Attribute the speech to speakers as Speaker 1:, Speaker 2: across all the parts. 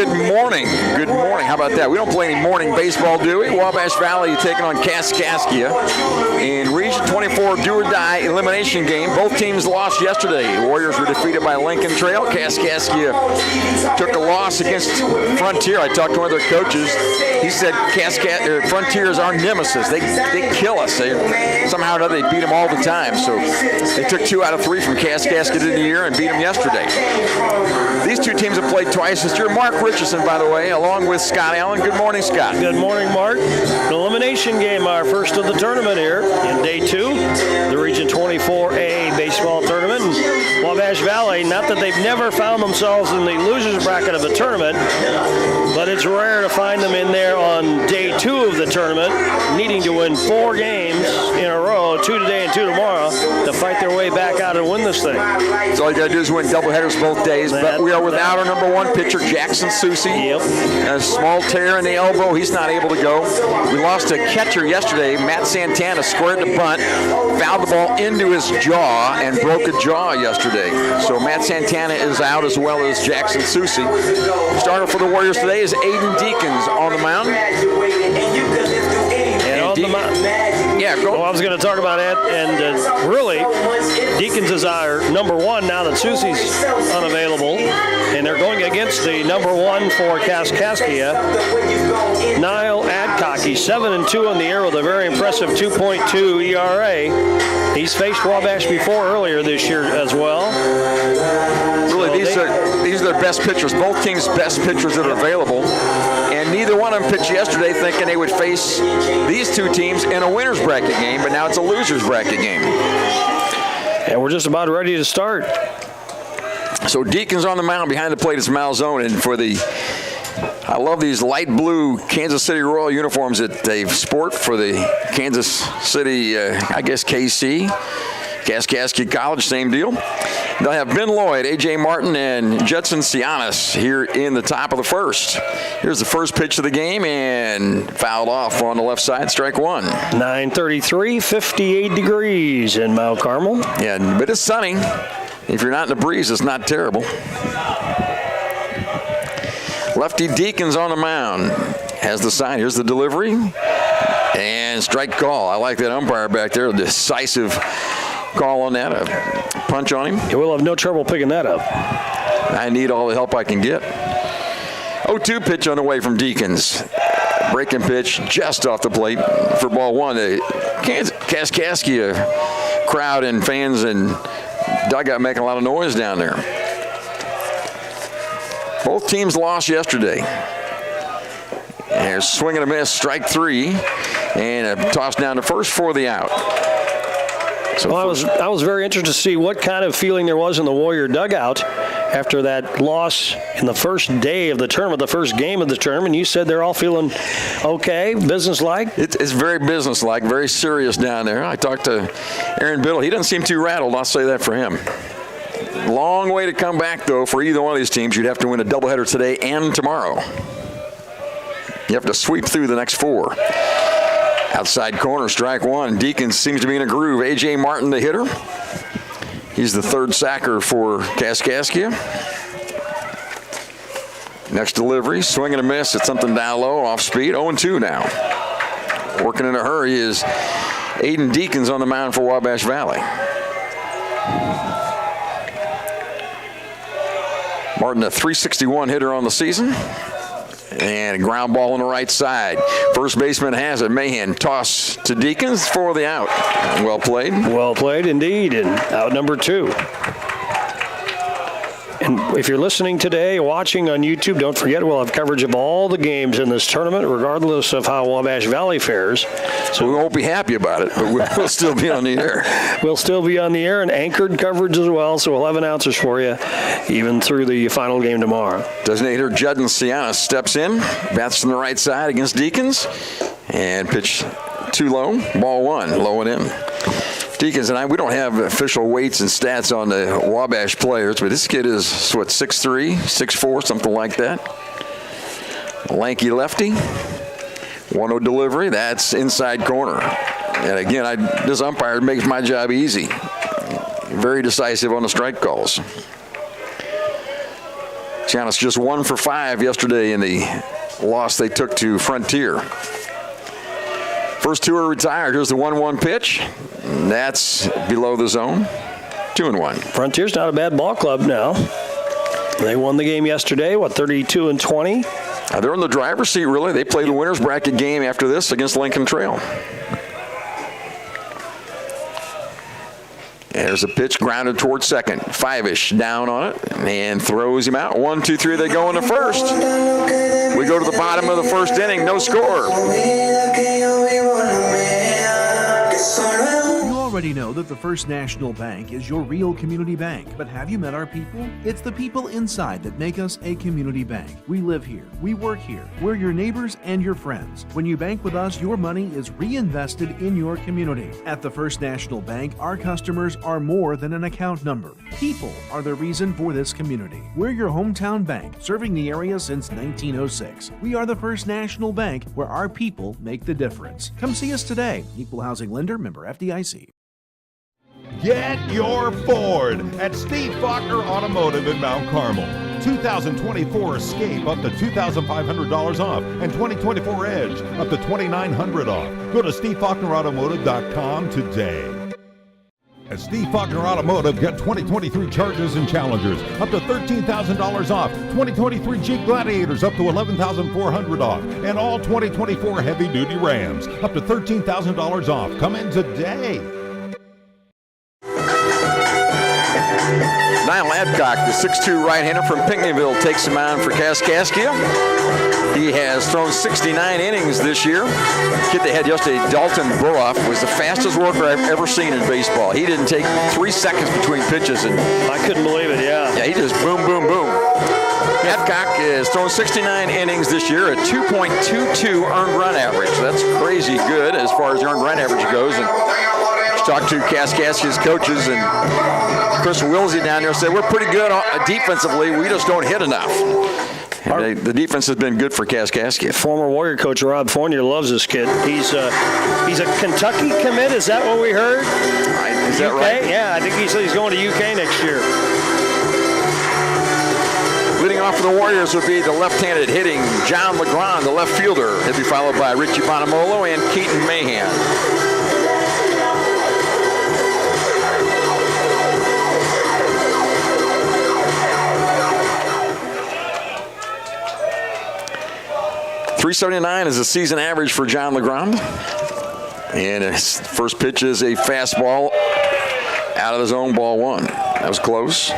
Speaker 1: good morning. Good morning. How about that? We don't play any morning baseball, do we? Wabash Valley taking on Kaskaskia in Region 24 do-or-die elimination game. Both teams lost yesterday. Warriors were defeated by Lincoln Trail. Kaskaskia took a loss against Frontier. I talked to one of their coaches. He said Frontier is our nemesis. They kill us. Somehow or another they beat them all the time. So they took 2 out of 3 from Kaskaskia in the year and beat them yesterday. These two teams have played twice this year. Mark Richardson, by the way, along with Scott Allen. Good morning, Scott.
Speaker 2: Good morning, Mark. An elimination game, our first of the tournament here in day 2, the Region 24A baseball tournament. And Wabash Valley, not that they've never found themselves in the losers bracket of the tournament, but it's rare to find them in there on day 2 of the tournament, needing to win 4 games in a row, 2 today and 2 tomorrow, to fight their way back out and win this thing.
Speaker 1: So all you got to do is win doubleheaders both days, but we are without our number 1 pitcher, Jackson Susie.
Speaker 2: Yep.
Speaker 1: A small tear in the elbow. He's not able to go. We lost a catcher yesterday. Matt Santana squared the bunt, fouled the ball into his jaw, and broke a jaw yesterday. So Matt Santana is out, as well as Jackson Susie. Starter for the Warriors today is Aiden Deacons on the mound.
Speaker 2: And on the mound.
Speaker 1: Yeah, go.
Speaker 2: Well, I was going to talk about that, and really, Deacons is our number 1 now that Susie's unavailable, and they're going against the number 1 for Kaskaskia, Niall Adcock. He's 7-2 in the year with a very impressive 2.2 ERA. He's faced Wabash before earlier this year as well.
Speaker 1: Really, these are their best pitchers, both teams' best pitchers that are available. And neither one of them pitched yesterday thinking they would face these two teams in a winner's bracket game, but now it's a loser's bracket game.
Speaker 2: And we're just about ready to start.
Speaker 1: So Deacons on the mound. Behind the plate is Malzone. And I love these light blue Kansas City Royal uniforms that they sport for the Kansas City, KC. Kaskaskia College, same deal. They'll have Ben Lloyd, A.J. Martin, and Judson Cianis here in the top of the first. Here's the first pitch of the game, and fouled off on the left side, strike 1.
Speaker 2: 9:33, 58 degrees in Mount Carmel.
Speaker 1: Yeah, but it's sunny. If you're not in the breeze, it's not terrible. Lefty Deacons on the mound. Has the sign. Here's the delivery. And strike call. I like that umpire back there. Decisive call on that. A punch on him.
Speaker 2: You will have no trouble picking that up.
Speaker 1: I need all the help I can get. 0-2 pitch on the way from Deacons. Breaking pitch just off the plate for ball 1. The Kaskaskia crowd and fans and dugout making a lot of noise down there. Both teams lost yesterday. There's swing and a miss, strike 3, and a toss down to first for the out. So
Speaker 2: well, I was very interested to see what kind of feeling there was in the Warrior dugout after that loss in the first day of the tournament, the first game of the tournament. You said they're all feeling okay, businesslike?
Speaker 1: It's very businesslike, very serious down there. I talked to Aaron Biddle. He doesn't seem too rattled. I'll say that for him. Long way to come back, though, for either one of these teams. You'd have to win a doubleheader today and tomorrow. You have to sweep through the next 4. Outside corner, strike 1. Deacons seems to be in a groove. A.J. Martin, the hitter. He's the 3rd sacker for Kaskaskia. Next delivery, swing and a miss. It's something down low, off speed. 0-2 now. Working in a hurry is Aiden Deacons on the mound for Wabash Valley. Martin, a .361 hitter on the season. And a ground ball on the right side. First baseman has it. Mahan toss to Deacons for the out. Well played.
Speaker 2: Well played indeed. And out number 2. And if you're listening today, watching on YouTube, don't forget we'll have coverage of all the games in this tournament, regardless of how Wabash Valley fares.
Speaker 1: So we won't be happy about it, but we'll still be on the air.
Speaker 2: We'll still be on the air and anchored coverage as well, so we'll have announcers for you even through the final game tomorrow.
Speaker 1: Designator Judson Cianis steps in, bats from the right side against Deacons, and pitch too low, ball 1, low and in. Deacons and we don't have official weights and stats on the Wabash players, but this kid is, 6'3", 6'4", something like that. Lanky lefty. 1-0 delivery. That's inside corner. And again, this umpire makes my job easy. Very decisive on the strike calls. Giannis just 1 for 5 yesterday in the loss they took to Frontier. First two are retired. Here's the 1-1 pitch. That's below the zone. 2-1.
Speaker 2: Frontier's not a bad ball club now. They won the game yesterday, 32-20?
Speaker 1: They're in the driver's seat, really. They play the winner's bracket game after this against Lincoln Trail. There's a pitch grounded towards second. Five-ish down on it and throws him out. 1, 2, 3, they go into first. We go to the bottom of the first inning, no score.
Speaker 3: You already know that the First National Bank is your real community bank, but have you met our people? It's the people inside that make us a community bank. We live here, we work here, we're your neighbors and your friends. When you bank with us, your money is reinvested in your community. At the First National Bank, our customers are more than an account number. People are the reason for this community. We're your hometown bank, serving the area since 1906. We are the First National Bank, where our people make the difference. Come see us today. Equal Housing Lender, member FDIC.
Speaker 4: Get your Ford at Steve Faulkner Automotive in Mount Carmel. 2024 Escape up to $2,500 off and 2024 Edge up to $2,900 off. Go to SteveFaulknerAutomotive.com today. At Steve Faulkner Automotive, get 2023 Chargers and Challengers up to $13,000 off. 2023 Jeep Gladiators up to $11,400 off. And all 2024 heavy-duty Rams up to $13,000 off. Come in today.
Speaker 1: Niall Adcock, the 6'2 right-hander from Pinckneyville, takes him on for Kaskaskia. He has thrown 69 innings this year. Kid they had yesterday, Dalton Burroff, was the fastest worker I've ever seen in baseball. He didn't take 3 seconds between pitches. And
Speaker 2: I couldn't believe it, yeah.
Speaker 1: Yeah, he just boom, boom, boom. Adcock has thrown 69 innings this year, a 2.22 earned run average. That's crazy good as far as the earned run average goes. And talked to Kaskaskia's coaches, and Chris Wilsey down there said, we're pretty good defensively. We just don't hit enough. The defense has been good for Kaskaskia.
Speaker 2: Former Warrior coach Rob Fournier loves this kid. He's a Kentucky commit. Is that what we heard?
Speaker 1: Is that right?
Speaker 2: Yeah, I think he said he's going to UK next year.
Speaker 1: Leading off for the Warriors would be the left-handed hitting John Legrand, the left fielder. He'll be followed by Richie Bonamolo and Keaton Mahan. .379 is the season average for John Legrand. And his first pitch is a fastball out of the zone, ball 1. That was close.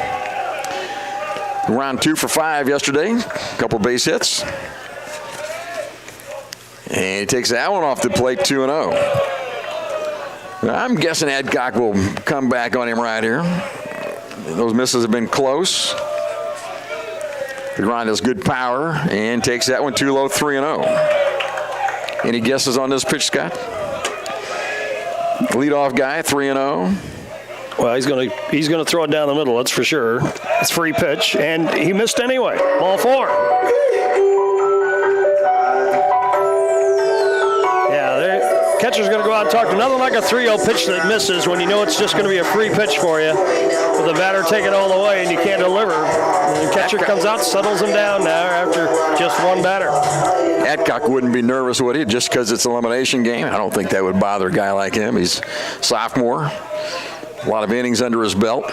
Speaker 1: Legrand 2 for 5 yesterday. A couple base hits. And he takes that one off the plate, 2-0. I'm guessing Adcock will come back on him right here. Those misses have been close. Legrand has good power and takes that one too low, 3-0. Any guesses on this pitch, Scott? Leadoff guy, 3-0.
Speaker 2: Well, he's gonna throw it down the middle, that's for sure. It's a free pitch, and he missed anyway. Ball 4. Yeah, catcher's gonna go out and talk to nothing like a 3-0 pitch that misses when you know it's just gonna be a free pitch for you. With the batter taking all the way and you can't deliver. And the catcher comes out, settles him down now after just one batter.
Speaker 1: Adcock wouldn't be nervous, would he, just because it's an elimination game? I don't think that would bother a guy like him. He's sophomore. A lot of innings under his belt.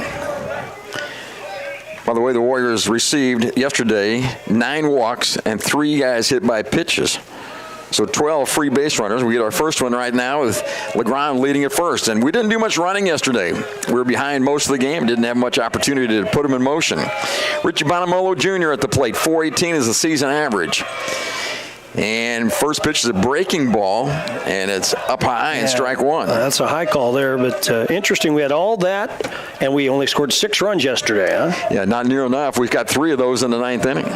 Speaker 1: By the way, the Warriors received yesterday 9 walks and 3 guys hit by pitches. So 12 free base runners. We get our first one right now with Legrand leading at first. And we didn't do much running yesterday. We were behind most of the game. Didn't have much opportunity to put them in motion. Richie Bonamolo Jr. at the plate. 418 is the season average. And first pitch is a breaking ball, and it's up high and strike 1.
Speaker 2: That's a high call there, but interesting. We had all that, and we only scored 6 runs yesterday, huh?
Speaker 1: Yeah, not near enough. We've got 3 of those in the 9th inning.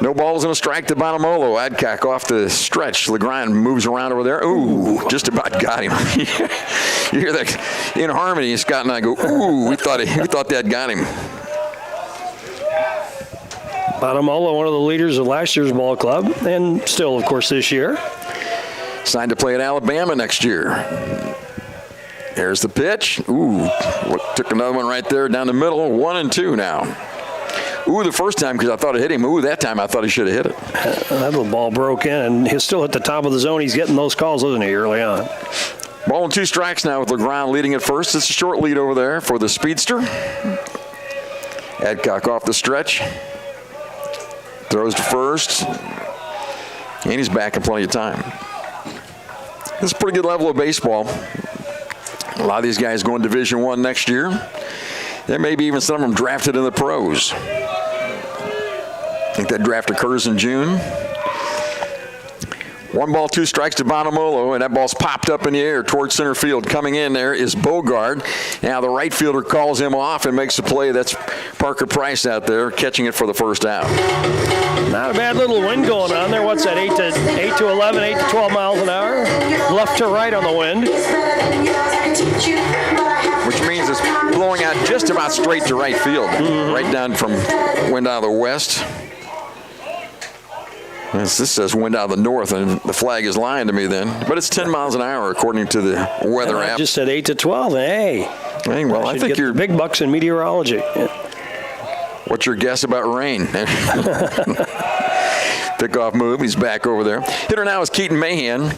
Speaker 1: No balls and a strike to Bonamolo. Adcock off the stretch. Legrand moves around over there. Ooh, just about got him. You hear that in harmony. Scott and I go, ooh, we thought that got him.
Speaker 2: Bonamolo, one of the leaders of last year's ball club, and still, of course, this year.
Speaker 1: Signed to play at Alabama next year. There's the pitch. Ooh, took another one right there down the middle. 1-2 now. Ooh, the first time because I thought it hit him. Ooh, that time I thought he should have hit it.
Speaker 2: That little ball broke in, and he's still at the top of the zone. He's getting those calls, isn't he, early on?
Speaker 1: Ball and 2 strikes now with LeGrand leading at first. It's a short lead over there for the speedster. Adcock off the stretch. Throws to first. And he's back in plenty of time. This is a pretty good level of baseball. A lot of these guys going Division I next year. There may be even some of them drafted in the pros. I think that draft occurs in June. 1 ball, 2 strikes to Bonamolo, and that ball's popped up in the air towards center field. Coming in there is Bogard. Now the right fielder calls him off and makes the play. That's Parker Price out there catching it for the first out.
Speaker 2: Not a bad little wind going on there. What's that, 8 to 11, 8 to 12 miles an hour? Left to right on the wind.
Speaker 1: Which means it's blowing out just about straight to right field. Right down from wind out of the west. This says wind out of the north, and the flag is lying to me then. But it's 10 miles an hour according to the weather app.
Speaker 2: I just said 8 to 12. Hey.
Speaker 1: Well, I think you're
Speaker 2: big bucks in meteorology.
Speaker 1: What's your guess about rain? Pickoff move. He's back over there. Hitter now is Keaton Mahan.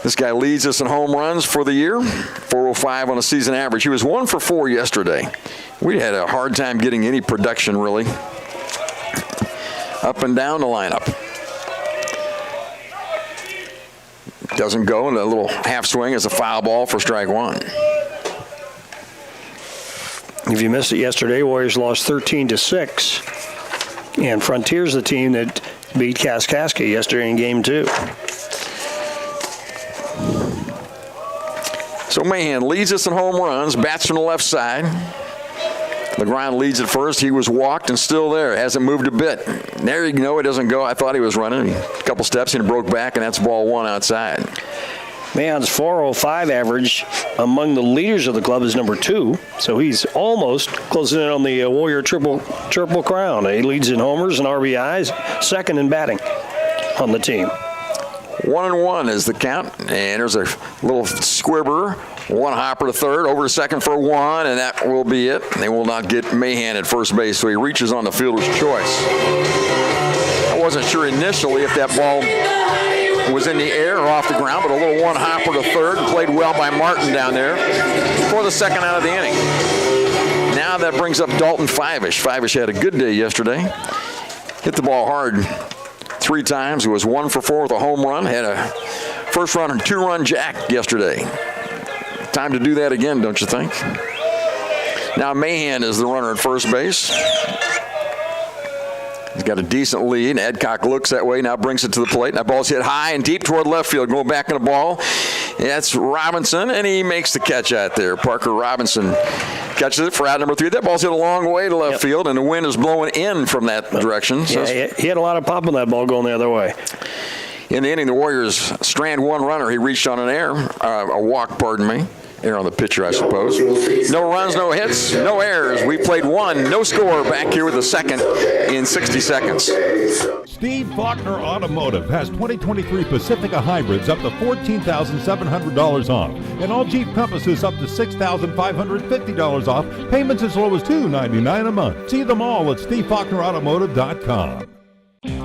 Speaker 1: This guy leads us in home runs for the year. 405 on a season average. He was 1 for 4 yesterday. We had a hard time getting any production, really. Up and down the lineup. Doesn't go, and a little half swing is a foul ball for strike 1.
Speaker 2: If you missed it yesterday, Warriors lost 13-6. And Frontier's the team that beat Kaskaskia yesterday in Game 2.
Speaker 1: So Mahan leads us in home runs, bats from the left side. LeGrand leads at first. He was walked and still there. Hasn't moved a bit. There you go. It doesn't go. I thought he was running. A couple steps and it broke back, and that's ball 1 outside.
Speaker 2: Mahan's 405 average among the leaders of the club is number 2. So he's almost closing in on the Warrior triple crown. He leads in homers and RBIs, second in batting on the team.
Speaker 1: 1-1 is the count, and there's a little squibber. 1 hopper to third, over to second for 1, and that will be it. They will not get Mahan at first base, so he reaches on the fielder's choice. I wasn't sure initially if that ball was in the air or off the ground, but a little 1 hopper to third, and played well by Martin down there for the second out of the inning. Now that brings up Dalton Fivish. Fivish had a good day yesterday. Hit the ball hard 3 times. He was 1 for 4 with a home run. Had a first run and 2-run jack yesterday. Time to do that again, don't you think? Now Mahan is the runner at first base. He's got a decent lead. Adcock looks that way, now brings it to the plate. That ball's hit high and deep toward left field. Going back in the ball. That's Robinson, and he makes the catch out there. Parker Robinson catches it for out number 3. That ball's hit a long way to left field, and the wind is blowing in from that direction. So
Speaker 2: yeah, he had a lot of pop on that ball going the other way.
Speaker 1: In the inning, the Warriors strand 1 runner. He reached on a walk, pardon me. Error on the pitcher, I suppose. No runs, no hits, no errors. We played 1, no score back here with the second in 60 seconds.
Speaker 4: Steve Faulkner Automotive has 2023 Pacifica hybrids up to $14,700 off, and all Jeep Compasses up to $6,550 off. Payments as low as $299 a month. See them all at SteveFaulknerAutomotive.com.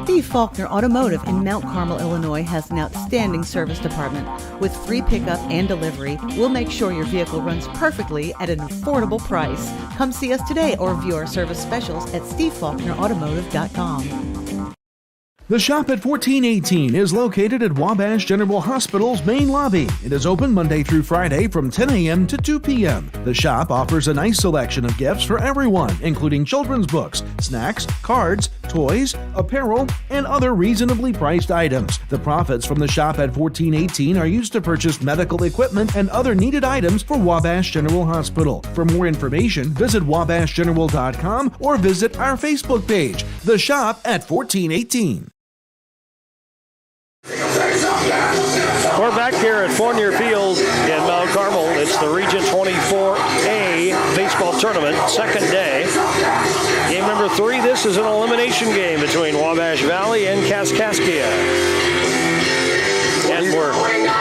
Speaker 5: Steve Faulkner Automotive in Mount Carmel, Illinois has an outstanding service department. With free pickup and delivery, we'll make sure your vehicle runs perfectly at an affordable price. Come see us today or view our service specials at SteveFaulknerAutomotive.com.
Speaker 3: The Shop at 1418 is located at Wabash General Hospital's main lobby. It is open Monday through Friday from 10 a.m. to 2 p.m. The shop offers a nice selection of gifts for everyone, including children's books, snacks, cards, toys, apparel, and other reasonably priced items. The profits from the Shop at 1418 are used to purchase medical equipment and other needed items for Wabash General Hospital. For more information, visit wabashgeneral.com or visit our Facebook page, The Shop at 1418.
Speaker 2: We're back here at Fournier Field in Mount Carmel. It's the Region 24A baseball tournament, second day. Game number 3, this is an elimination game between Wabash Valley and Kaskaskia. And we're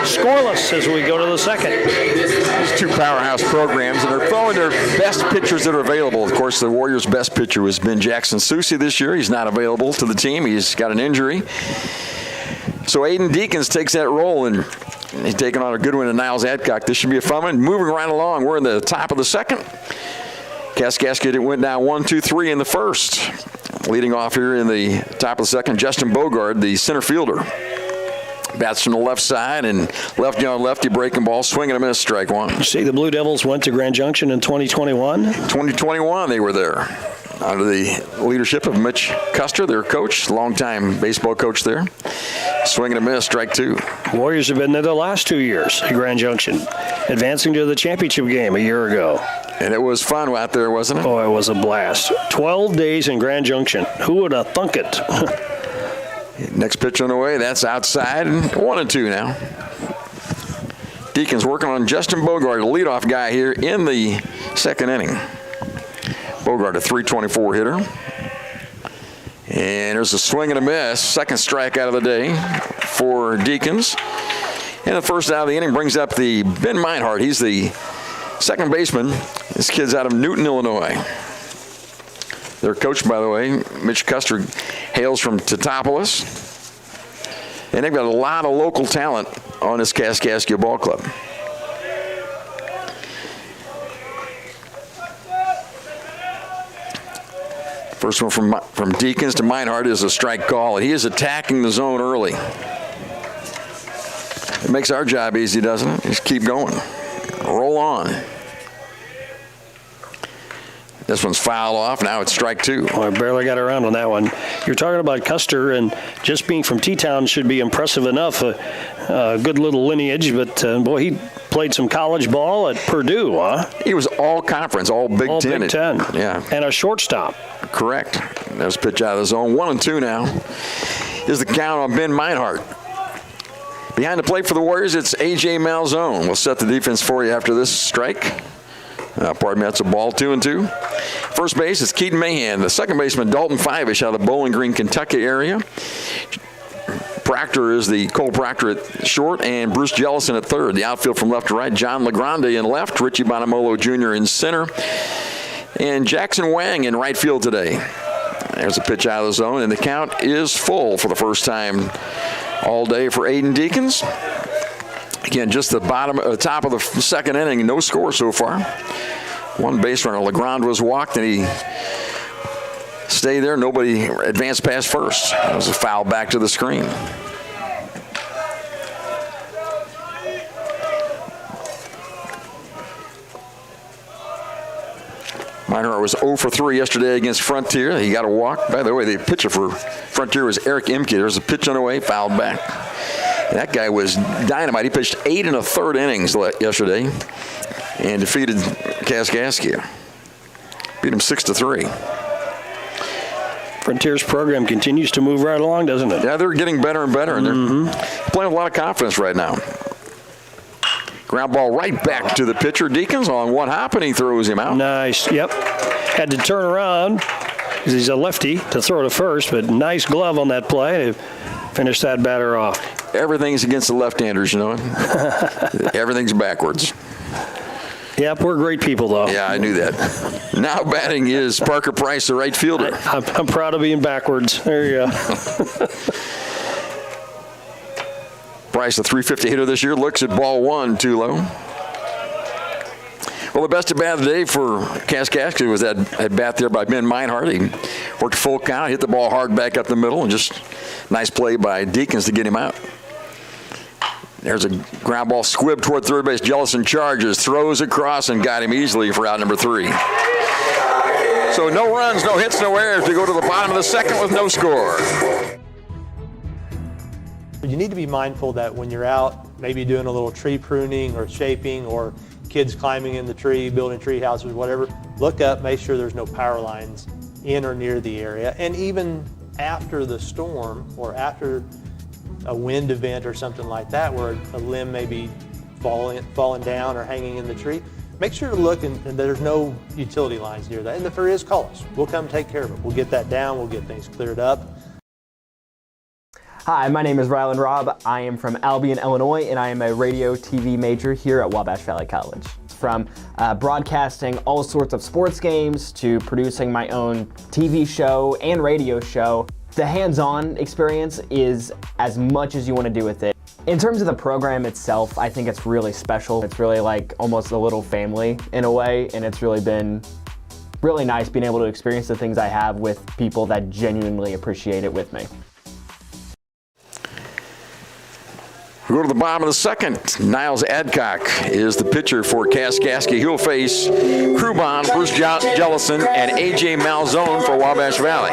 Speaker 2: scoreless as we go to the second.
Speaker 1: These two powerhouse programs, and they're throwing their best pitchers that are available. Of course, the Warriors' best pitcher has been Jackson Susie this year. He's not available to the team. He's got an injury. So Aiden Deacons takes that role, and he's taking on a good one to Niles Adcock. This should be a fun one. Moving right along, we're in the top of the second. Kaskaskia went down 1-2-3 in the first. Leading off here in the top of the second, Justin Bogard, the center fielder. Bats from the left side, and lefty on lefty breaking ball, swinging a miss, strike one.
Speaker 2: You see the Blue Devils went to Grand Junction in 2021?
Speaker 1: 2021 they were there under the leadership of Mitch Custer, their coach, longtime baseball coach there. Swinging a miss, strike two.
Speaker 2: Warriors have been there the last 2 years at Grand Junction, advancing to the championship game a year ago.
Speaker 1: And it was fun out there, wasn't it?
Speaker 2: Oh, it was a blast. 12 days in Grand Junction. Who would have thunk it?
Speaker 1: Next pitch on the way, that's outside, and 1-2 now. Deacons working on Justin Bogard, the leadoff guy here in the second inning. Bogard, a .324 hitter. And there's a swing and a miss. Second strikeout of the day for Deacons. And the first out of the inning brings up the Ben Meinhardt. He's the second baseman. This kid's out of Newton, Illinois. Their coach, by the way, Mitch Custer, hails from Teutopolis. And they've got a lot of local talent on this Kaskaskia ball club. First one from Deacons to Meinhardt is a strike call. He is attacking the zone early. It makes our job easy, doesn't it? Just keep going. Roll on. This one's fouled off. Now it's strike two.
Speaker 2: Oh, I barely got around on that one. You're talking about Custer, and just being from T-Town should be impressive enough. Good little lineage, but boy, he played some college ball at Purdue, huh?
Speaker 1: He was all conference, all Big
Speaker 2: All
Speaker 1: Ten.
Speaker 2: Big Ten.
Speaker 1: Yeah.
Speaker 2: And a shortstop.
Speaker 1: Correct. There's a pitch out of the zone. 1-2 now. Here's the count on Ben Meinhardt. Behind the plate for the Warriors, it's A.J. Malzone. We'll set the defense for you after this strike. Pardon me, that's a ball, 2-2. First base is Keaton Mahan. The second baseman, Dalton Fivish, out of the Bowling Green, Kentucky area. Proctor is the Cole Proctor at short, and Bruce Jellison at third. The outfield from left to right, John LeGrande in left, Richie Bonamolo Jr. in center, and Jackson Wang in right field today. There's a pitch out of the zone, and the count is full for the first time all day for Aiden Deacons. Again, just the top of the second inning, no score so far. One base runner, Legrand, was walked, and he stayed there. Nobody advanced past first. It was a foul back to the screen. Meinhardt was 0 for 3 yesterday against Frontier. He got a walk. By the way, the pitcher for Frontier was Eric Imke. There's a pitch on the way, fouled back. That guy was dynamite. He pitched 8 1/3 innings yesterday and defeated Kaskaskia. Beat him 6-3.
Speaker 2: Frontier's program continues to move right along, doesn't it?
Speaker 1: Yeah, they're getting better and better, and they're playing with a lot of confidence right now. Ground ball right back to the pitcher, Deacons, on one hop, and he throws him out.
Speaker 2: Nice. Yep. Had to turn around because he's a lefty to throw to first, but nice glove on that play to finish that batter off.
Speaker 1: Everything's against the left-handers, you know. Everything's backwards.
Speaker 2: Yep, we're great people, though.
Speaker 1: Yeah, I knew that. Now batting is Parker Price, the right fielder.
Speaker 2: I'm proud of being backwards. There you go.
Speaker 1: Price, a .350 hitter this year, looks at ball one, too low. Well, the best at bat of the day for Kaskaskia was that at bat there by Ben Meinhardt. He worked full count, hit the ball hard back up the middle, and just nice play by Deacons to get him out. There's a ground ball squib toward third base. Jellison charges, throws across, and got him easily for out number 3. So no runs, no hits, no errors. We go to the bottom of the second with no score.
Speaker 6: You need to be mindful that when you're out, maybe doing a little tree pruning or shaping, or kids climbing in the tree, building tree houses, whatever, look up, make sure there's no power lines in or near the area. And even after the storm or after a wind event or something like that, where a limb may be falling down or hanging in the tree, make sure to look and there's no utility lines near that. And if there is, call us. We'll come take care of it. We'll get that down. We'll get things cleared up.
Speaker 7: Hi, my name is Rylan Robb. I am from Albion, Illinois, and I am a radio TV major here at Wabash Valley College. From broadcasting all sorts of sports games to producing my own TV show and radio show, the hands-on experience is as much as you want to do with it. In terms of the program itself, I think it's really special. It's really like almost a little family in a way, and it's really been really nice being able to experience the things I have with people that genuinely appreciate it with me.
Speaker 1: We go to the bottom of the second. Niles Adcock is the pitcher for Kaskaskia. He'll face Krubon, Bruce Jellison, and A.J. Malzone for Wabash Valley.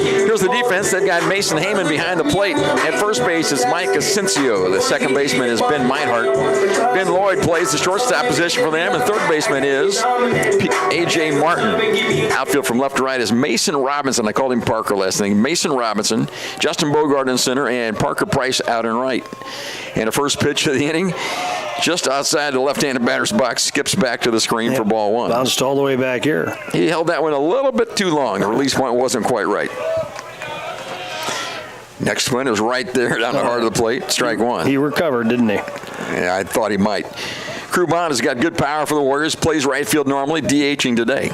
Speaker 1: Here's the defense. They've got Mason Heyman behind the plate. At first base is Mike Asensio. The second baseman is Ben Meinhardt. Ben Lloyd plays the shortstop position for them, and third baseman is A.J. Martin. Outfield from left to right is Mason Robinson. I called him Parker last night. Mason Robinson, Justin Bogart in center, and Parker Price out in right. And the first pitch of the inning, just outside the left-handed batter's box, skips back to the screen for ball one.
Speaker 2: Bounced all the way back here.
Speaker 1: He held that one a little bit too long. The release point wasn't quite right. Next one is right there down the heart of the plate, strike one.
Speaker 2: He recovered, didn't he?
Speaker 1: Yeah, I thought he might. Krubon has got good power for the Warriors, plays right field normally, DHing today.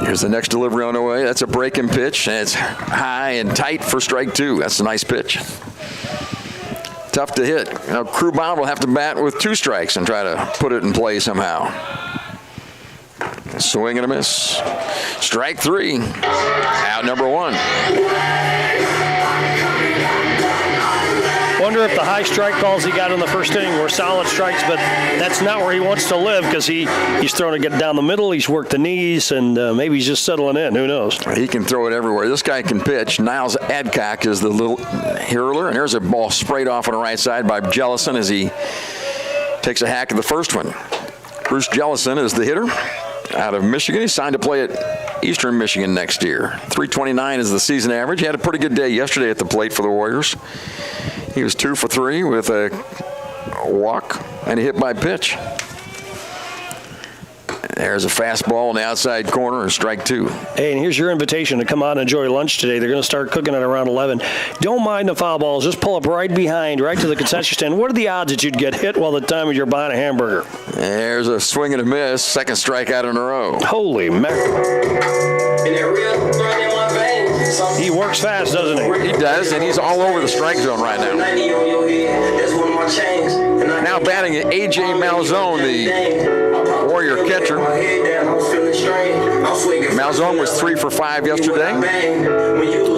Speaker 1: Here's the next delivery on the way. That's a breaking pitch, and it's high and tight for strike two. That's a nice pitch. Tough to hit. Now, Krubon will have to bat with two strikes and try to put it in play somehow. Swing and a miss. Strike three. Out number one.
Speaker 2: Wonder if the high strike calls he got in the first inning were solid strikes, but that's not where he wants to live because he's thrown it down the middle, he's worked the knees, and maybe he's just settling in. Who knows?
Speaker 1: He can throw it everywhere. This guy can pitch. Niles Adcock is the little hurler, and there's a ball sprayed off on the right side by Jellison as he takes a hack at the first one. Bruce Jellison is the hitter out of Michigan. He's signed to play at Eastern Michigan next year. 329 is the season average. He had a pretty good day yesterday at the plate for the Warriors. He was 2 for 3 with a walk and a hit by pitch. There's a fastball in the outside corner and strike two.
Speaker 2: Hey, and here's your invitation to come out and enjoy lunch today. They're going to start cooking at around 11. Don't mind the foul balls. Just pull up right behind, right to the concession stand. What are the odds that you'd get hit while the time you're buying a hamburger?
Speaker 1: There's a swing and a miss. Second strikeout in a row.
Speaker 2: Holy mackerel. He works fast, doesn't he?
Speaker 1: He does, and he's all over the strike zone right now. Now batting at A.J. Malzone, the Warrior catcher. Malzone was 3 for 5 yesterday.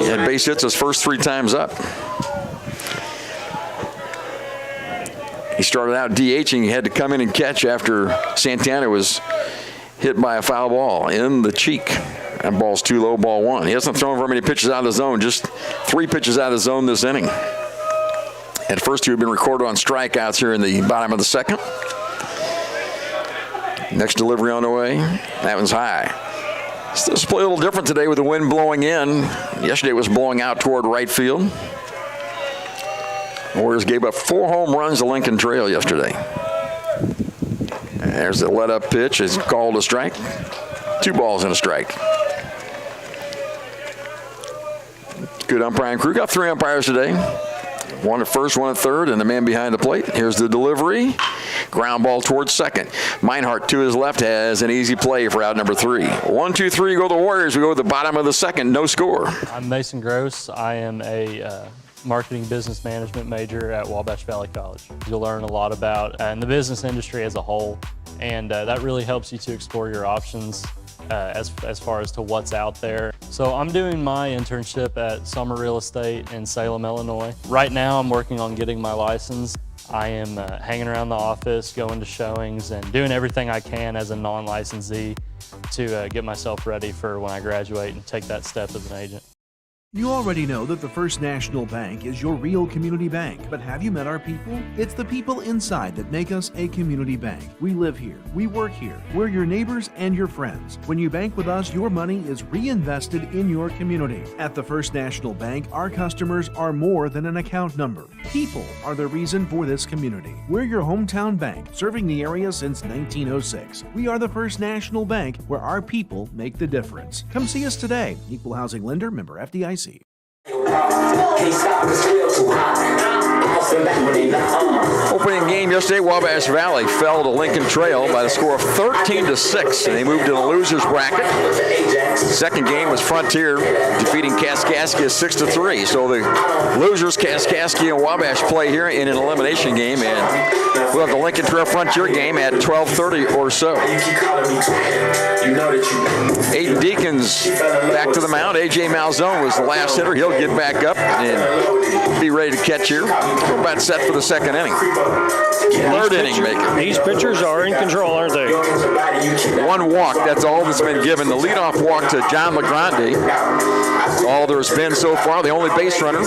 Speaker 1: He had base hits his first 3 times up. He started out DHing. He had to come in and catch after Santana was hit by a foul ball in the cheek. That ball's too low, ball one. He hasn't thrown very many pitches out of the zone, just 3 pitches out of the zone this inning. At first, he had been recorded on strikeouts here in the bottom of the second. Next delivery on the way. That one's high. Still play a little different today with the wind blowing in. Yesterday it was blowing out toward right field. Warriors gave up 4 home runs to Lincoln Trail yesterday. There's the let-up pitch. It's called a strike. 2 balls and a strike. Good umpiring crew. Got 3 umpires today. 1 at first, 1 at third, and the man behind the plate. Here's the delivery. Ground ball towards second. Meinhardt to his left has an easy play for out number 3. 1, 2, 3 go the Warriors. We go to the bottom of the second. No score.
Speaker 8: I'm Mason Gross. I am a marketing business management major at Wabash Valley College. You'll learn a lot about the business industry as a whole, and that really helps you to explore your options as far as to what's out there. So I'm doing my internship at Summer Real Estate in Salem, Illinois. Right now I'm working on getting my license. I am hanging around the office, going to showings, and doing everything I can as a non-licensee to get myself ready for when I graduate and take that step as an agent.
Speaker 3: You already know that the First National Bank is your real community bank, but have you met our people? It's the people inside that make us a community bank. We live here, we work here, we're your neighbors and your friends. When you bank with us, your money is reinvested in your community. At the First National Bank, our customers are more than an account number. People are the reason for this community. We're your hometown bank, serving the area since 1906. We are the First National Bank, where our people make the difference. Come see us today. Equal housing lender, member FDIC.
Speaker 1: Opening game yesterday, Wabash Valley fell to Lincoln Trail by the score of 13-6, and they moved to the losers bracket. Second game was Frontier defeating Kaskaskia 6-3. So the losers, Kaskaskia and Wabash, play here in an elimination game, and we'll have the Lincoln Trail Frontier game at 12:30 or so. Aiden Deacons back to the mound. A.J. Malzone was the last hitter. He'll get back up and be ready to catch here. We're about set for the second inning. Third inning making.
Speaker 2: These pitchers are in control, aren't they?
Speaker 1: One walk, that's all that's been given. The leadoff walk to John LeGrande. All there's been so far, the only base runner.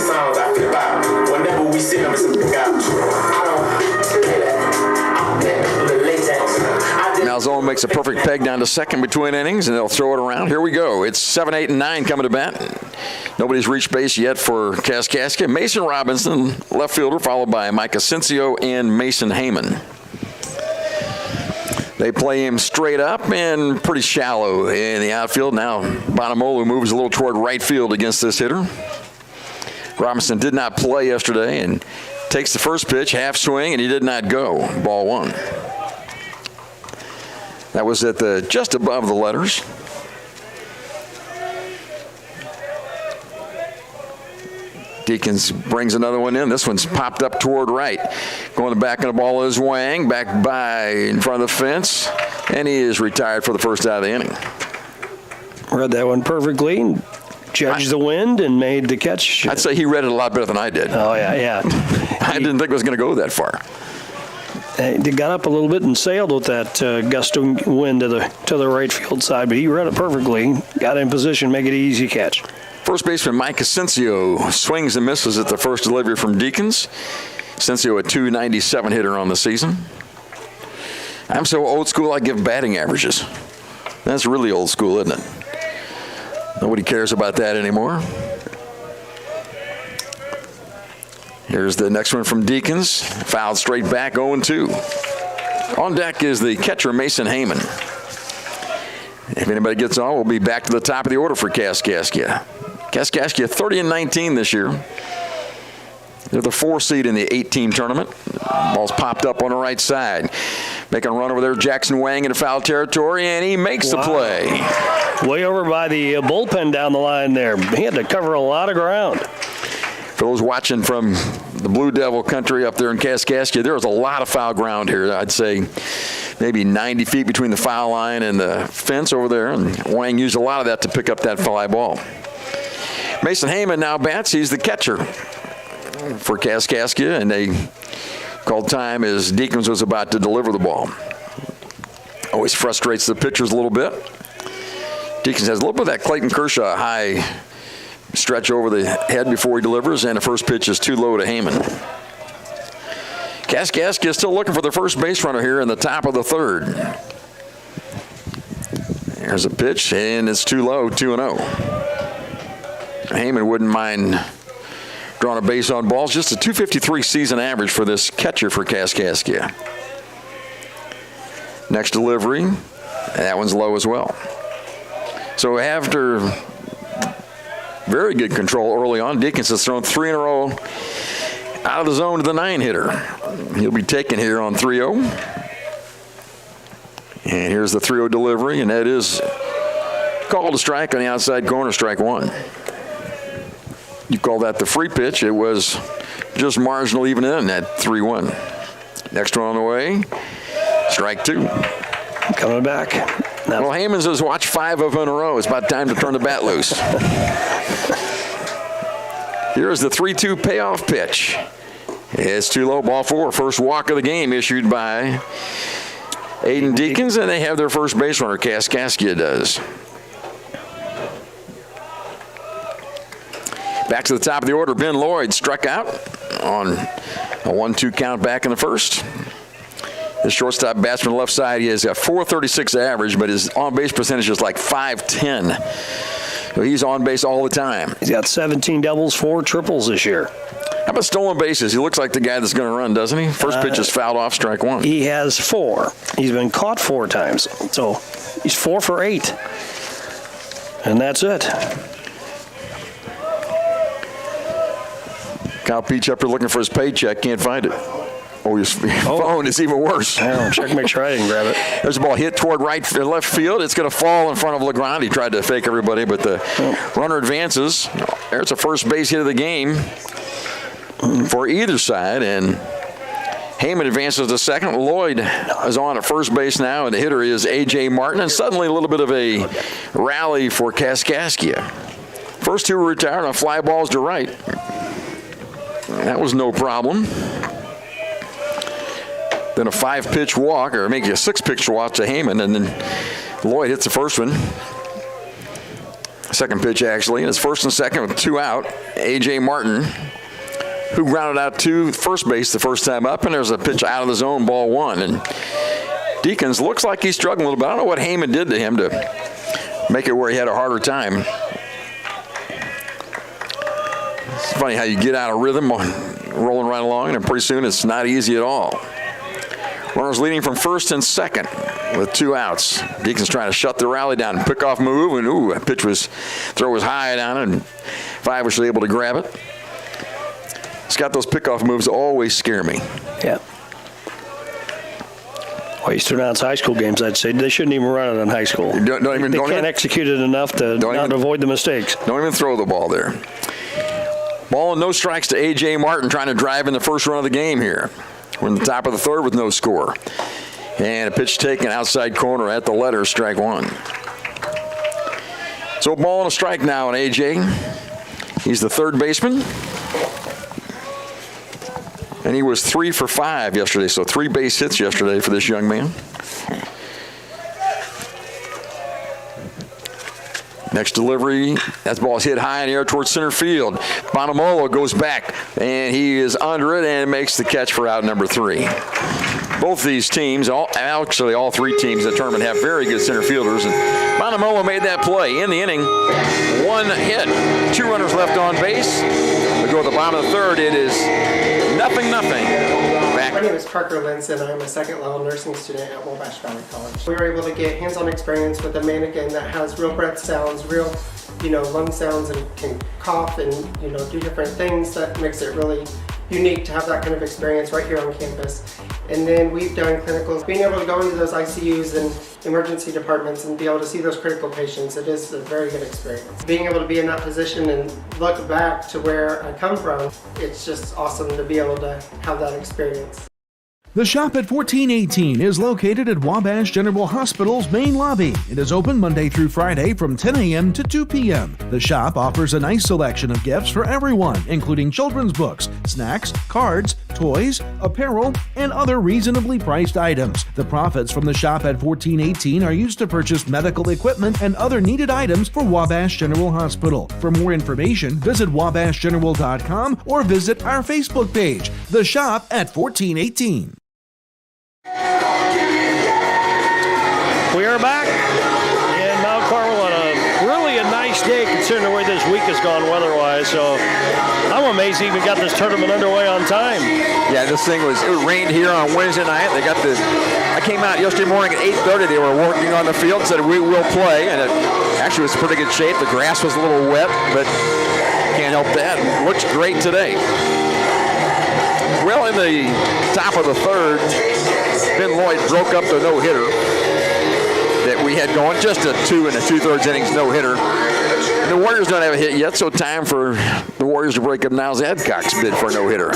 Speaker 1: Malzone makes a perfect peg down to second between innings, and they'll throw it around. Here we go. It's 7, 8, and 9 coming to bat. Nobody's reached base yet for Kaskaskia. Mason Robinson, left fielder, followed by Mike Asensio and Mason Heyman. They play him straight up and pretty shallow in the outfield. Now Bonamolu moves a little toward right field against this hitter. Robinson did not play yesterday and takes the first pitch, half swing, and he did not go. Ball one. That was at the just above the letters. Deacons brings another one in. This one's popped up toward right. Going the back of the ball is Wang. Back by in front of the fence. And he is retired for the first out of the inning.
Speaker 2: Read that one perfectly. Judged the wind and made the catch.
Speaker 1: I'd say he read it a lot better than I did.
Speaker 2: Oh, yeah.
Speaker 1: I didn't think it was going to go that far.
Speaker 2: They got up a little bit and sailed with that gust of wind to the right field side, but he read it perfectly. Got in position, make it an easy catch.
Speaker 1: First baseman Mike Asensio swings and misses at the first delivery from Deacons. Asensio a .297 hitter on the season. I'm so old school I give batting averages. That's really old school, isn't it? Nobody cares about that anymore. Here's the next one from Deacons. Fouled straight back, 0-2. On deck is the catcher, Mason Heyman. If anybody gets on, we'll be back to the top of the order for Kaskaskia. Kaskaskia 30-19 this year. They're the 4 seed in the 8-team tournament. Ball's popped up on the right side. Making a run over there, Jackson Wang into foul territory, and he makes the play.
Speaker 2: Way over by the bullpen down the line there. He had to cover a lot of ground.
Speaker 1: For those watching from the Blue Devil country up there in Kaskaskia, there was a lot of foul ground here. I'd say maybe 90 feet between the foul line and the fence over there, and Wang used a lot of that to pick up that fly ball. Mason Heyman now bats. He's the catcher for Kaskaskia, and they called time as Deacons was about to deliver the ball. Always frustrates the pitchers a little bit. Deacons has a little bit of that Clayton Kershaw high stretch over the head before he delivers, and the first pitch is too low to Heyman. Kaskaskia is still looking for their first base runner here in the top of the third. There's a pitch, and it's too low, 2-0. Heyman wouldn't mind drawing a base on balls. Just a .253 season average for this catcher for Kaskaskia. Next delivery, that one's low as well. So after very good control early on, Deacons has thrown 3 in a row out of the zone to the 9-hitter. He'll be taken here on 3-0. And here's the 3-0 delivery, and that is called a strike on the outside corner, strike one. You call that the free pitch. It was just marginal even in at 3-1. Next one on the way, strike two.
Speaker 2: Coming back.
Speaker 1: Well, Heyman has watched 5 of them in a row. It's about time to turn the bat loose. Here's the 3-2 payoff pitch. It's too low, ball 4. First walk of the game issued by Aiden Deacons, and they have their first base runner, Kaskaskia does. Back to the top of the order, Ben Lloyd struck out on a 1-2 count back in the first. The shortstop batsman left side, he has a .436 average, but his on-base percentage is like .510. So he's on base all the time.
Speaker 2: He's got 17 doubles, 4 triples this year.
Speaker 1: How about stolen bases? He looks like the guy that's going to run, doesn't he? First pitch is fouled off, strike one.
Speaker 2: He has 4. He's been caught 4 times. So he's 4 for 8. And that's it.
Speaker 1: Kyle Peach up there looking for his paycheck, can't find it. Oh, his phone is even worse.
Speaker 2: I'll check, make sure I didn't grab it.
Speaker 1: There's a ball hit toward left field. It's going to fall in front of LeGrand. He tried to fake everybody, but the runner advances. There's a first base hit of the game for either side, and Heyman advances to second. Lloyd is on at first base now, and the hitter is A.J. Martin, and suddenly a little bit of a rally for Kaskaskia. First two were retired on fly balls to right. That was no problem. Then a 5-pitch walk, or maybe a 6-pitch walk to Heyman, and then Lloyd hits the first one. Second pitch, actually, and it's first and second with 2 out. A.J. Martin, who grounded out to first base the first time up, and there's a pitch out of the zone, ball 1. And Deacons looks like he's struggling a little bit. I don't know what Heyman did to him to make it where he had a harder time. It's funny how you get out of rhythm rolling right along, and pretty soon it's not easy at all. Runners leading from first and second with 2 outs. Deacons trying to shut the rally down, pick-off move, and throw was high down, and 5 was able to grab it. Scott, those pickoff moves always scare me.
Speaker 2: Yeah. Well, you start out high school games, I'd say they shouldn't even run it in high school. They can't execute it enough to avoid the mistakes.
Speaker 1: Don't even throw the ball there. Ball and no strikes to A.J. Martin, trying to drive in the first run of the game here. We're in the top of the third with no score. And a pitch taken outside corner at the letter, strike 1. So ball and a strike now on A.J. He's the third baseman. And he was 3 for 5 yesterday, so 3 base hits yesterday for this young man. Next delivery, that ball is hit high in the air towards center field. Bonamolo goes back, and he is under it and makes the catch for out number 3. Both these teams, all 3 teams in the tournament have very good center fielders. And Bonamolo made that play in the inning. 1 hit, 2 runners left on base. We go to the bottom of the third. It is 0-0.
Speaker 9: My name is Parker Linson. I'm a second-level nursing student at Wabash Valley College. We were able to get hands-on experience with a mannequin that has real breath sounds, real, lung sounds, and can cough and, do different things. That makes it really unique to have that kind of experience right here on campus. And then we've done clinicals. Being able to go into those ICUs and emergency departments and be able to see those critical patients, it is a very good experience. Being able to be in that position and look back to where I come from, it's just awesome to be able to have that experience.
Speaker 3: The Shop at 1418 is located at Wabash General Hospital's main lobby. It is open Monday through Friday from 10 a.m. to 2 p.m. The shop offers a nice selection of gifts for everyone, including children's books, snacks, cards, toys, apparel, and other reasonably priced items. The profits from the Shop at 1418 are used to purchase medical equipment and other needed items for Wabash General Hospital. For more information, visit wabashgeneral.com or visit our Facebook page, The Shop at 1418.
Speaker 2: We are back in Mount Carmel on a nice day considering the way this week has gone weather-wise. So I'm amazed he even got this tournament underway on time.
Speaker 1: Yeah, it rained here on Wednesday night. I came out yesterday morning at 8:30. They were working on the field, said we will play, and it actually was in pretty good shape. The grass was a little wet, but can't help that. It looks great today. Well, in the top of the third, Ben Lloyd broke up the no-hitter that we had going, just a 2 2/3 innings no-hitter. The Warriors don't have a hit yet, so time for the Warriors to break up Niles Adcock's bid for a no-hitter.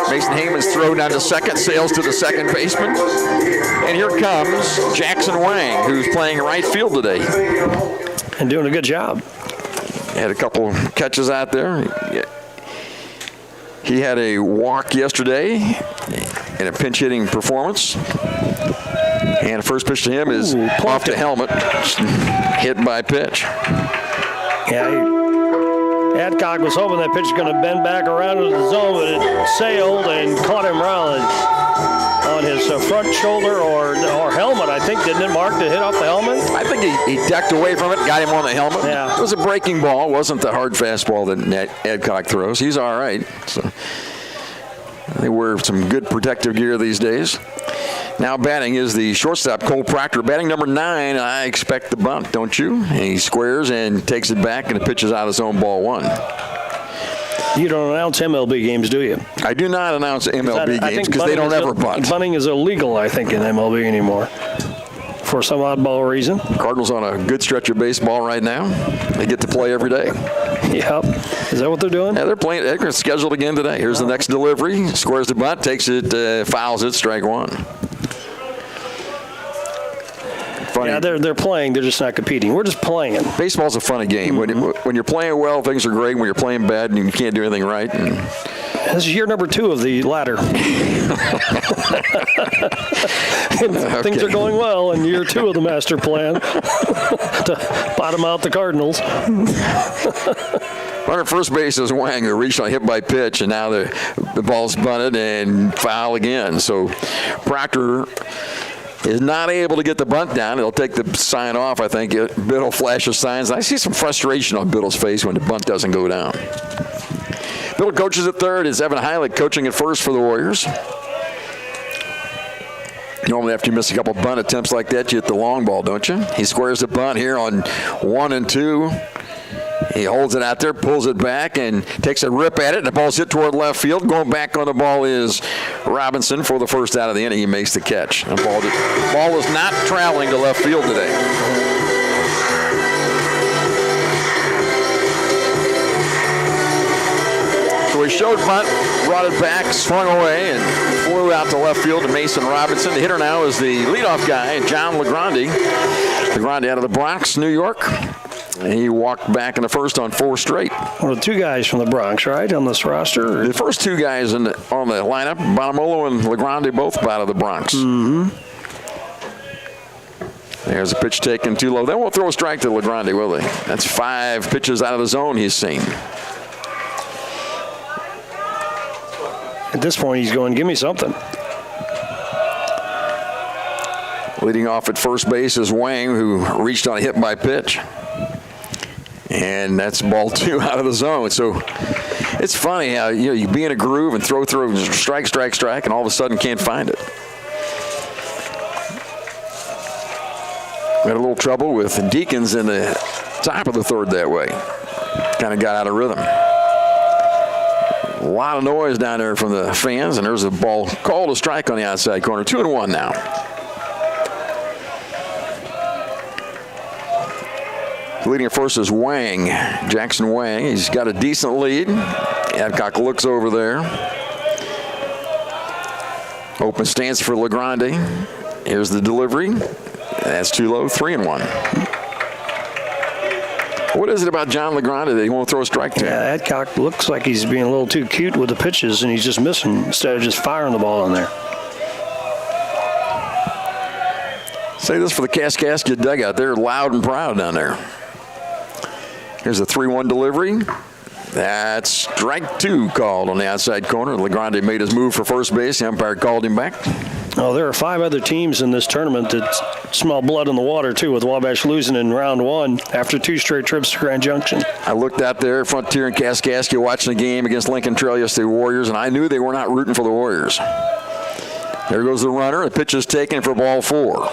Speaker 1: Mason Heyman's throw down to second, sails to the second baseman. And here comes Jackson Wang, who's playing right field today.
Speaker 2: And doing a good job.
Speaker 1: Had a couple catches out there. He had a walk yesterday in a pinch hitting performance. And the first pitch to him is off the helmet, hit by pitch.
Speaker 2: Yeah, Adcock was hoping that pitch was going to bend back around into the zone, but it sailed and caught him around on his front shoulder or helmet, I think. Didn't it, Mark, to hit off the helmet?
Speaker 1: I think he ducked away from it, got him on the helmet.
Speaker 2: Yeah.
Speaker 1: It was a breaking ball. It wasn't the hard fastball that Adcock throws. He's all right. So they wear some good protective gear these days. Now batting is the shortstop, Cole Proctor. Batting number 9, I expect the bunt, don't you? And he squares and takes it back, and the pitch is out of his own, ball 1.
Speaker 2: You don't announce MLB games, do you?
Speaker 1: I do not announce MLB games because they don't ever bunt.
Speaker 2: Bunting is illegal, I think, in MLB anymore for some oddball reason.
Speaker 1: Cardinals on a good stretch of baseball right now. They get to play every day.
Speaker 2: Yep. Is that what they're doing?
Speaker 1: Yeah, they're playing. They're scheduled again today. Here's the next delivery. Squares the bunt, takes it, fouls it, strike one. Funny.
Speaker 2: Yeah, they're playing. They're just not competing. We're just playing.
Speaker 1: Baseball's a funny game. When you're playing well, things are great. When you're playing bad, and you can't do anything right.
Speaker 2: This is year number 2 of the ladder. Things are going well in year 2 of the master plan to bottom out the Cardinals.
Speaker 1: Runner first base is Wang, who reached on a hit by pitch, and now the ball's bunted and foul again. So Proctor is not able to get the bunt down. He'll take the sign off, I think. Biddle flashes signs. I see some frustration on Biddle's face when the bunt doesn't go down. Biddle coaches at third. Is Evan Heilig coaching at first for the Warriors. Normally after you miss a couple bunt attempts like that, you hit the long ball, don't you? He squares the bunt here on 1 and 2. He holds it out there, pulls it back, and takes a rip at it, and the ball's hit toward left field. Going back on the ball is Robinson for the first out of the inning. He makes the catch. The ball is not traveling to left field today. So he showed bunt, brought it back, swung away, and flew out to left field to Mason Robinson. The hitter now is the leadoff guy, John LeGrande. LeGrande out of the Bronx, New York. And he walked back in the first on 4 straight.
Speaker 2: Well, 2 guys from the Bronx, right, on this roster?
Speaker 1: The first 2 guys on the lineup, Bonamolo and LeGrande, both out of the Bronx.
Speaker 2: Mm-hmm.
Speaker 1: There's a pitch taken too low. They won't throw a strike to LeGrande, will they? That's 5 pitches out of the zone he's seen.
Speaker 2: At this point, he's going, give me something.
Speaker 1: Leading off at first base is Wang, who reached on a hit by pitch. And that's ball 2 out of the zone. So it's funny how you be in a groove and throw, strike, and all of a sudden can't find it. We had a little trouble with Deacons in the top of the third that way. Kind of got out of rhythm. A lot of noise down there from the fans, and there's a ball called a strike on the outside corner. 2-1 now. Leading at first is Wang, Jackson Wang. He's got a decent lead. Adcock looks over there. Open stance for LeGrande. Here's the delivery. That's too low, 3-1. What is it about John LeGrande that he won't throw a strike to?
Speaker 2: Yeah, Adcock looks like he's being a little too cute with the pitches, and he's just missing instead of just firing the ball in there.
Speaker 1: Say this for the Kaskaskia dugout. They're loud and proud down there. Here's a 3-1 delivery. That's strike 2 called on the outside corner. LeGrande made his move for first base. The umpire called him back.
Speaker 2: Oh, there are 5 other teams in this tournament that smell blood in the water, too, with Wabash losing in round 1 after 2 straight trips to Grand Junction.
Speaker 1: I looked out there, Frontier and Kaskaskia, watching the game against Lincoln Trail yesterday, Warriors, and I knew they were not rooting for the Warriors. There goes the runner. The pitch is taken for ball 4.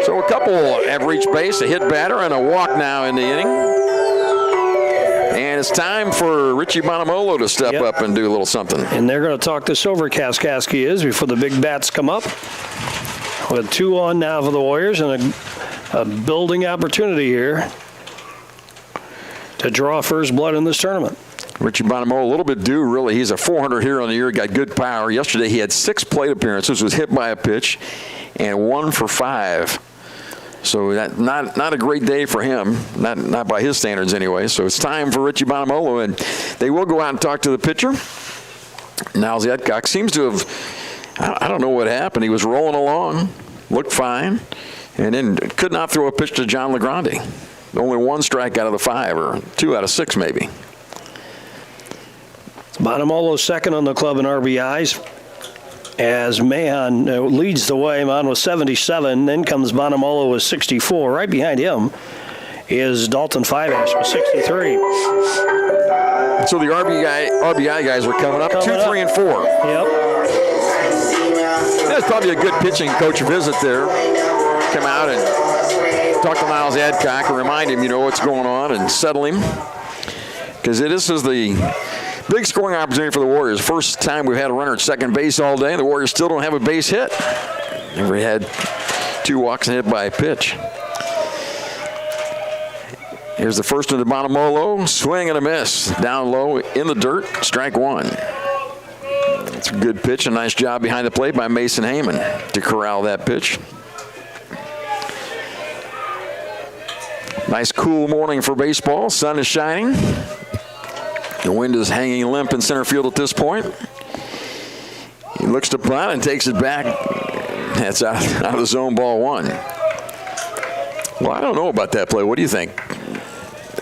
Speaker 1: So a couple have reached base, a hit batter and a walk now in the inning. And it's time for Richie Bonamolo to step up and do a little something.
Speaker 2: And they're going to talk this over, Kaskaskia is, before the big bats come up. With 2 on now for the Warriors and a building opportunity here to draw first blood in this tournament.
Speaker 1: Richie Bonamolo, a little bit due, really. He's a 400 hitter on the year, got good power. Yesterday he had 6 plate appearances, was hit by a pitch, and 1 for 5. So that not a great day for him, not by his standards anyway. So it's time for Richie Bonamolo, and they will go out and talk to the pitcher. Niles Adcock seems to have, I don't know what happened. He was rolling along, looked fine, and then could not throw a pitch to John LeGrande. Only 1 strike out of the 5, or 2 out of 6 maybe.
Speaker 2: Bonamolo second on the club in RBIs. As Mahon leads the way. Mahon with 77. Then comes Bonamolo with 64. Right behind him is Dalton Fiveash with 63.
Speaker 1: So the RBI guys are coming up. 2, 3, and 4.
Speaker 2: Yep.
Speaker 1: That's probably a good pitching coach visit there. Come out and talk to Niles Adcock and remind him, what's going on and settle him. because this is the big scoring opportunity for the Warriors. First time we've had a runner at second base all day. The Warriors still don't have a base hit. Never had 2 walks and hit by a pitch. Here's the first one to Bonamolo. Swing and a miss. Down low in the dirt. Strike 1. It's a good pitch. A nice job behind the plate by Mason Heyman to corral that pitch. Nice cool morning for baseball. Sun is shining. The wind is hanging limp in center field at this point. He looks to punt and takes it back. That's out of the zone, ball 1. Well, I don't know about that play. What do you think?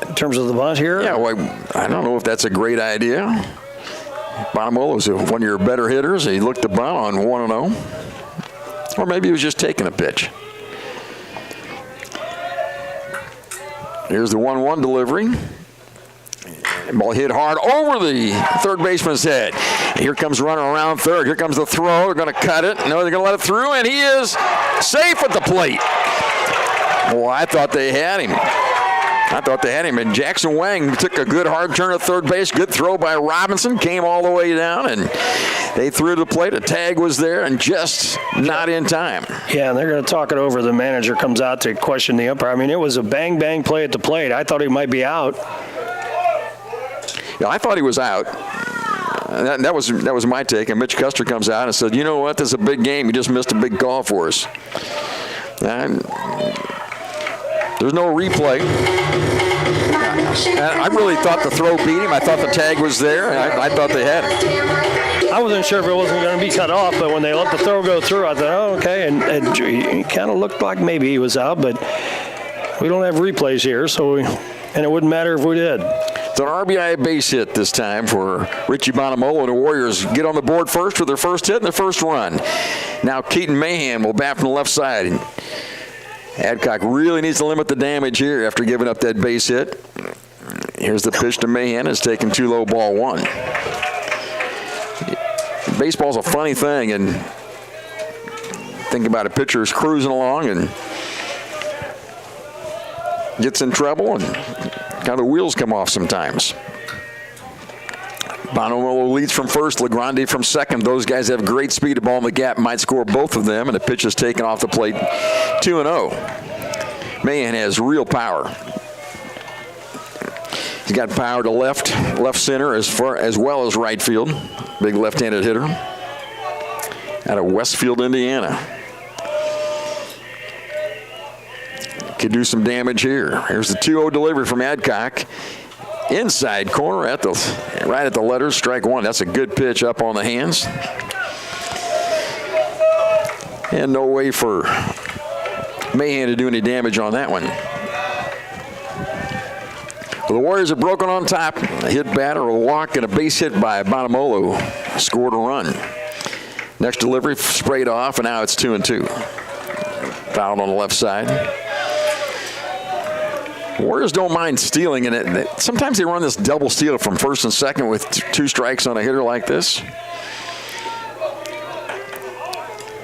Speaker 2: In terms of the bunt here?
Speaker 1: Yeah, well, I don't know if that's a great idea. Bonamolo's one of your better hitters. He looked to bunt on 1-0. Or maybe he was just taking a pitch. Here's the 1-1 delivery. Ball hit hard over the third baseman's head. Here comes runner around third. Here comes the throw. They're going to cut it. No, they're going to let it through, and he is safe at the plate. Well, I thought they had him. And Jackson Wang took a good hard turn at third base. Good throw by Robinson. Came all the way down, and they threw to the plate. A tag was there, and just not in time.
Speaker 2: Yeah, and they're going to talk it over. The manager comes out to question the umpire. I mean, it was a bang-bang play at the plate. I thought he might be out.
Speaker 1: Yeah, I thought he was out. That was my take. And Mitch Custer comes out and said, "You know what? This is a big game. You just missed a big call for us." And there's no replay. I really thought the throw beat him. I thought the tag was there, and I thought they had it.
Speaker 2: I wasn't sure if it wasn't going to be cut off, but when they let the throw go through, I thought, oh, okay. And it kind of looked like maybe he was out, but we don't have replays here, and it wouldn't matter if we did.
Speaker 1: It's an RBI base hit this time for Richie Bonamolo, and the Warriors get on the board first with their first hit and their first run. Now Keaton Mahan will bat from the left side. Adcock really needs to limit the damage here after giving up that base hit. Here's the pitch to Mahan. It's taken too low, ball 1. Baseball's a funny thing, and think about it. Pitcher's cruising along and gets in trouble, and kind of the wheels come off sometimes. Bonamolo leads from first, LeGrande from second. Those guys have great speed. A ball in the gap might score both of them, and the pitch is taken off the plate. 2-0. Mahan has real power. He's got power to left center as well as right field. Big left-handed hitter out of Westfield, Indiana. Could do some damage here. Here's the 2-0 delivery from Adcock. Inside corner right at the letters, strike 1. That's a good pitch up on the hands. And no way for Mahan to do any damage on that one. Well, the Warriors have broken on top. A hit batter, a walk, and a base hit by Bonamolo scored a run. Next delivery sprayed off, and now it's 2-2. Fouled on the left side. Warriors don't mind stealing, and sometimes they run this double steal from first and second with 2 strikes on a hitter like this.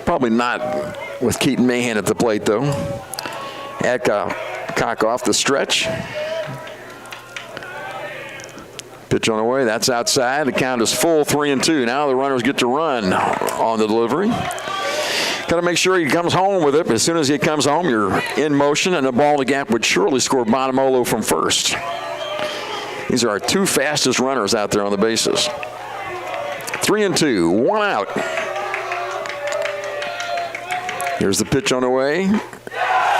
Speaker 1: Probably not with Keaton Mahan at the plate, though. Adcock off the stretch. Pitch on the way. That's outside. The count is full, 3-2. Now the runners get to run on the delivery. Got to make sure he comes home with it. But as soon as he comes home, you're in motion, and the ball in the gap would surely score Bonamolo from first. These are our 2 fastest runners out there on the bases. 3-2, 1 out. Here's the pitch on the way,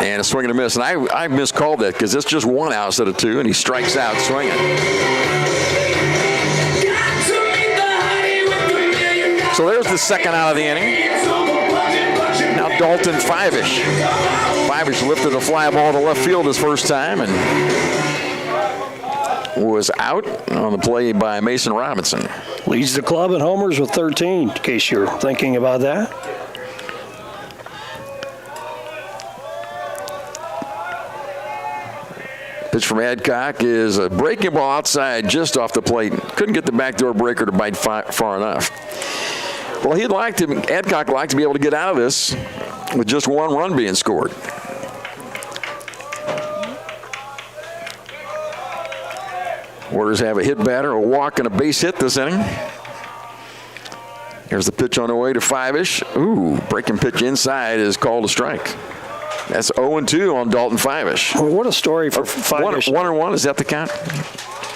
Speaker 1: and a swing and a miss. And I miscalled that because it's just 1 out instead of 2, and he strikes out swinging. So there's the second out of the inning. Now Dalton Fivish. Fivish lifted a fly ball to left field his first time and was out on the play by Mason Robinson.
Speaker 2: Leads the club in homers with 13, in case you're thinking about that.
Speaker 1: Pitch from Adcock is a breaking ball outside just off the plate. Couldn't get the backdoor breaker to bite far enough. Well, Adcock liked to be able to get out of this with just 1 run being scored. Warriors have a hit batter, a walk, and a base hit this inning. Here's the pitch on the way to Fivish. Ooh, breaking pitch inside is called a strike. That's 0-2 on Dalton Fivish.
Speaker 2: Well, what a story for Fivish.
Speaker 1: 1-1, is that the count?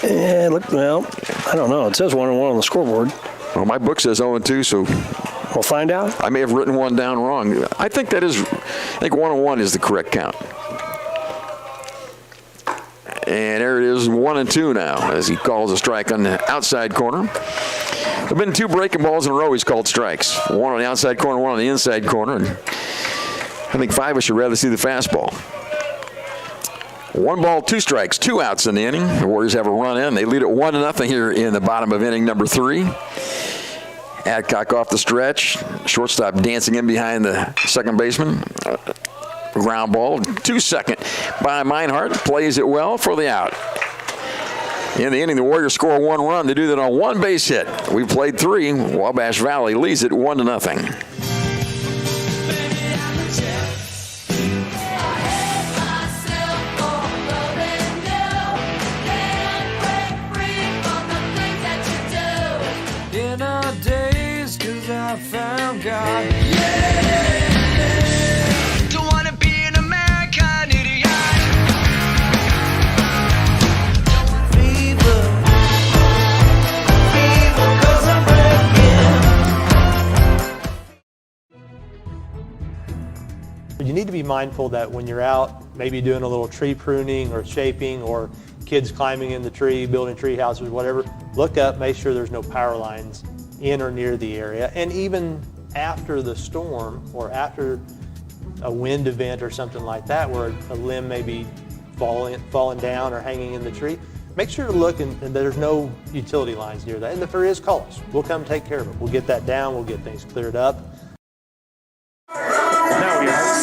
Speaker 2: Yeah, look, well, I don't know. It says 1-1 on the scoreboard.
Speaker 1: Well, my book says 0-2, so
Speaker 2: we'll find out.
Speaker 1: I may have written one down wrong. I think 1-1 is the correct count. And there it is, 1-2 now, as he calls a strike on the outside corner. There have been 2 breaking balls in a row he's called strikes. One on the outside corner, one on the inside corner. And I think Fivish should rather see the fastball. 1 ball, 2 strikes, 2 outs in the inning. The Warriors have a run in. They lead it 1-0 here in the bottom of inning number 3. Adcock off the stretch. Shortstop dancing in behind the second baseman. Ground ball, 2-2 by Meinhardt. Plays it well for the out. In the inning, the Warriors score 1 run. They do that on 1 base hit. We've played 3. Wabash Valley leads it 1-0.
Speaker 10: In our days, 'cause I found God. Don't wanna be an American idiot. Fever, 'cause I'm breaking.
Speaker 6: You need to be mindful that when you're out, maybe doing a little tree pruning or shaping, or kids climbing in the tree, building tree houses, whatever, look up, make sure there's no power lines in or near the area. And even after the storm or after a wind event or something like that, where a limb may be falling down or hanging in the tree, make sure to look and there's no utility lines near that. And if there is, call us. We'll come take care of it. We'll get that down. We'll get things cleared up.
Speaker 2: Now we are.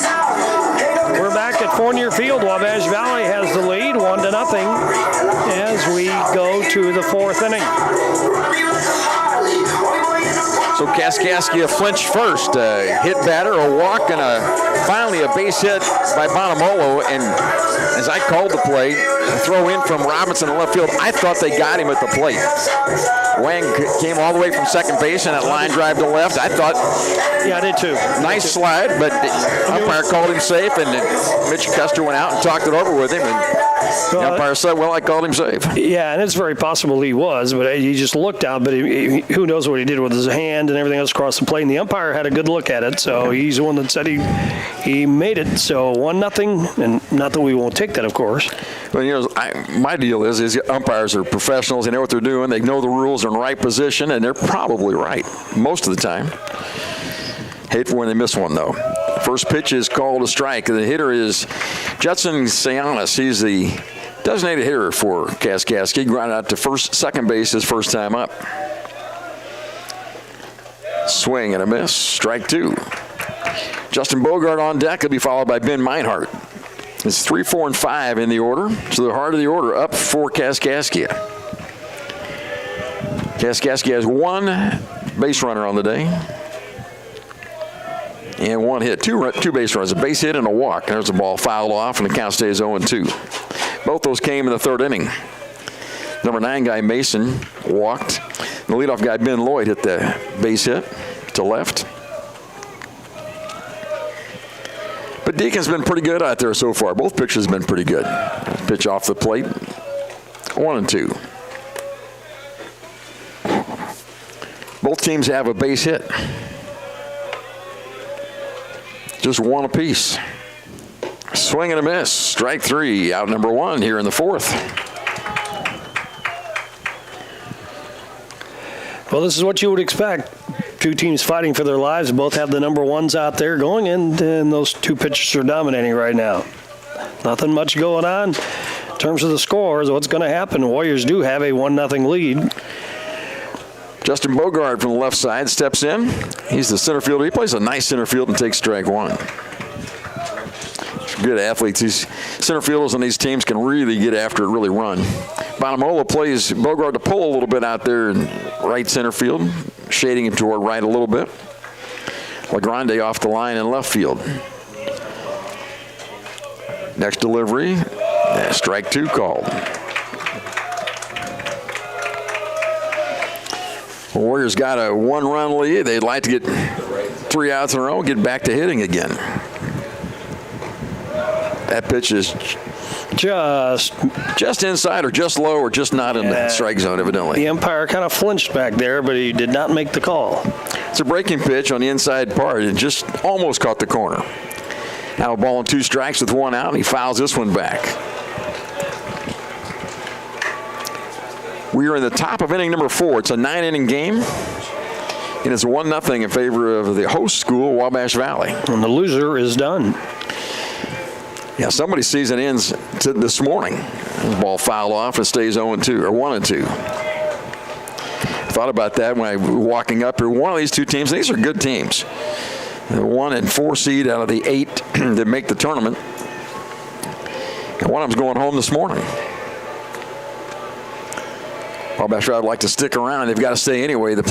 Speaker 2: We're back at Fournier Field. Wabash Valley has the lead, 1-0, as we go to the 4th inning.
Speaker 1: So Kaskaskia flinched first. Hit batter, a walk, and finally a base hit by Bonamolo. And as I called the play, a throw in from Robinson in left field, I thought they got him at the plate. Wang came all the way from second base, and that line drive to left. I thought,
Speaker 2: yeah, I did too.
Speaker 1: Nice slide, but the umpire called him safe, and Mitch Custer went out and talked it over with him. And the umpire said, well, I called him safe.
Speaker 2: Yeah, and it's very possible he was, but he just looked out, but who knows what he did with his hand and everything else across the plate. And the umpire had a good look at it, so he's the one that said he made it. So 1-0, and not that we won't take that, of course.
Speaker 1: But, my deal is umpires are professionals. They know what they're doing. They know the rules are in the right position, and they're probably right most of the time. Hate for when they miss one, though. First pitch is called a strike. The hitter is Judson Sayanis. He's the designated hitter for Kaskaskia. He grounded out to second base his first time up. Swing and a miss. Strike 2. Justin Bogart on deck. He'll be followed by Ben Meinhardt. It's 3, 4, and 5 in the order. So the heart of the order up for Kaskaskia. Kaskaskia has 1 base runner on the day. And 1 hit, two base runs, a base hit and a walk. There's the ball fouled off, and the count stays 0-2. Both those came in the 3rd inning. Number 9 guy, Mason, walked. The leadoff guy, Ben Lloyd, hit the base hit to left. But Deacon's been pretty good out there so far. Both pitches have been pretty good. Pitch off the plate, 1-2. Both teams have a base hit. Just 1 apiece. Swing and a miss. Strike 3. Out number 1 here in the 4th.
Speaker 2: Well, this is what you would expect. 2 teams fighting for their lives. Both have the number 1s out there going, and those 2 pitchers are dominating right now. Nothing much going on in terms of the scores. What's going to happen? The Warriors do have a 1-0 lead.
Speaker 1: Justin Bogart from the left side steps in. He's the center fielder. He plays a nice center field and takes strike 1. Good athletes. These center fielders on these teams can really get after it, really run. Bonamolo plays Bogart to pull a little bit out there in right center field, shading him toward right a little bit. LaGrande off the line in left field. Next delivery, strike 2 called. Warriors got a 1-run lead. They'd like to get 3 outs in a row and get back to hitting again. That pitch is just inside or just low or just not in the strike zone, evidently.
Speaker 2: The umpire kind of flinched back there, but he did not make the call.
Speaker 1: It's a breaking pitch on the inside part. It just almost caught the corner. Now a ball and 2 strikes with 1 out, and he fouls this one back. We are in the top of inning number 4. It's a 9-inning game, and it's 1-0 in favor of the host school, Wabash Valley.
Speaker 2: And the loser is done.
Speaker 1: Yeah, somebody's season ends this morning. The ball fouled off and stays 0-2 or 1-2. Thought about that when I was walking up here. One of these 2 teams, these are good teams. The 1 and 4 seed out of the 8 that make the tournament. And one of them's going home this morning. Wabash Valley would like to stick around. They've got to stay anyway. The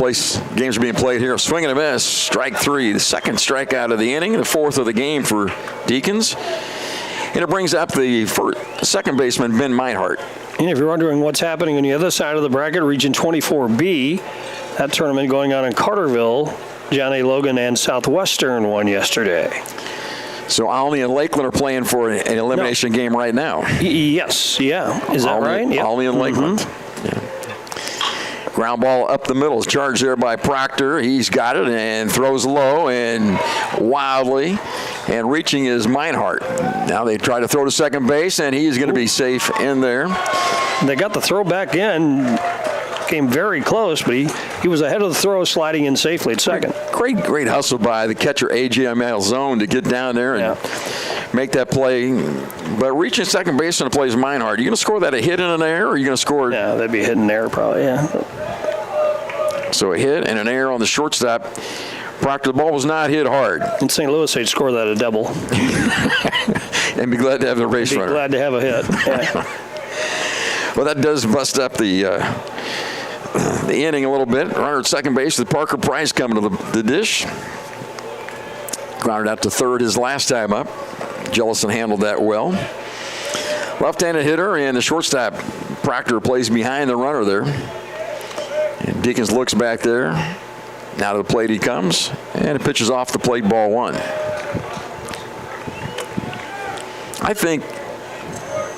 Speaker 1: games are being played here. Swing and a miss. Strike 3. The second strikeout of the inning. The 4th of the game for Deacons. And it brings up the second baseman, Ben Meinhardt.
Speaker 2: And if you're wondering what's happening on the other side of the bracket, Region 24B, that tournament going on in Carterville, John A. Logan and Southwestern won yesterday.
Speaker 1: So Olney and Lakeland are playing for an elimination game right now.
Speaker 2: Yes, yeah. Is that right? Yep.
Speaker 1: Olney and Lakeland. Yeah. Ground ball up the middle is charged there by Proctor. He's got it and throws low and wildly. And reaching is Meinhardt. Now they try to throw to second base, and he's going to be safe in there.
Speaker 2: They got the throw back in. Came very close, but he was ahead of the throw, sliding in safely at second.
Speaker 1: Great hustle by the catcher, A.J. Malzone, to get down there and make that play. But reaching second base on the play is Meinhardt. Are you going to score that a hit and an error, or are you going to score?
Speaker 2: Yeah, that'd be a hit and error probably, yeah.
Speaker 1: So a hit and an error on the shortstop. Proctor, the ball was not hit hard.
Speaker 2: In St. Louis, they'd score that a double.
Speaker 1: And be glad to have the race runner.
Speaker 2: Be glad to have a hit. Yeah.
Speaker 1: Well, that does bust up the inning a little bit. Runner at second base with Parker Price coming to the dish. Grounded out to third his last time up. Jellison handled that well. Left-handed hitter, and the shortstop, Proctor, plays behind the runner there. And Deacons looks back there. Now to the plate he comes, and it pitches off the plate, ball 1. I think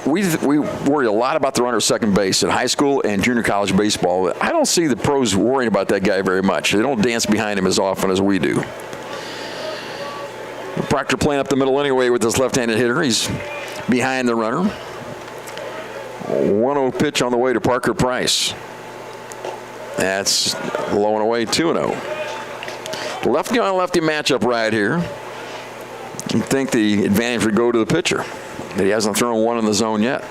Speaker 1: we worry a lot about the runner at second base at high school and junior college baseball. I don't see the pros worrying about that guy very much. They don't dance behind him as often as we do. Proctor playing up the middle anyway with this left-handed hitter. He's behind the runner. 1-0 pitch on the way to Parker Price. That's low and away, 2-0. Lefty on lefty matchup right here. You'd think the advantage would go to the pitcher, but he hasn't thrown one in the zone yet.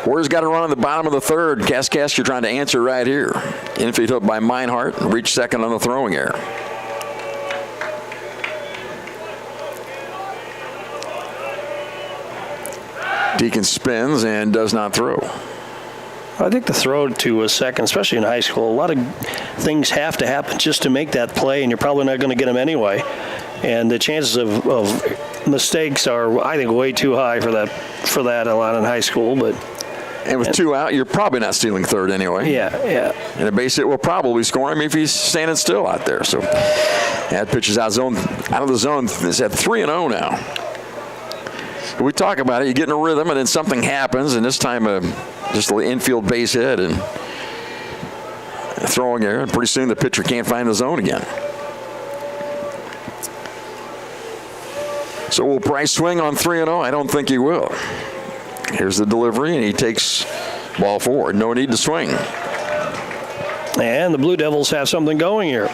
Speaker 1: Warriors got a run on the bottom of the third. Kaskaskia trying to answer right here. Infield hook by Meinhardt, and reached second on the throwing error. Deacon spins and does not throw.
Speaker 2: I think the throw to a second, especially in high school, a lot of things have to happen just to make that play, and you're probably not going to get them anyway. And the chances of mistakes are, I think, way too high for that a lot in high school. And
Speaker 11: two out, you're probably not stealing third anyway.
Speaker 2: Yeah.
Speaker 1: And a base hit will probably score him if he's standing still out there. So that pitches out of the zone. It's at 3-0 now. We talk about it. You get in a rhythm, and then something happens, and this time just an infield base hit and a throwing error, and pretty soon the pitcher can't find the zone again. So will Price swing on 3-0? I don't think he will. Here's the delivery, and he takes ball forward. No need to swing.
Speaker 2: And the Blue Devils have something going here.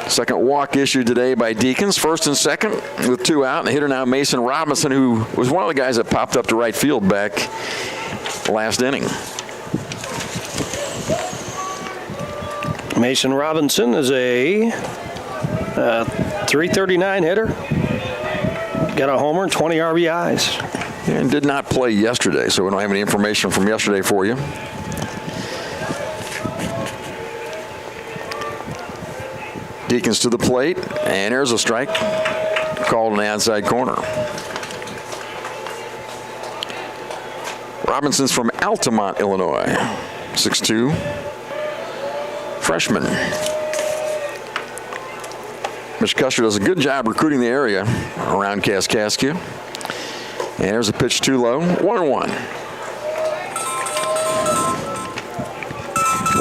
Speaker 1: Second walk issued today by Deacons. First and second with two out. And the hitter now Mason Robinson, who was one of the guys that popped up to right field back last inning.
Speaker 2: Mason Robinson is a 339 hitter. Got a homer and 20 RBIs.
Speaker 1: And did not play yesterday, so we don't have any information from yesterday for you. Deacons to the plate, and there's a strike called in the outside corner. Robinson's from Altamont, Illinois. 6'2", freshman. Mr. Custer does a good job recruiting the area around Kaskaskia. And there's a pitch too low, 1-1.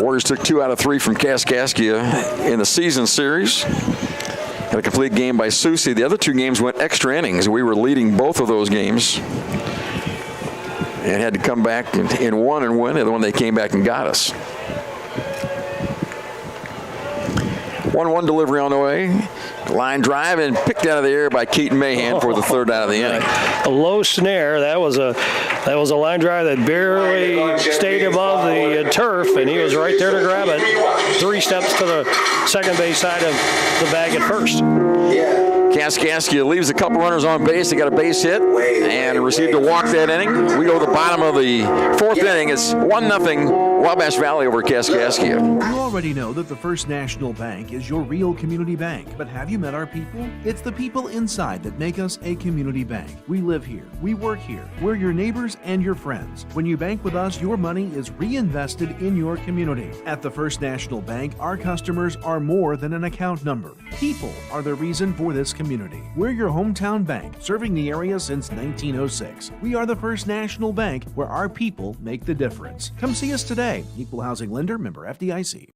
Speaker 1: Warriors took 2 out of 3 from Kaskaskia in the season series. Had a complete game by Susie. The other 2 games went extra innings. We were leading both of those games and had to come back in one and win. The other one, they came back and got us. 1-1 delivery on the way. Line drive and picked out of the air by Keaton Mahan for the 3rd out of the inning.
Speaker 2: A low snare. That was a line drive that barely stayed above the turf, and he was right there to grab it. 3 steps to the second base side of the bag at first.
Speaker 1: Kaskaskia leaves a couple runners on base. They got a base hit and received a walk that inning. We go to the bottom of the 4th inning. It's 1-0 Wabash Valley over Kaskaskia.
Speaker 3: You already know that the First National Bank is your real community bank, but have you met our people? It's the people inside that make us a community bank. We live here. We work here. We're your neighbors and your friends. When you bank with us, your money is reinvested in your community. At the First National Bank, our customers are more than an account number. People are the reason for this community. We're your hometown bank, serving the area since 1906. We are the First National Bank, where our people make the difference. Come see us today. Equal housing lender, member FDIC.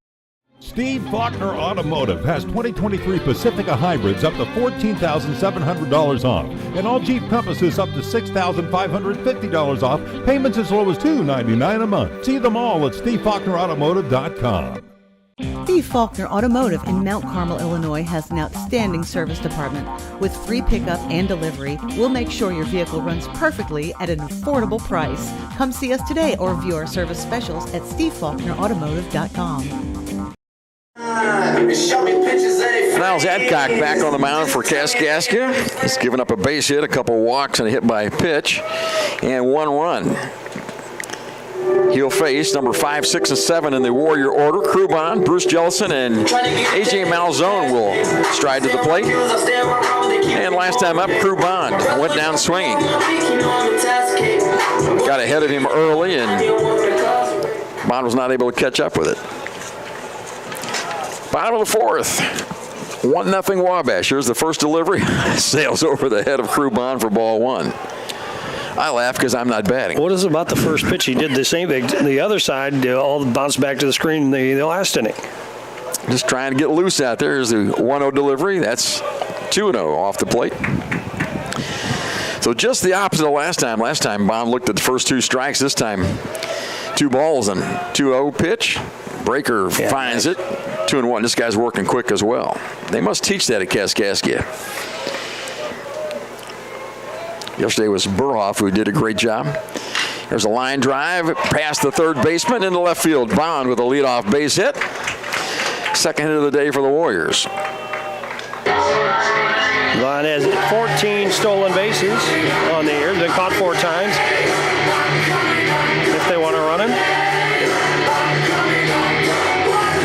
Speaker 4: Steve Faulkner Automotive has 2023 Pacifica hybrids up to $14,700 off, and all Jeep Compasses up to $6,550 off. Payments as low as $299 a month. See them all at SteveFaulknerAutomotive.com.
Speaker 5: Steve Faulkner Automotive in Mount Carmel, Illinois has an outstanding service department. With free pickup and delivery, we'll make sure your vehicle runs perfectly at an affordable price. Come see us today or view our service specials at SteveFaulknerAutomotive.com.
Speaker 1: Niles Adcock back on the mound for Kaskaskia. He's given up a base hit, a couple walks, and a hit by a pitch, and 1 run. He'll face number 5, 6, and 7 in the Warrior order. Krubon, Bruce Jellison, and A.J. Malzone will stride to the plate. And last time up, Krubon went down swinging. Got ahead of him early, and Bond was not able to catch up with it. Bottom of the 4th, 1-0 Wabash. Here's the first delivery. Sails over the head of Krubon for ball 1. I laugh because I'm not batting.
Speaker 2: What is it about the first pitch? He did the same thing. The other side, all bounced back to the screen in the last inning.
Speaker 1: Just trying to get loose out there. Here's the 1-0 delivery. That's 2-0 off the plate. So just the opposite of last time. Last time, Bond looked at the first 2 strikes. This time, 2 balls and 2-0 pitch. Breaker finds it. 2-1. This guy's working quick as well. They must teach that at Kaskaskia. Yesterday was Burhoff, who did a great job. There's a line drive past the third baseman into left field. Bond with a leadoff base hit. Second hit of the day for the Warriors.
Speaker 2: Bond has 14 stolen bases on the year. Been caught 4 times. If they want to run him.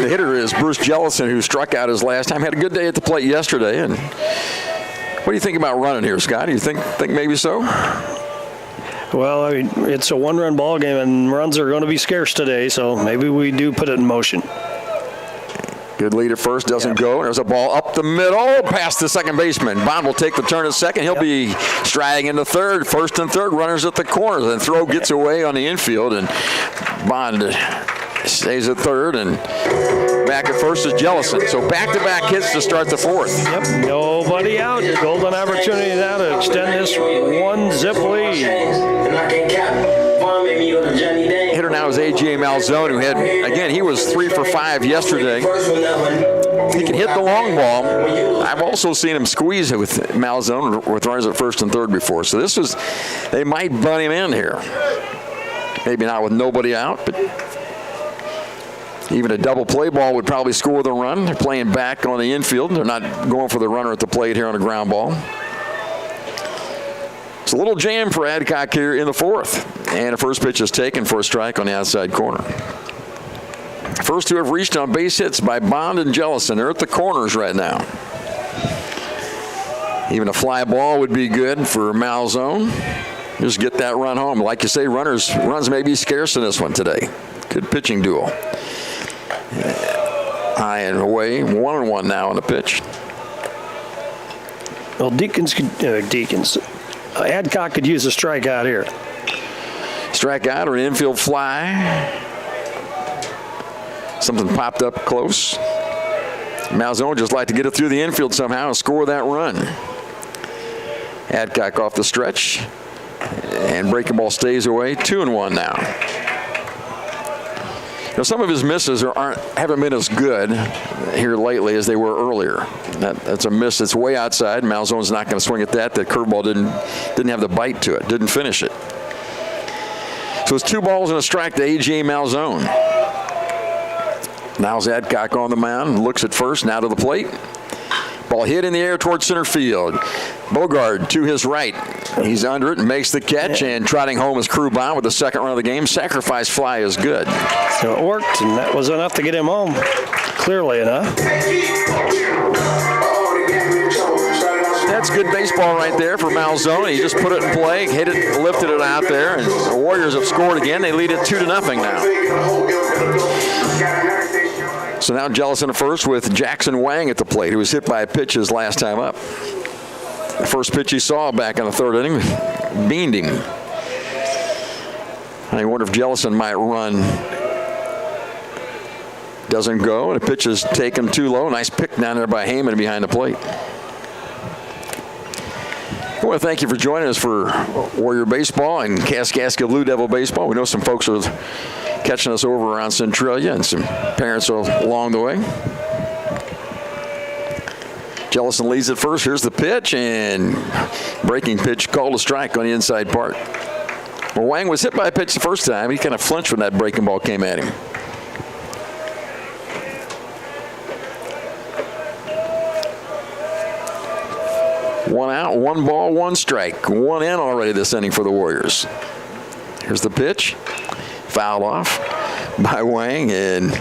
Speaker 1: The hitter is Bruce Jellison, who struck out his last time. Had a good day at the plate yesterday. And what do you think about running here, Scott? Do you think maybe so?
Speaker 2: Well, I mean, it's a 1-run ball game, and runs are going to be scarce today, so maybe we do put it in motion.
Speaker 1: Good lead at first, doesn't go. There's a ball up the middle, past the second baseman. Bond will take the turn at second. He'll be striding into third. First and third runners at the corners. And throw gets away on the infield, and Bond stays at third, and back at first is Jellison. So back-to-back hits to start the 4th.
Speaker 2: Yep, nobody out. Golden opportunity now to extend this 1-zip lead.
Speaker 1: Hitter now is A.J. Malzone, who had, again, he was 3 for 5 yesterday. He can hit the long ball. I've also seen him squeeze it with Malzone with runners at first and third before. So this was, they might bunt him in here. Maybe not with nobody out, but even a double play ball would probably score the run. They're playing back on the infield. They're not going for the runner at the plate here on a ground ball. It's a little jam for Adcock here in the 4th. And the first pitch is taken for a strike on the outside corner. First 2 have reached on base hits by Bond and Jellison. They're at the corners right now. Even a fly ball would be good for Malzone. Just get that run home. Like you say, runs may be scarce in this one today. Good pitching duel. High and away, 1-1 now on the pitch.
Speaker 2: Well, Adcock could use a strikeout here.
Speaker 1: Strikeout or an infield fly. Something popped up close. Malzone just like to get it through the infield somehow and score that run. Adcock off the stretch. And breaking ball stays away. 2-1 now. Now, some of his misses haven't been as good here lately as they were earlier. That's a miss that's way outside. Malzone's not going to swing at that. That curveball didn't have the bite to it, didn't finish it. So it's 2 balls and a strike to A.J. Malzone. Now's Adcock on the mound, looks at first, now to the plate. Ball hit in the air towards center field. Bogard to his right. He's under it and makes the catch, and trotting home is Krubon with the second run of the game. Sacrifice fly is good.
Speaker 2: So it worked, and that was enough to get him home. Clearly enough.
Speaker 1: That's good baseball right there for Malzone. He just put it in play, hit it, lifted it out there, and the Warriors have scored again. They lead it 2-0 now. So now Jellison at first with Jackson Wang at the plate, who was hit by a pitch his last time up. The first pitch he saw back in the third inning beamed him. I wonder if Jellison might run. Doesn't go, and the pitch is taken too low. Nice pick down there by Heyman behind the plate. I want to thank you for joining us for Warrior Baseball and Kaskaskia Blue Devil Baseball. We know some folks are catching us over around Centralia and some parents are along the way. Jellison leads at first. Here's the pitch, and breaking pitch called a strike on the inside part. Well, Wang was hit by a pitch the first time. He kind of flinched when that breaking ball came at him. One out, 1 ball, 1 strike. 1 in already this inning for the Warriors. Here's the pitch. Fouled off by Wang, and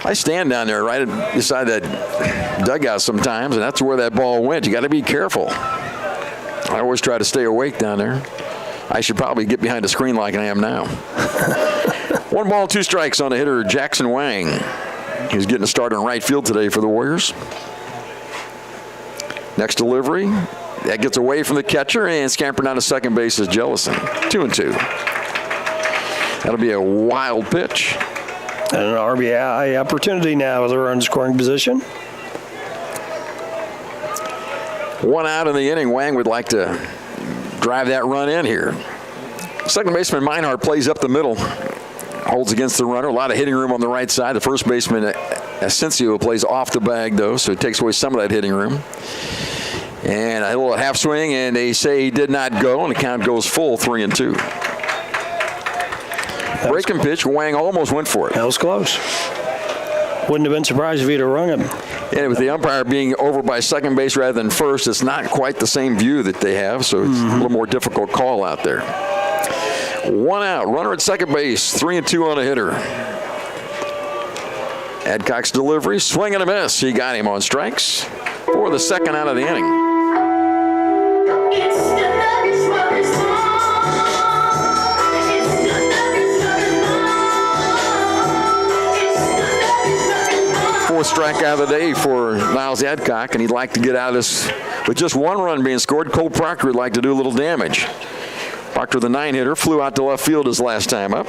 Speaker 1: I stand down there right beside that dugout sometimes, and that's where that ball went. You got to be careful. I always try to stay awake down there. I should probably get behind a screen like I am now. 1 ball, 2 strikes on the hitter, Jackson Wang. He's getting a start in right field today for the Warriors. Next delivery, that gets away from the catcher, and scampered down to second base is Jellison. 2-2. That'll be a wild pitch.
Speaker 2: And an RBI opportunity now with a run scoring position.
Speaker 1: 1 out in the inning. Wang would like to drive that run in here. Second baseman Meinhardt plays up the middle. Holds against the runner. A lot of hitting room on the right side. The first baseman, Asensio, plays off the bag, though, so it takes away some of that hitting room. And a little half swing, and they say he did not go, and the count goes full, 3-2. Breaking pitch, Wang almost went for it.
Speaker 2: That was close. Wouldn't have been surprised if he'd have rung him.
Speaker 1: And with the umpire being over by second base rather than first, it's not quite the same view that they have, so it's a little more difficult call out there. 1 out, runner at second base, 3-2 on a hitter. Adcock's delivery, swing and a miss. He got him on strikes for the second out of the inning. Fourth strikeout of the day for Niles Adcock, and he'd like to get out of this with just 1 run being scored. Cole Proctor would like to do a little damage. Proctor, the 9-hitter, flew out to left field his last time up.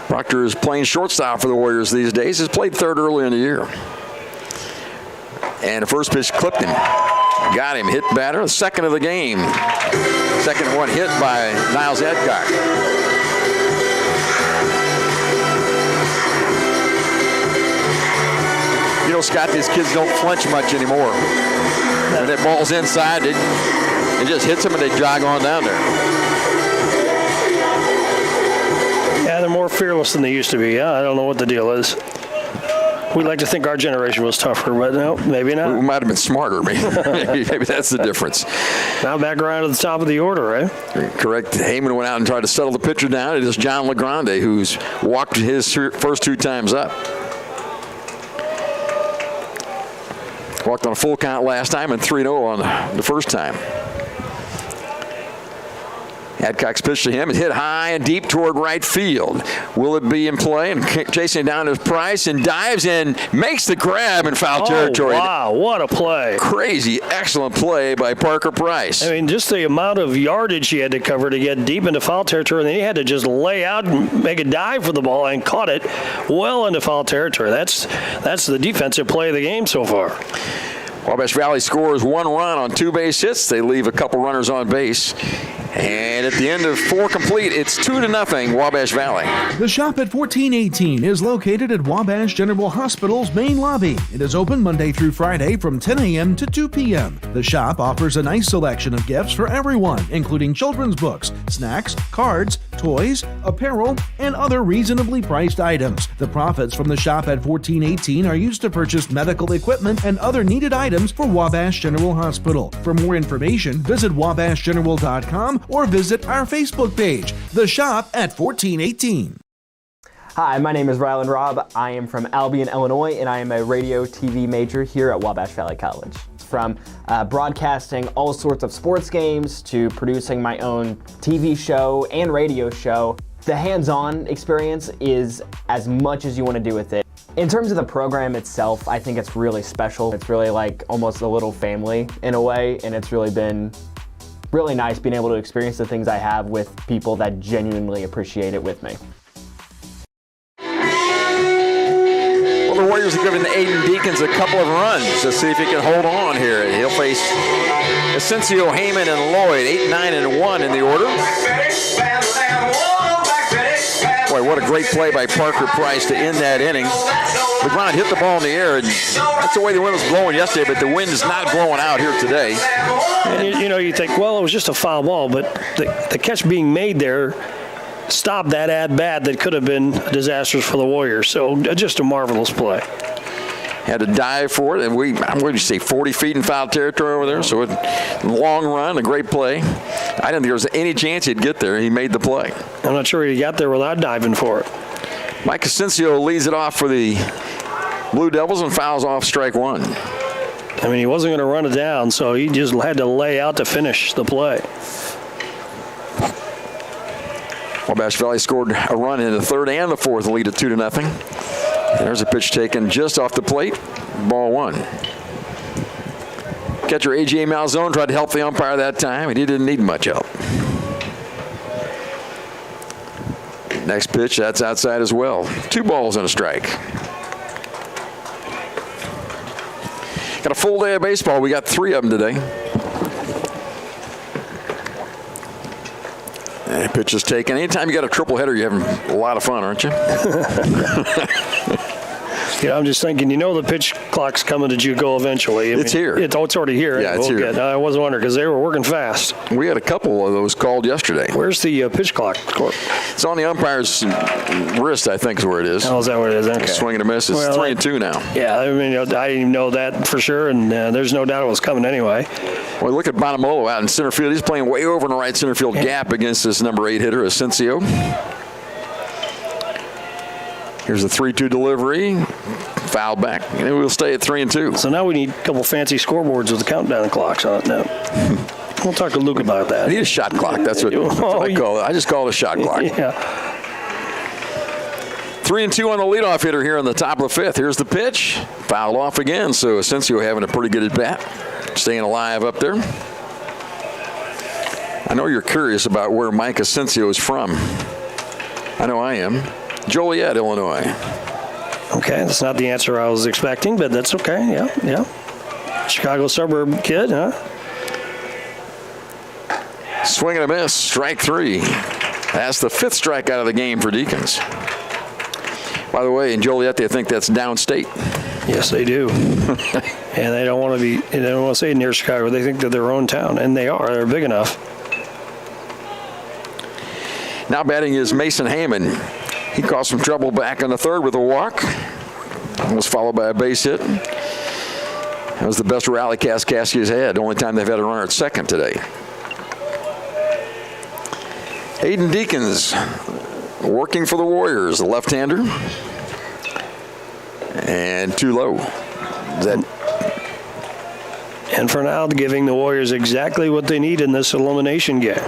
Speaker 1: Proctor is playing shortstop for the Warriors these days. He's played third early in the year. And the first pitch clipped him. Got him, hit batter, the second of the game. Second one hit by Niles Adcock. You know, Scott, these kids don't flinch much anymore. When that ball's inside, it just hits them and they jog on down there.
Speaker 2: Yeah, they're more fearless than they used to be. I don't know what the deal is. We like to think our generation was tougher, but no, maybe not.
Speaker 1: We might have been smarter. Maybe that's the difference.
Speaker 2: Now back around to the top of the order, right?
Speaker 1: Correct. Heyman went out and tried to settle the pitcher down. It is John LeGrande who's walked his first 2 times up. Walked on a full count last time and 3-0 on the first time. Adcock's pitch to him. It hit high and deep toward right field. Will it be in play? And chasing down is Price and dives and makes the grab in foul territory.
Speaker 2: Wow, what a play.
Speaker 1: Crazy, excellent play by Parker Price.
Speaker 2: I mean, just the amount of yardage he had to cover to get deep into foul territory, and then he had to just lay out and make a dive for the ball and caught it well into foul territory. That's the defensive play of the game so far.
Speaker 1: Wabash Valley scores 1 run on 2 base hits. They leave a couple runners on base. And at the end of 4 complete, it's 2-0 Wabash Valley.
Speaker 3: The Shop at 1418 is located at Wabash General Hospital's main lobby. It is open Monday through Friday from 10 a.m. to 2 p.m. The shop offers a nice selection of gifts for everyone, including children's books, snacks, cards, toys, apparel, and other reasonably priced items. The profits from the Shop at 1418 are used to purchase medical equipment and other needed items for Wabash General Hospital. For more information, visit wabashgeneral.com or visit our Facebook page, The Shop at 1418.
Speaker 7: Hi, my name is Rylan Robb. I am from Albion, Illinois, and I am a radio TV major here at Wabash Valley College. From broadcasting all sorts of sports games to producing my own TV show and radio show, the hands-on experience is as much as you want to do with it. In terms of the program itself, I think it's really special. It's really like almost a little family in a way, and it's really been really nice being able to experience the things I have with people that genuinely appreciate it with me.
Speaker 1: Well, the Warriors have given Aiden Deacons a couple of runs to see if he can hold on here. He'll face Asensio, Heyman, and Lloyd, 8, 9, and 1 in the order. Boy, what a great play by Parker Price to end that inning. LeGrand hit the ball in the air, and that's the way the wind was blowing yesterday, but the wind is not blowing out here today.
Speaker 2: And you think, well, it was just a foul ball, but the catch being made there stopped that at-bat that could have been disastrous for the Warriors. So just a marvelous play.
Speaker 1: Had to dive for it, and I'm going to say 40 feet in foul territory over there, so a long run, a great play. I didn't think there was any chance he'd get there. He made the play.
Speaker 2: I'm not sure he got there without diving for it.
Speaker 1: Mike Asensio leads it off for the Blue Devils and fouls off strike 1.
Speaker 2: I mean, he wasn't going to run it down, so he just had to lay out to finish the play.
Speaker 1: Wabash Valley scored a run in the third and the fourth, lead at 2-0. There's a pitch taken just off the plate. Ball 1. Catcher A.J. Malzone tried to help the umpire that time, and he didn't need much help. Next pitch, that's outside as well. 2 balls and a strike. Got a full day of baseball. We got 3 of them today. And pitch is taken. Anytime you got a triple header, you're having a lot of fun, aren't you?
Speaker 2: Yeah, I'm just thinking, the pitch clock's coming to Juco eventually.
Speaker 1: It's here.
Speaker 2: It's already here.
Speaker 1: Yeah, it's here.
Speaker 2: Good. I was wondering because they were working fast.
Speaker 1: We had a couple of those called yesterday.
Speaker 2: Where's the pitch clock?
Speaker 1: It's on the umpire's wrist, I think is where it is.
Speaker 2: Oh, is that what it is? Okay.
Speaker 1: Swing and a miss. It's 3-2 now.
Speaker 2: Yeah, I mean, I didn't even know that for sure, and there's no doubt it was coming anyway.
Speaker 1: Well, look at Bonamolo out in center field. He's playing way over in the right center field gap against this number 8 hitter, Asensio. Here's the 3-2 delivery. Foul back. And we'll stay at 3-2.
Speaker 2: So now we need a couple fancy scoreboards with the countdown clocks on it now. We'll talk to Luke about that.
Speaker 1: I need a shot clock. That's what I call it. I just call it a shot clock.
Speaker 2: Yeah.
Speaker 1: 3-2 on the leadoff hitter here on the top of the 5th. Here's the pitch. Fouled off again. So Asensio having a pretty good at bat. Staying alive up there. I know you're curious about where Mike Asensio is from. I know I am. Joliet, Illinois.
Speaker 2: Okay, that's not the answer I was expecting, but that's okay. Yeah. Chicago suburb kid, huh?
Speaker 1: Swing and a miss, strike 3. That's the 5th strikeout of the game for Deacons. By the way, in Joliet, they think that's downstate.
Speaker 2: Yes, they do. And they don't want to say near Chicago. They think they're their own town, and they are. They're big enough.
Speaker 1: Now batting is Mason Heyman. He caused some trouble back on the 3rd with a walk. Was followed by a base hit. That was the best rally Kaskaskia's had. The only time they've had a runner at 2nd today. Aiden Deacons working for the Warriors, the left-hander. And too low.
Speaker 2: And for now, giving the Warriors exactly what they need in this elimination game.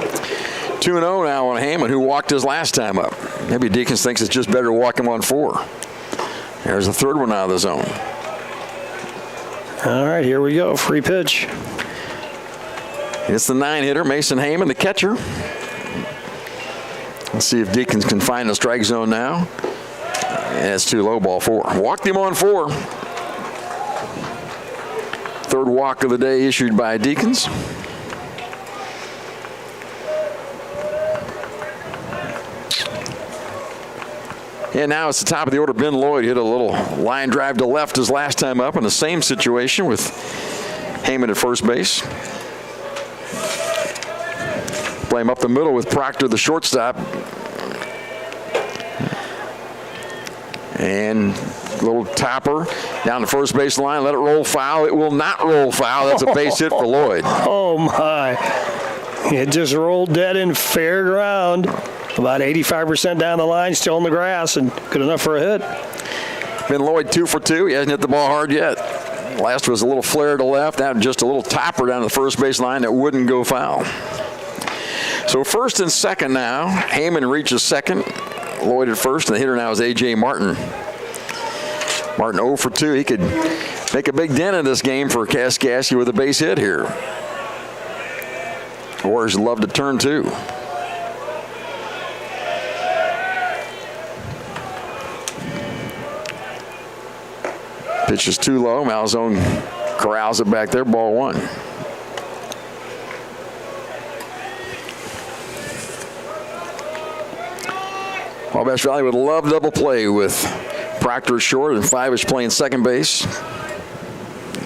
Speaker 1: 2-0 now on Heyman, who walked his last time up. Maybe Deacons thinks it's just better to walk him on 4. There's the third one out of the zone.
Speaker 2: All right, here we go. Free pitch.
Speaker 1: It's the 9-hitter, Mason Heyman, the catcher. Let's see if Deacons can find the strike zone now. And it's too low, ball 4. Walked him on 4. Third walk of the day issued by Deacons. And now it's the top of the order. Ben Lloyd hit a little line drive to left his last time up in the same situation with Heyman at first base. Play him up the middle with Proctor, the shortstop. And a little topper down the first base line. Let it roll foul. It will not roll foul. That's a base hit for Lloyd.
Speaker 2: Oh, my. It just rolled dead in fair ground. About 85% down the line, still in the grass, and good enough for a hit.
Speaker 1: Ben Lloyd 2 for 2. He hasn't hit the ball hard yet. Last was a little flare to left. Now just a little topper down the first base line that wouldn't go foul. So first and second now. Heyman reaches second. Lloyd at first, and the hitter now is A.J. Martin. Martin 0 for 2. He could make a big dent in this game for Kaskaskia with a base hit here. Warriors love to turn 2. Pitch is too low. Malzone corrals it back there. Ball 1. Wabash Valley would love double play with Proctor short and 5 is playing second base.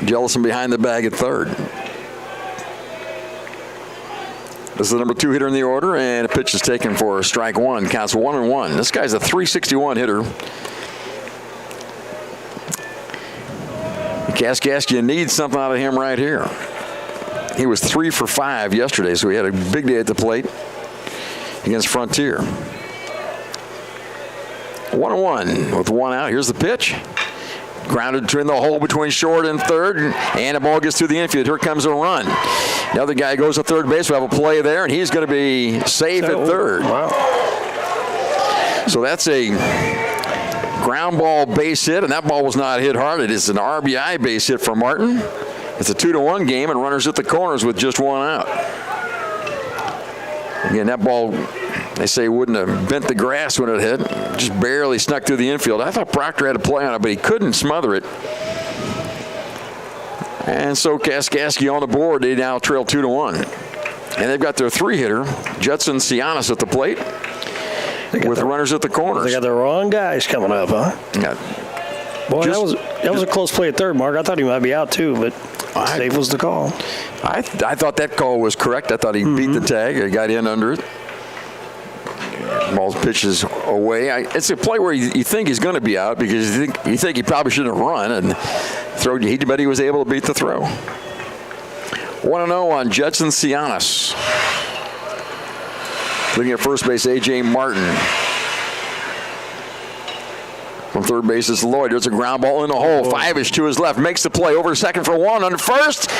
Speaker 1: Jellison behind the bag at third. This is the number 2 hitter in the order, and a pitch is taken for strike 1. Counts 1-1. This guy's a .361 hitter. Kaskaskia needs something out of him right here. He was 3 for 5 yesterday, so he had a big day at the plate against Frontier. 1-1 with 1 out. Here's the pitch. Grounded in the hole between short and third, and the ball gets through the infield. Here comes a run. The other guy goes to third base. We have a play there, and he's going to be safe at third.
Speaker 2: Wow.
Speaker 1: So that's a ground ball base hit, and that ball was not hit hard. It is an RBI base hit for Martin. It's a 2-1 game, and runners at the corners with just 1 out. Again, that ball, they say, wouldn't have bent the grass when it hit. Just barely snuck through the infield. I thought Proctor had a play on it, but he couldn't smother it. And so Kaskaskia on the board. They now trail 2-1. And they've got their 3-hitter, Judson Cianis, at the plate with runners at the corners.
Speaker 2: They got the wrong guys coming up, huh?
Speaker 1: Yeah.
Speaker 2: Boy, that was a close play at third, Mark. I thought he might be out too, but safe was the call.
Speaker 1: I thought that call was correct. I thought he beat the tag. He got in under it. Ball pitches away. It's a play where you think he's going to be out because you think he probably shouldn't have run and throw. But he was able to beat the throw. 1-0 on Judson Cianis. Looking at first base, A.J. Martin. From third base is Lloyd. There's a ground ball in the hole. 5-ish to his left. Makes the play over second for 1. Under first.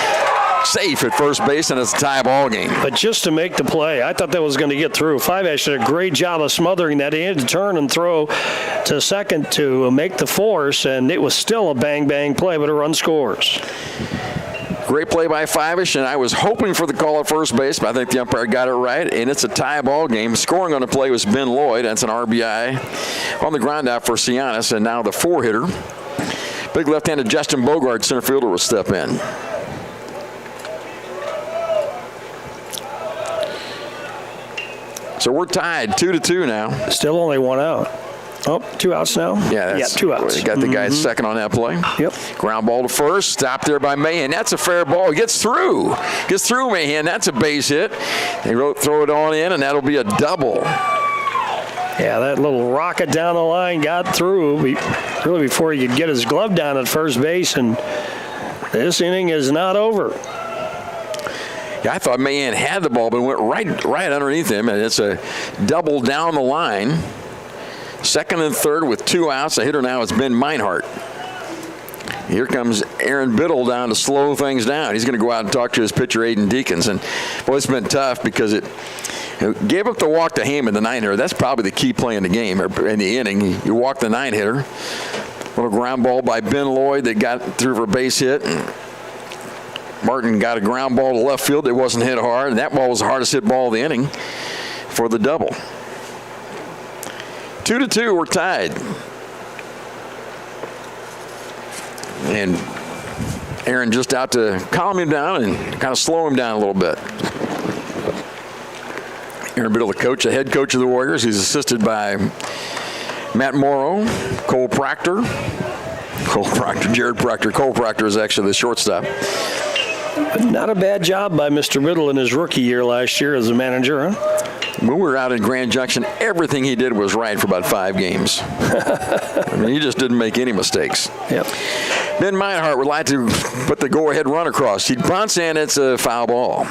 Speaker 1: Safe at first base, and it's a tie ball game.
Speaker 2: But just to make the play, I thought that was going to get through. 5-ish did a great job of smothering that. He had to turn and throw to second to make the force, and it was still a bang-bang play, but a run scores.
Speaker 1: Great play by 5-ish, and I was hoping for the call at first base, but I think the umpire got it right, and it's a tie ball game. Scoring on the play was Ben Lloyd. That's an RBI on the ground out for Cianis, and now the 4-hitter. Big left-handed Justin Bogart, center fielder, will step in. So we're tied 2-2 now.
Speaker 2: Still only 1 out. Oh, 2 outs now?
Speaker 1: Yeah,
Speaker 2: 2 outs.
Speaker 1: Got the guy at second on that play.
Speaker 2: Yep.
Speaker 1: Ground ball to first. Stopped there by Mahan. That's a fair ball. He gets through. Gets through Mahan. That's a base hit. They throw it on in, and that'll be a double.
Speaker 2: Yeah, that little rocket down the line got through really before he could get his glove down at first base, and this inning is not over.
Speaker 1: Yeah, I thought Mahan had the ball, but went right underneath him, and it's a double down the line. Second and third with 2 outs. The hitter now is Ben Meinhardt. Here comes Aaron Biddle down to slow things down. He's going to go out and talk to his pitcher, Aiden Deacons. And, boy, it's been tough because it gave up the walk to Heyman, the 9-hitter. That's probably the key play in the game, or in the inning. You walk the 9-hitter. Little ground ball by Ben Lloyd that got through for a base hit. And Martin got a ground ball to left field that wasn't hit hard. And that ball was the hardest hit ball of the inning for the double. 2-2, we're tied. And Aaron just out to calm him down and kind of slow him down a little bit. Aaron Biddle, the coach, the head coach of the Warriors. He's assisted by Matt Morrow, Cole Proctor, Jared Proctor. Cole Proctor is actually the shortstop.
Speaker 2: Not a bad job by Mr. Biddle in his rookie year last year as a manager, huh?
Speaker 1: When we were out in Grand Junction, everything he did was right for about 5 games. I mean, he just didn't make any mistakes.
Speaker 2: Yep.
Speaker 1: Ben Meinhardt would like to put the go-ahead run across. He bunts, and it's a foul ball.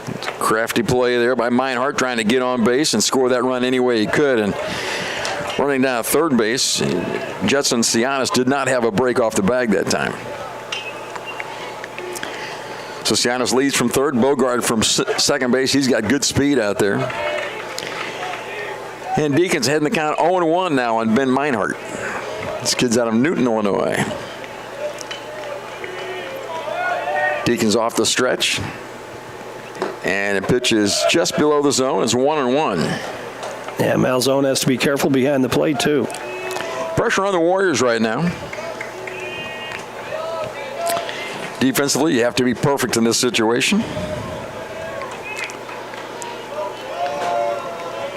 Speaker 1: It's a crafty play there by Meinhardt, trying to get on base and score that run any way he could. And running down third base, Jetson Cianis did not have a break off the bag that time. So Cianis leads from third. Bogard from second base. He's got good speed out there. And Deacons heading the count 0-1 now on Ben Meinhardt. This kid's out of Newton, Illinois. Deacons off the stretch. And the pitch is just below the zone. It's 1-1.
Speaker 2: Yeah, Malzone has to be careful behind the plate, too.
Speaker 1: Pressure on the Warriors right now. Defensively, you have to be perfect in this situation.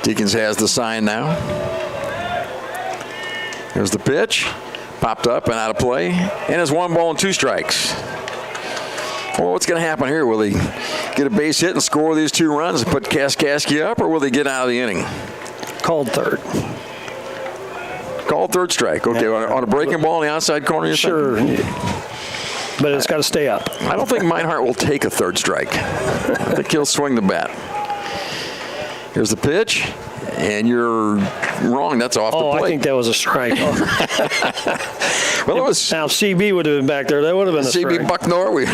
Speaker 1: Deacons has the sign now. There's the pitch. Popped up and out of play. And it's 1 ball and 2 strikes. Well, what's going to happen here? Will he get a base hit and score these 2 runs and put Kaskaskia up, or will they get out of the inning?
Speaker 2: Called third.
Speaker 1: Called third strike. Okay, on a breaking ball in the outside corner, you
Speaker 2: Sure.
Speaker 1: think?
Speaker 2: But it's got to stay up.
Speaker 1: I don't think Meinhardt will take a third strike. I think he'll swing the bat. Here's the pitch, and you're wrong. That's off the plate.
Speaker 2: I think that was a strike.
Speaker 1: Well, it was.
Speaker 2: Now, CB would have been back there. That would have been a strike.
Speaker 1: CB Bucknor.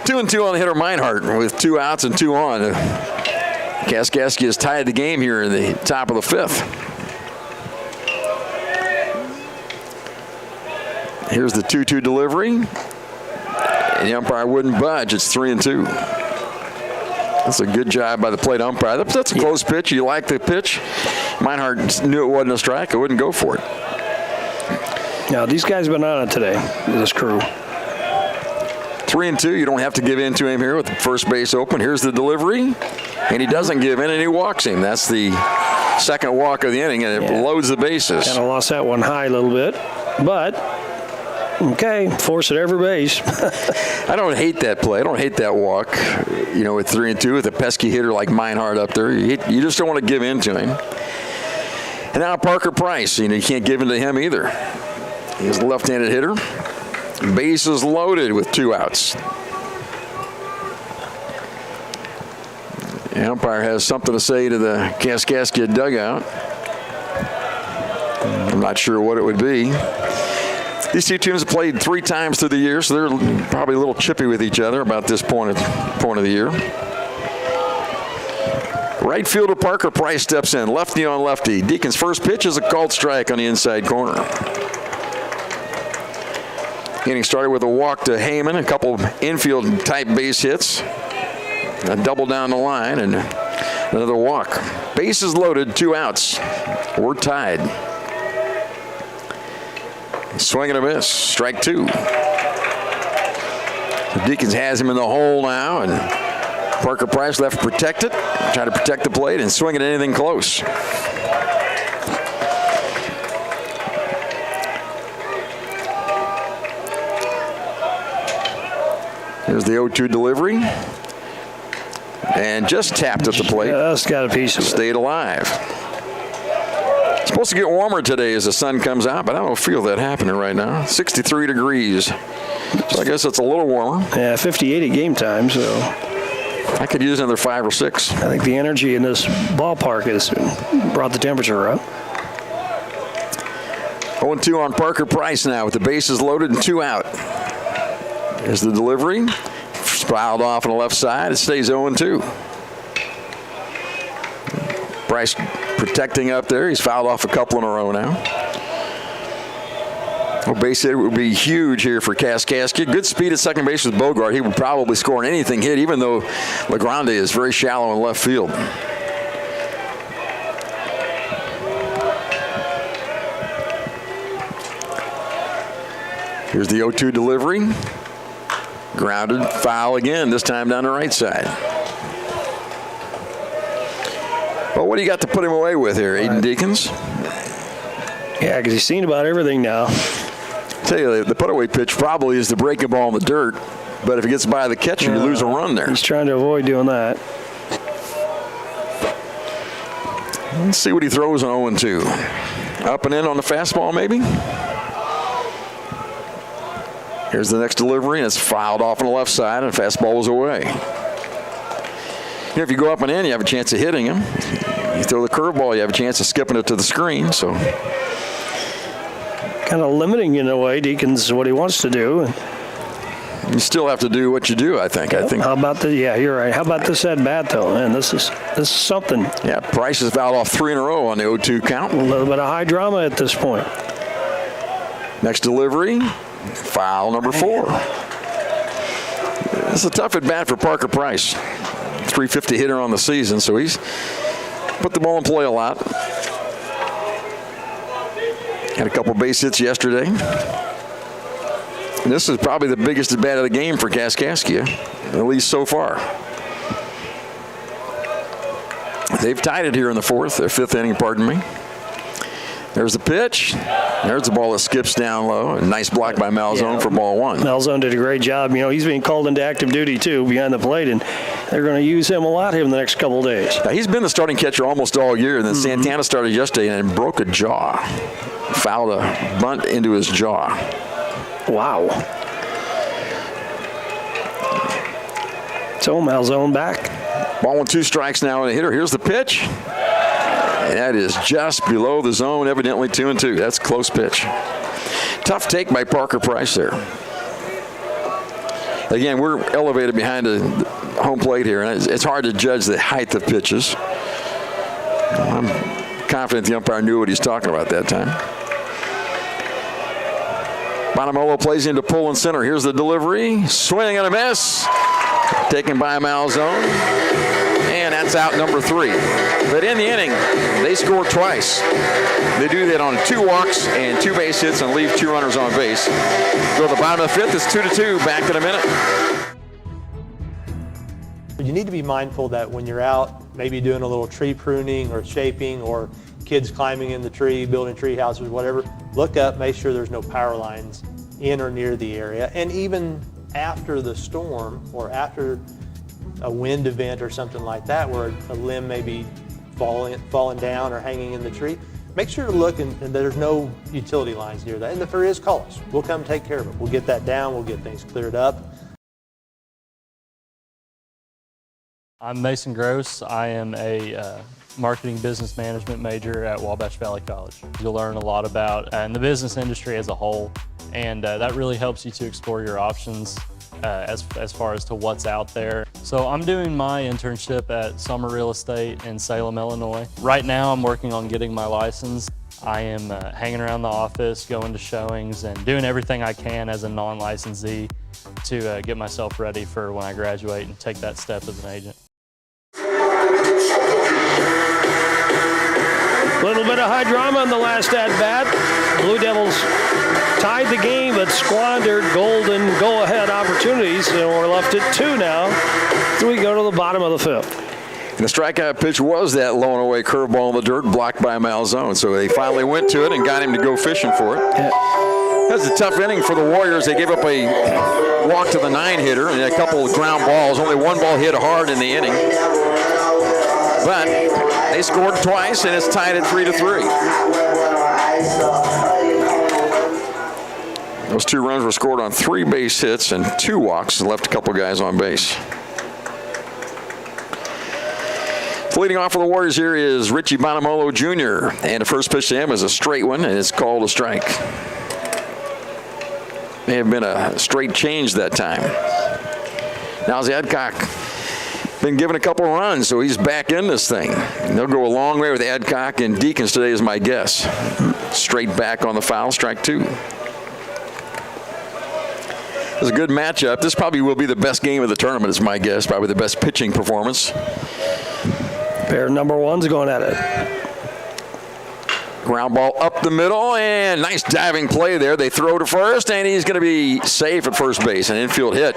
Speaker 1: 2-2 on the hitter Meinhardt with 2 outs and 2 on. Kaskaskia has tied the game here in the top of the 5th. Here's the 2-2 delivery. And the umpire wouldn't budge. It's 3-2. That's a good job by the plate umpire. That's a close pitch. You like the pitch. Meinhardt knew it wasn't a strike. I wouldn't go for it.
Speaker 2: Now, these guys have been on it today, this crew.
Speaker 1: 3-2. You don't have to give in to him here with the first base open. Here's the delivery. And he doesn't give in, and he walks him. That's the second walk of the inning, and it loads the bases.
Speaker 2: Kind of lost that one high a little bit. But, okay, force at every base.
Speaker 1: I don't hate that play. I don't hate that walk. You know, with 3-2, with a pesky hitter like Meinhardt up there, you just don't want to give in to him. And now Parker Price, you can't give in to him either. He's a left-handed hitter. Bases loaded with 2 outs. The umpire has something to say to the Kaskaskia dugout. I'm not sure what it would be. These 2 teams have played 3 times through the year, so they're probably a little chippy with each other about this point of the year. Right fielder Parker Price steps in, lefty on lefty. Deacon's first pitch is a called strike on the inside corner. Inning started with a walk to Heyman, a couple infield type base hits, a double down the line, and another walk. Bases loaded, 2 outs. We're tied. Swing and a miss. Strike 2. Deacons has him in the hole now, and Parker Price left to protect it, try to protect the plate and swing at anything close. Here's the 0-2 delivery. And just tapped at the plate.
Speaker 2: Just got a piece of it.
Speaker 1: Stayed alive. It's supposed to get warmer today as the sun comes out, but I don't feel that happening right now. 63 degrees. So I guess it's a little warmer.
Speaker 2: Yeah, 58 at game time, so.
Speaker 1: I could use another 5 or 6.
Speaker 2: I think the energy in this ballpark has brought the temperature up.
Speaker 1: 0-2 on Parker Price now with the bases loaded and 2 out. There's the delivery. Fouled off on the left side. It stays 0-2. Price protecting up there. He's fouled off a couple in a row now. Well, base hit would be huge here for Kaskaskia. Good speed at second base with Bogart. He would probably score on anything hit, even though LaGrande is very shallow in left field. Here's the 0-2 delivery. Grounded, foul again, this time down the right side. Well, what do you got to put him away with here, Aiden Deacons?
Speaker 2: Yeah, because he's seen about everything now.
Speaker 1: I tell you, the put-away pitch probably is the breaking ball in the dirt, but if it gets by the catcher, you lose a run there.
Speaker 2: He's trying to avoid doing that.
Speaker 1: Let's see what he throws on 0-2. Up and in on the fastball, maybe? Here's the next delivery, and it's fouled off on the left side, and the fastball was away. You know, if you go up and in, you have a chance of hitting him. You throw the curveball, you have a chance of skipping it to the screen. So,
Speaker 2: kind of limiting in a way, Deacons, what he wants to do.
Speaker 1: You still have to do what you do, I think.
Speaker 2: How about the? Yeah, you're right. How about this at bat though? Man, this is something.
Speaker 1: Yeah, Price has fouled off 3 in a row on the 0-2 count.
Speaker 2: A little bit of high drama at this point.
Speaker 1: Next delivery. Foul number 4. It's a tough at bat for Parker Price. 350 hitter on the season, so he's put the ball in play a lot. Had a couple base hits yesterday. And this is probably the biggest at bat of the game for Kaskaskia, at least so far. They've tied it here in the 4th, their 5th inning, pardon me. There's the pitch. There's the ball that skips down low. A nice block by Malzone for ball 1.
Speaker 2: Malzone did a great job. You know, he's being called into active duty, too, behind the plate, and they're going to use him a lot here in the next couple of days.
Speaker 1: Now, he's been the starting catcher almost all year, and then Santana started yesterday and broke a jaw. Fouled a bunt into his jaw.
Speaker 2: Wow. So Malzone back.
Speaker 1: Ball 1, 2 strikes now and a hitter. Here's the pitch. And that is just below the zone, evidently 2-2. That's a close pitch. Tough take by Parker Price there. Again, we're elevated behind the home plate here, and it's hard to judge the height of pitches. I'm confident the umpire knew what he's talking about that time. Bonamolo plays into pull in center. Here's the delivery. Swing and a miss. Taken by Malzone. And that's out number 3. But in the inning, they scored twice. They do that on 2 walks and 2 base hits and leave 2 runners on base. Go to the bottom of the 5th. It's 2-2. Back in a minute.
Speaker 6: You need to be mindful that when you're out, maybe doing a little tree pruning or shaping, or kids climbing in the tree, building tree houses, whatever, look up, make sure there's no power lines in or near the area. And even after the storm or after a wind event or something like that, where a limb may be falling down or hanging in the tree, make sure to look and there's no utility lines near that. And if there is, call us. We'll come take care of it. We'll get that down. We'll get things cleared up.
Speaker 8: I'm Mason Gross. I am a marketing business management major at Wabash Valley College. You'll learn a lot about the business industry as a whole, and that really helps you to explore your options as far as to what's out there. So I'm doing my internship at Summer Real Estate in Salem, Illinois. Right now I'm working on getting my license. I am hanging around the office, going to showings, and doing everything I can as a non-licensee to get myself ready for when I graduate and take that step as an agent.
Speaker 2: A little bit of high drama in the last at-bat. Blue Devils tied the game but squandered golden go-ahead opportunities, and we're left at 2 now. So we go to the bottom of the 5th.
Speaker 1: And the strikeout pitch was that low and away curveball in the dirt, blocked by Malzone. So they finally went to it and got him to go fishing for it.
Speaker 2: Yeah.
Speaker 1: That's a tough inning for the Warriors. They gave up a walk to the 9-hitter and a couple of ground balls. Only 1 ball hit hard in the inning. But they scored twice, and it's tied at 3-3. Those 2 runs were scored on 3 base hits and 2 walks, and left a couple guys on base. Leading off for the Warriors here is Richie Bonamolo Jr. And the first pitch to him is a straight one, and it's called a strike. May have been a straight change that time. Now's Adcock. Been given a couple of runs, so he's back in this thing. And they'll go a long way with Adcock and Deacons today is my guess. Straight back on the foul, strike 2. It's a good matchup. This probably will be the best game of the tournament is my guess. Probably the best pitching performance.
Speaker 2: Pair number one's going at it.
Speaker 1: Ground ball up the middle, and nice diving play there. They throw to first, and he's going to be safe at first base. An infield hit.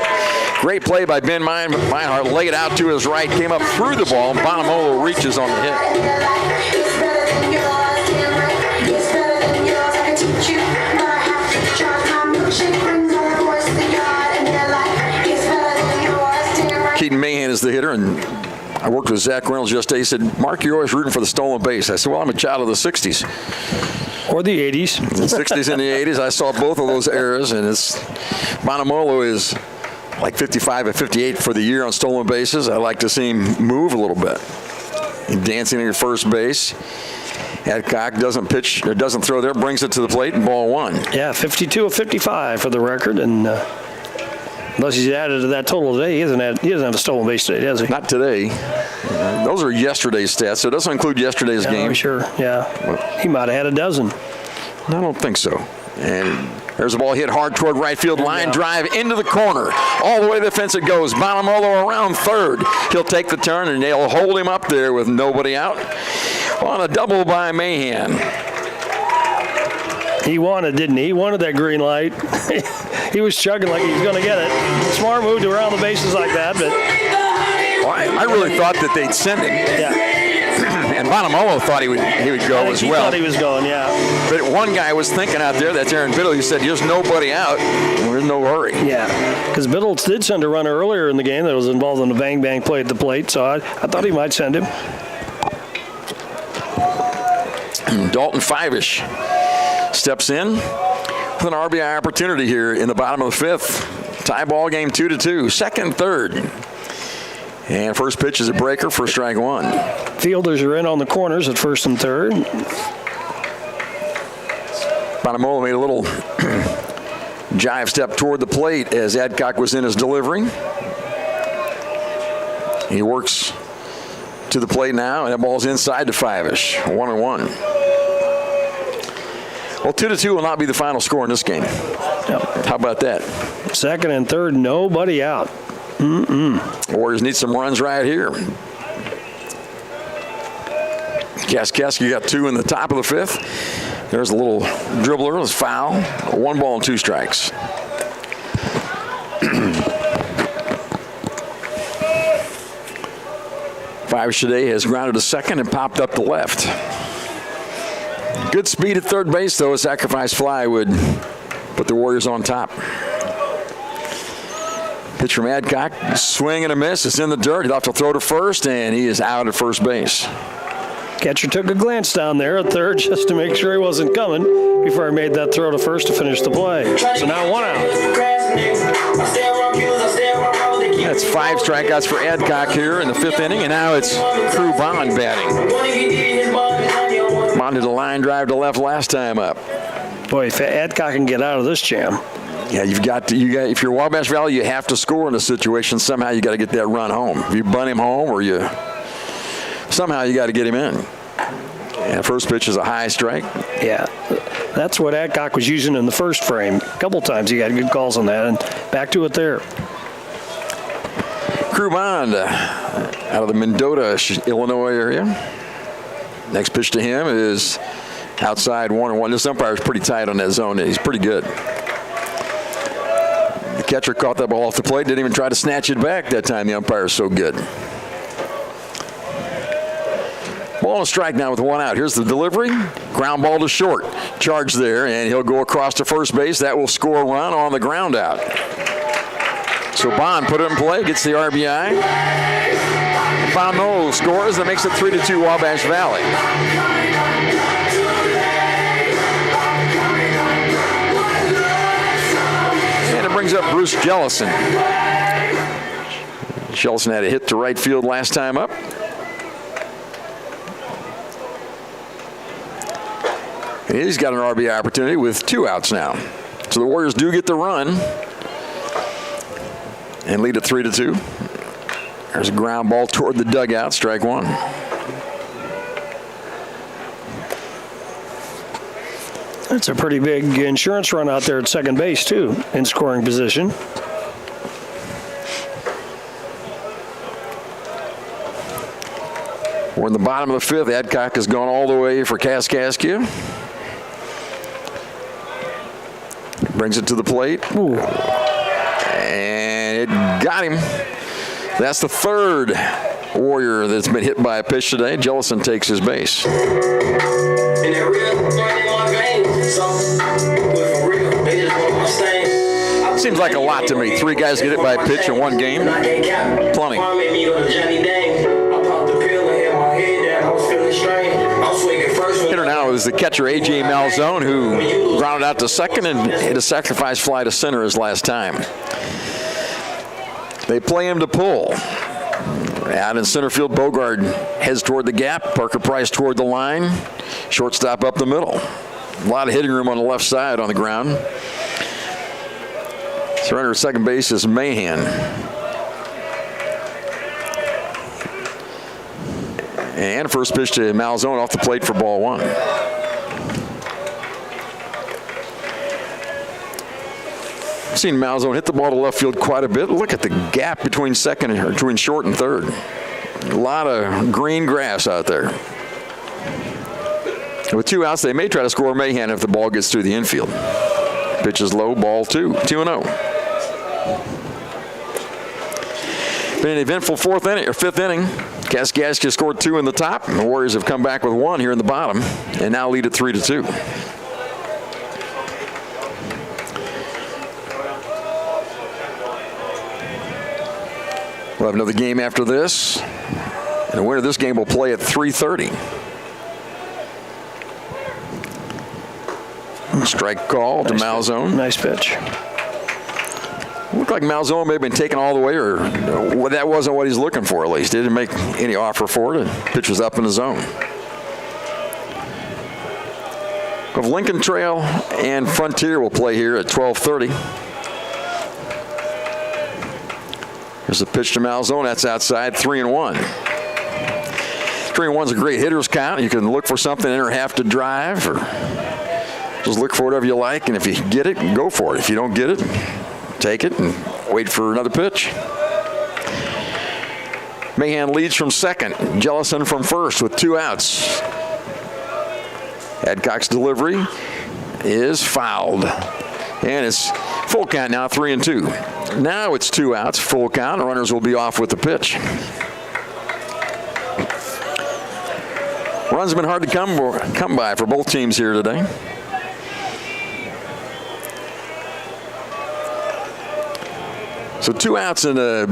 Speaker 1: Great play by Ben Meinhardt. Laid out to his right, came up through the ball, and Bonamolo reaches on the hit. Keaton Mahan is the hitter, and I worked with Zach Reynolds yesterday. He said, Mark, you're always rooting for the stolen base. I said, well, I'm a child of the 60s.
Speaker 2: Or the 80s.
Speaker 1: The 60s and the 80s. I saw both of those eras, and Bonamolo is like 55 and 58 for the year on stolen bases. I like to see him move a little bit. He's dancing at first base. Adcock doesn't pitch or doesn't throw there, brings it to the plate, and ball 1.
Speaker 2: Yeah, 52 of 55 for the record, and unless he's added to that total today, he doesn't have a stolen base today, does he?
Speaker 1: Not today. Those are yesterday's stats, so it doesn't include yesterday's game.
Speaker 2: I'm sure, yeah. He might have had a dozen.
Speaker 1: I don't think so. And there's a ball hit hard toward right field line, drive into the corner. All the way to the fence it goes. Bonamolo around third. He'll take the turn, and they'll hold him up there with nobody out. On a double by Mahan.
Speaker 2: He wanted, didn't he? He wanted that green light. He was chugging like he was going to get it. Smart move to around the bases like that, but...
Speaker 1: Well, I really thought that they'd send him.
Speaker 2: Yeah.
Speaker 1: And Bonamolo thought he would go as well.
Speaker 2: He thought he was going, yeah.
Speaker 1: But one guy was thinking out there, that's Aaron Biddle, he said, there's nobody out. We're in no hurry.
Speaker 2: Yeah, because Biddle did send a runner earlier in the game that was involved in a bang-bang play at the plate, so I thought he might send him.
Speaker 1: Dalton Fivish steps in with an RBI opportunity here in the bottom of the 5th. Tie ball game 2-2, second, third. And first pitch is a breaker for strike 1.
Speaker 2: Fielders are in on the corners at first and third.
Speaker 1: Bonamolo made a little jive step toward the plate as Adcock was in his delivery. He works to the plate now, and that ball's inside to Fivish. 1-1. Well, 2-2 will not be the final score in this game.
Speaker 2: Yep.
Speaker 1: How about that?
Speaker 2: Second and third, nobody out.
Speaker 1: Warriors need some runs right here. Kaskaskia got 2 in the top of the 5th. There's a little dribbler, it's foul. 1 ball and 2 strikes. Fivish today has grounded to second and popped up to left. Good speed at third base, though. A sacrifice fly would put the Warriors on top. Pitch from Adcock, swing and a miss. It's in the dirt. He'll have to throw to first, and he is out at first base.
Speaker 2: Catcher took a glance down there at third just to make sure he wasn't coming before he made that throw to first to finish the play. So now 1 out.
Speaker 1: That's 5 strikeouts for Adcock here in the 5th inning, and now it's Crew Bond batting. Bond did a line drive to left last time up.
Speaker 2: Boy, if Adcock can get out of this jam.
Speaker 1: Yeah, you've got to. If you're Wabash Valley, you have to score in a situation. Somehow you got to get that run home. If you bunt him home, or somehow you got to get him in. And first pitch is a high strike.
Speaker 2: Yeah, that's what Adcock was using in the first frame. A couple times he got good calls on that, and back to it there.
Speaker 1: Crew Bond out of the Mendota, Illinois area. Next pitch to him is outside 1-1. This umpire is pretty tight on that zone. He's pretty good. The catcher caught that ball off the plate, didn't even try to snatch it back that time. The umpire is so good. Ball and a strike now with 1 out. Here's the delivery. Ground ball to short. Charge there, and he'll go across to first base. That will score a run on the ground out. So Bond put it in play, gets the RBI. Bonamolo scores. That makes it 3-2 Wabash Valley. Brings up Bruce Jellison. Jellison had a hit to right field last time up. He's got an RBI opportunity with 2 outs now. So the Warriors do get the run and lead at 3-2. There's a ground ball toward the dugout, strike one.
Speaker 2: That's a pretty big insurance run out there at second base, too, in scoring position.
Speaker 1: We're in the bottom of the 5th. Adcock has gone all the way for Kaskaskia. Brings it to the plate.
Speaker 2: Ooh.
Speaker 1: And it got him. That's the 3rd Warrior that's been hit by a pitch today. Jellison takes his base. Seems like a lot to me. 3 guys get hit by a pitch in one game. Plenty. Hitter now is the catcher, A.J. Malzone, who grounded out to second and hit a sacrifice fly to center his last time. They play him to pull. Out in center field, Bogard heads toward the gap. Parker Price toward the line. Shortstop up the middle. A lot of hitting room on the left side on the ground. Surrender at second base is Mahan. And first pitch to Malzone off the plate for ball 1. I've seen Malzone hit the ball to left field quite a bit. Look at the gap between between short and third. A lot of green grass out there. With 2 outs, they may try to score Mahan if the ball gets through the infield. Pitch is low, ball 2, 2-0. Been an eventful 5th inning. Kaskaskia scored 2 in the top, and the Warriors have come back with 1 here in the bottom, and now lead at 3-2. We'll have another game after this, and the winner of this game will play at 3:30. Strike call to Malzone.
Speaker 2: Nice pitch.
Speaker 1: Looked like Malzone may have been taken all the way, or that wasn't what he's looking for, at least. He didn't make any offer for it. The pitch was up in the zone. Of Lincoln Trail and Frontier will play here at 12:30. There's a pitch to Malzone. That's outside, 3-1. 3-1's a great hitter's count. You can look for something, enter half to drive, or just look for whatever you like, and if you get it, go for it. If you don't get it, take it and wait for another pitch. Mahan leads from second. Jellison from first with 2 outs. Adcock's delivery is fouled. And it's full count now, 3-2. Now it's 2 outs, full count. Runners will be off with the pitch. Runs have been hard to come by for both teams here today. So 2 outs in the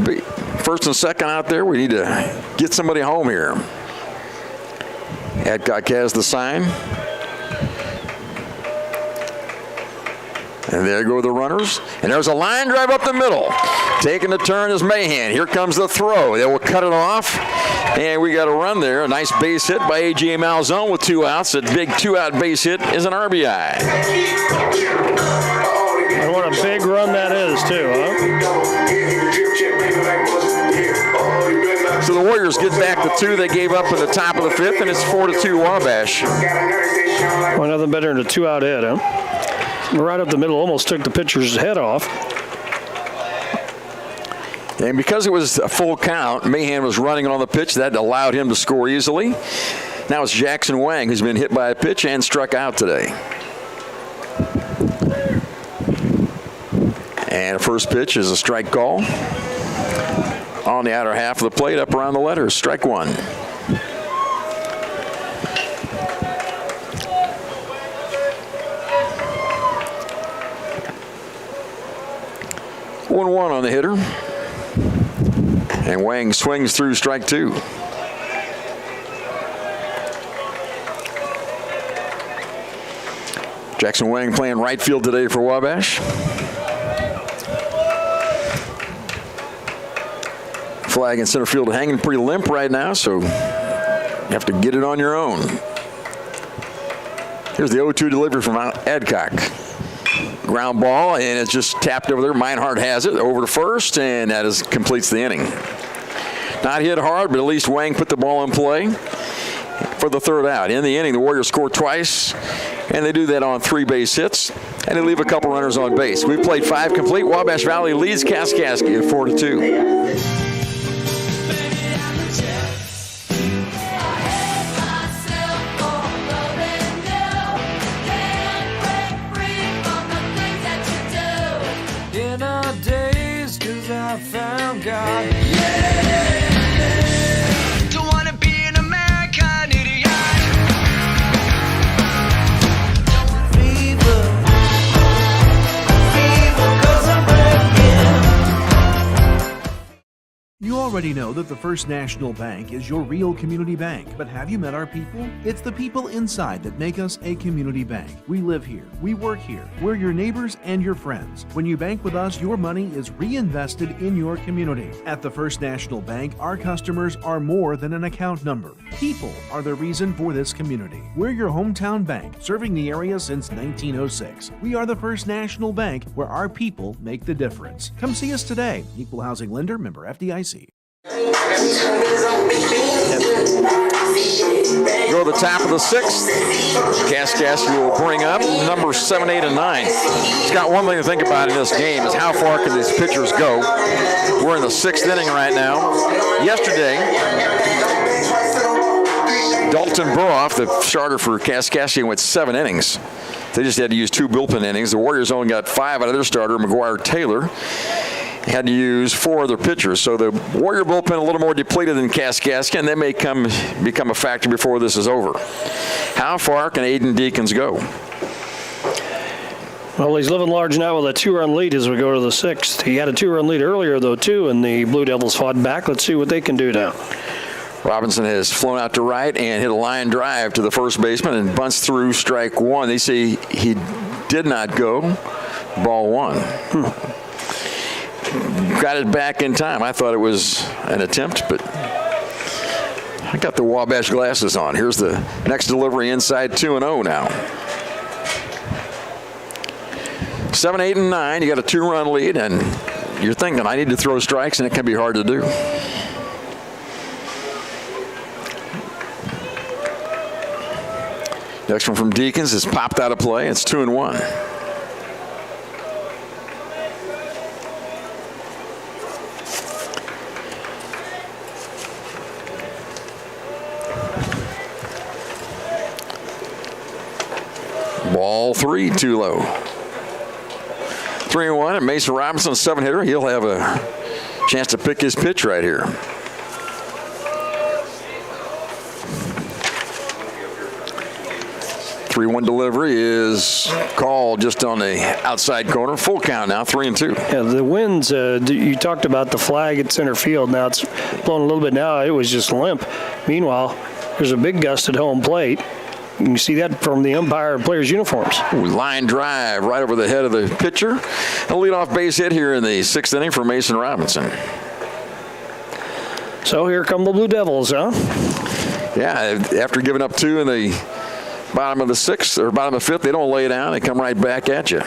Speaker 1: first and second out there. We need to get somebody home here. Adcock has the sign. And there go the runners. And there's a line drive up the middle. Taking the turn is Mahan. Here comes the throw. They will cut it off. And we got a run there. A nice base hit by A.J. Malzone with 2 outs. That big 2-out base hit is an RBI.
Speaker 2: And what a big run that is, too, huh?
Speaker 1: So the Warriors get back to 2 they gave up in the top of the 5th, and it's 4-2 Wabash.
Speaker 2: Well, nothing better than a 2-out hit, huh? Right up the middle, almost took the pitcher's head off.
Speaker 1: And because it was a full count, Mahan was running on the pitch. That allowed him to score easily. Now it's Jackson Wang who's been hit by a pitch and struck out today. And first pitch is a strike call. On the outer half of the plate, up around the letters, strike 1. One on the hitter. And Wang swings through strike 2. Jackson Wang playing right field today for Wabash. Flag in center field hanging pretty limp right now, so you have to get it on your own. Here's the 0-2 delivery from Adcock. Ground ball, and it's just tapped over there. Meinhardt has it over to first, and that completes the inning. Not hit hard, but at least Wang put the ball in play for the third out. In the inning, the Warriors score twice, and they do that on 3 base hits, and they leave a couple runners on base. We've played 5 complete. Wabash Valley leads Kaskaskia 4-2.
Speaker 10: In our days, 'cause I found God. Don't wanna be an American idiot. Fever, 'cause I'm breaking.
Speaker 3: You already know that the First National Bank is your real community bank, but have you met our people? It's the people inside that make us a community bank. We live here, we work here, we're your neighbors and your friends. When you bank with us, your money is reinvested in your community. At the First National Bank, our customers are more than an account number. People are the reason for this community. We're your hometown bank, serving the area since 1906. We are the First National Bank, where our people make the difference. Come see us today. Equal Housing Lender, member FDIC.
Speaker 1: Go to the top of the 6th. Kaskaskia will bring up numbers 7, 8, and 9. It's got one thing to think about in this game is how far can these pitchers go. We're in the 6th inning right now. Yesterday, Dalton Burhoff, the starter for Kaskaskia, went 7 innings. They just had to use 2 bullpen innings. The Warriors only got 5 out of their starter, McGuire Taylor. Had to use 4 other pitchers. So the Warrior bullpen a little more depleted than Kaskaskia, and they may become a factor before this is over. How far can Aiden Deacons go?
Speaker 2: Well, he's living large now with a 2-run lead as we go to the 6th. He had a 2-run lead earlier, though, too, and the Blue Devils fought back. Let's see what they can do now.
Speaker 1: Robinson has flown out to right and hit a line drive to the first baseman and bunts through strike 1. They say he did not go. Ball 1. Got it back in time. I thought it was an attempt, but I got the Wabash glasses on. Here's the next delivery inside 2-0 now. 7, 8, and 9. You got a 2-run lead, and you're thinking, I need to throw strikes, and it can be hard to do. Next one from Deacons is popped out of play. It's 2-1. Ball 3, too low. 3-1, and Mason Robinson, 7-hitter. He'll have a chance to pick his pitch right here. The 3-1 delivery is called just on the outside corner. Full count now, 3-2.
Speaker 2: Yeah, the winds, you talked about the flag at center field. Now it's blowing a little bit now. It was just limp. Meanwhile, there's a big gust at home plate. You can see that from the umpire and players' uniforms.
Speaker 1: Ooh, line drive right over the head of the pitcher. A leadoff base hit here in the 6th inning for Mason Robinson.
Speaker 2: So here come the Blue Devils, huh?
Speaker 1: Yeah, after giving up 2 in the bottom of the 6th or bottom of the 5th, they don't lay down. They come right back at you.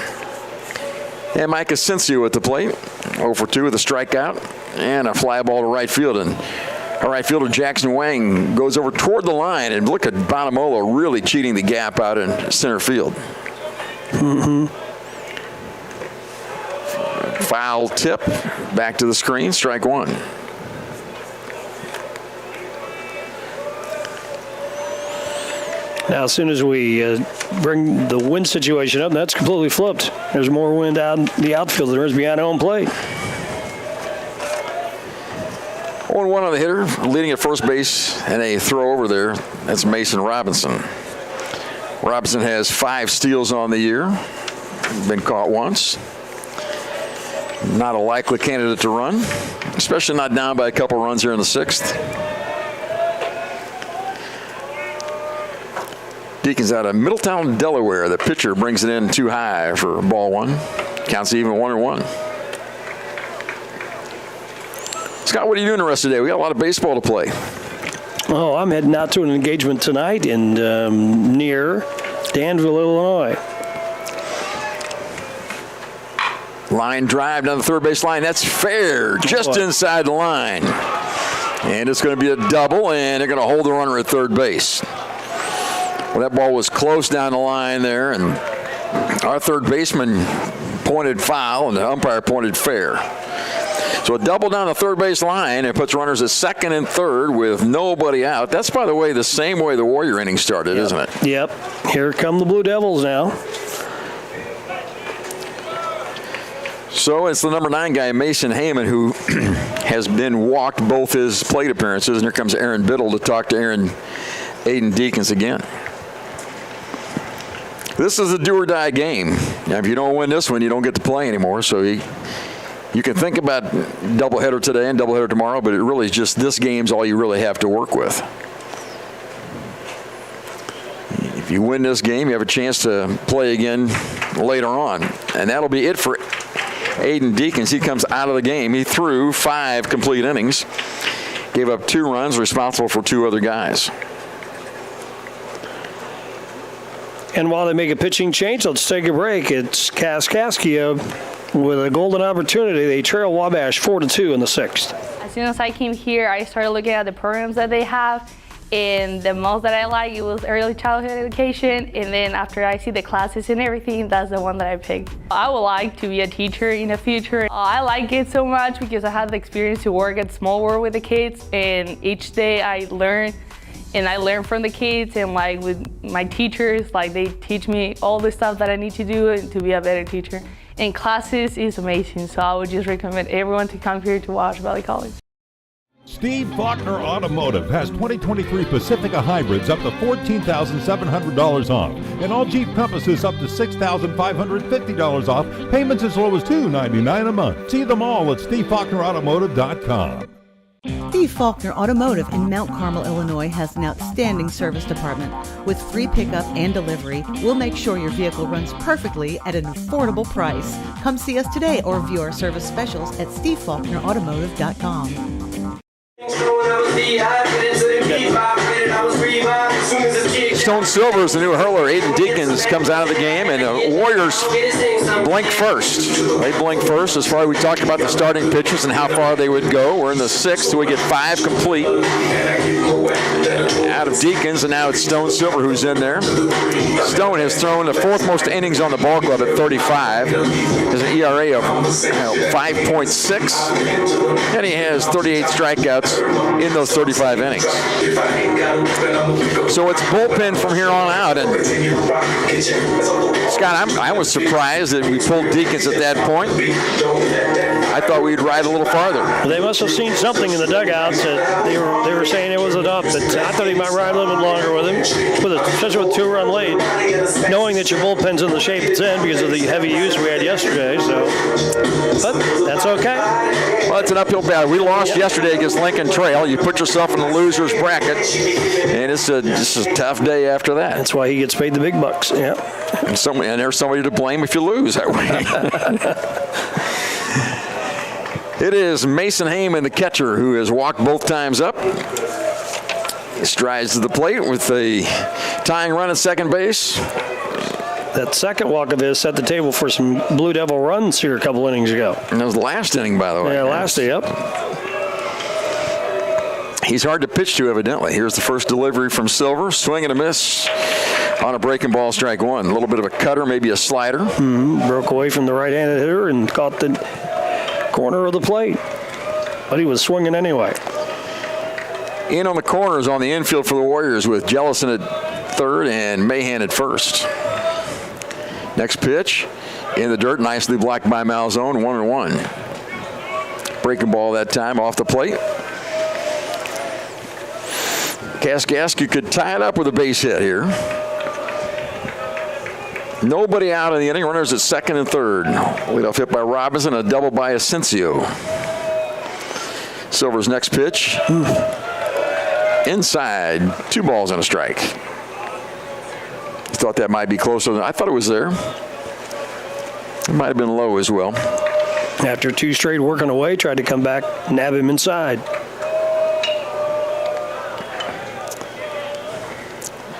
Speaker 1: And Mike Asensio at the plate. 0 for 2 with a strikeout and a fly ball to right field. And our right fielder Jackson Wang goes over toward the line, and look at Bonamolo really cheating the gap out in center field. Foul tip, back to the screen, strike 1.
Speaker 2: Now, as soon as we bring the wind situation up, that's completely flipped. There's more wind out in the outfield than there is behind home plate.
Speaker 1: 0-1 on the hitter, leading at first base, and a throw over there. That's Mason Robinson. Robinson has 5 steals on the year. Been caught once. Not a likely candidate to run, especially not down by a couple runs here in the 6th. Deacons out of Middletown, Delaware. The pitcher brings it in too high for ball 1. Counts even 1-1. Scott, what are you doing the rest of the day? We got a lot of baseball to play.
Speaker 2: Oh, I'm heading out to an engagement tonight in near Danville, Illinois.
Speaker 1: Line drive down the third base line. That's fair, just inside the line. And it's going to be a double, and they're going to hold the runner at third base. Well, that ball was close down the line there, and our third baseman pointed foul, and the umpire pointed fair. So a double down the third base line, and puts runners at second and third with nobody out. That's, by the way, the same way the Warrior inning started, isn't it?
Speaker 2: Yep. Here come the Blue Devils now.
Speaker 1: So it's the number 9 guy, Mason Heyman, who has been walked both his plate appearances. And here comes Aaron Biddle to talk to Aiden Deacons again. This is a do-or-die game. Now, if you don't win this one, you don't get to play anymore. So you can think about doubleheader today and doubleheader tomorrow, but it really is just this game's all you really have to work with. If you win this game, you have a chance to play again later on. And that'll be it for Aiden Deacons. He comes out of the game. He threw 5 complete innings, gave up 2 runs, responsible for 2 other guys.
Speaker 2: And while they make a pitching change, let's take a break. It's Kaskaskia with a golden opportunity. They trail Wabash 4-2 in the 6th.
Speaker 12: As soon as I came here, I started looking at the programs that they have. And the most that I like, it was early childhood education. And then after I see the classes and everything, that's the one that I picked. I would like to be a teacher in the future. I like it so much because I had the experience to work at Small World with the kids. And each day I learn, and I learn from the kids. And like with my teachers, like they teach me all the stuff that I need to do to be a better teacher. And classes is amazing. So I would just recommend everyone to come here to Wabash Valley College.
Speaker 4: Steve Faulkner Automotive has 2023 Pacifica hybrids up to $14,700 off, and all Jeep Compasses up to $6,550 off, payments as low as $299 a month. See them all at SteveFaulknerAutomotive.com.
Speaker 5: Steve Faulkner Automotive in Mount Carmel, Illinois has an outstanding service department. With free pickup and delivery, we'll make sure your vehicle runs perfectly at an affordable price. Come see us today or view our service specials at SteveFaulknerAutomotive.com.
Speaker 1: Stone Silver is the new hurler. Aiden Deacons comes out of the game, and the Warriors blink first. They blink first as far as we talked about the starting pitchers and how far they would go. We're in the 6th, so we get 5 complete out of Deacons, and now it's Stone Silver who's in there. Stone has thrown the 4th most innings on the ball club at 35. Has an ERA of 5.6, and he has 38 strikeouts in those 35 innings. So it's bullpen from here on out. And Scott, I was surprised that we pulled Deacons at that point. I thought we'd ride a little farther.
Speaker 2: They must have seen something in the dugouts that they were saying it was enough, but I thought he might ride a little bit longer with him, especially with 2-run lead, knowing that your bullpen's in the shape it's in because of the heavy use we had yesterday. So, but that's okay.
Speaker 1: Well, it's an uphill battle. We lost yesterday against Lincoln Trail. You put yourself in the loser's bracket, and it's a tough day after that.
Speaker 2: That's why he gets paid the big bucks. Yeah.
Speaker 1: And there's somebody to blame if you lose that way. It is Mason Heyman, the catcher, who has walked both times up. He strides to the plate with a tying run at second base.
Speaker 2: That second walk of his set the table for some Blue Devil runs here a couple innings ago.
Speaker 1: And that was the last inning, by the way.
Speaker 2: Yeah, last inning, yep.
Speaker 1: He's hard to pitch to, evidently. Here's the first delivery from Silver. Swing and a miss on a breaking ball, strike 1. A little bit of a cutter, maybe a slider.
Speaker 2: Broke away from the right-handed hitter and caught the corner of the plate. But he was swinging anyway.
Speaker 1: In on the corners on the infield for the Warriors with Jellison at third and Mahan at first. Next pitch in the dirt, nicely blocked by Malzone, 1-1. Breaking ball that time off the plate. Kaskaskia could tie it up with a base hit here. Nobody out in the inning. Runners at second and third. Leadoff hit by Robinson, a double by Asensio. Silver's next pitch. Inside, 2 balls and a strike. Thought that might be closer than I thought it was there. It might have been low as well.
Speaker 2: After 2 straight working away, tried to come back, nab him inside.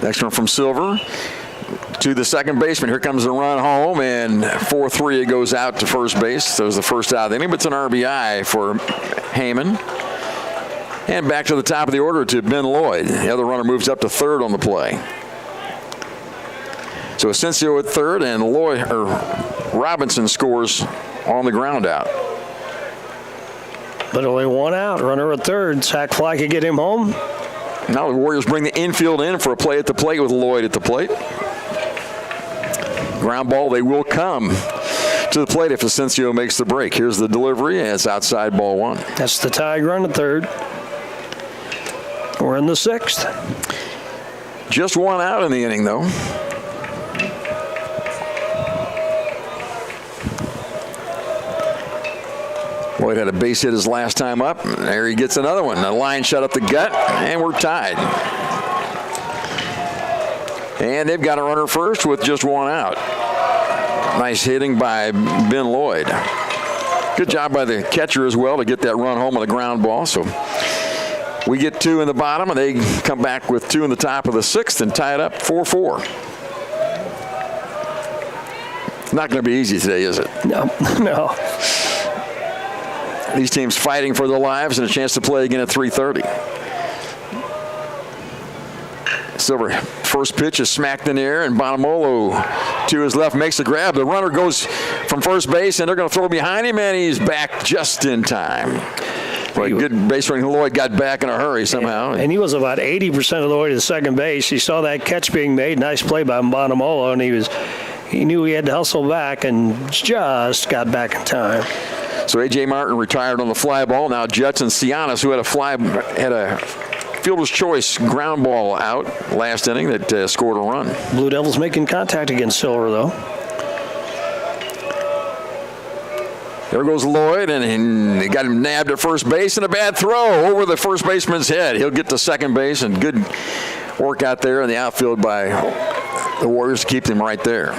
Speaker 1: Next one from Silver. to the second baseman. Here comes the run home, and 4-3 it goes out to first base. So it was the first out of the inning, but it's an RBI for Heyman. And back to the top of the order to Ben Lloyd. The other runner moves up to third on the play. So Asensio at third, and Robinson scores on the ground out.
Speaker 2: But only one out. Runner at third. Sack fly could get him home.
Speaker 1: Now the Warriors bring the infield in for a play at the plate with Lloyd at the plate. Ground ball, they will come to the plate if Asensio makes the break. Here's the delivery, and it's outside, ball one.
Speaker 2: That's the tag run at third. We're in the sixth.
Speaker 1: Just one out in the inning, though. Lloyd had a base hit his last time up. There he gets another one. The line shut up the gut, and we're tied. And they've got a runner first with just one out. Nice hitting by Ben Lloyd. Good job by the catcher as well to get that run home on the ground ball. So we get two in the bottom, and they come back with two in the top of the sixth and tie it up 4-4. Not going to be easy today, is it?
Speaker 2: No, no.
Speaker 1: These teams fighting for their lives and a chance to play again at 3:30. Silver, first pitch is smacked in the air, and Bonamolo to his left makes the grab. The runner goes from first base, and they're going to throw behind him, and he's back just in time. But good base running. Lloyd got back in a hurry somehow.
Speaker 2: And he was about 80% of the way to second base. He saw that catch being made. Nice play by Bonamolo, and he knew he had to hustle back and just got back in time.
Speaker 1: So A.J. Martin retired on the fly ball. Now Judson Cianis, who had a fielder's choice ground ball out last inning that scored a run.
Speaker 2: Blue Devils making contact against Silver, though.
Speaker 1: There goes Lloyd, and he got him nabbed at first base, and a bad throw over the first baseman's head. He'll get to second base, and good work out there in the outfield by the Warriors to keep them right there.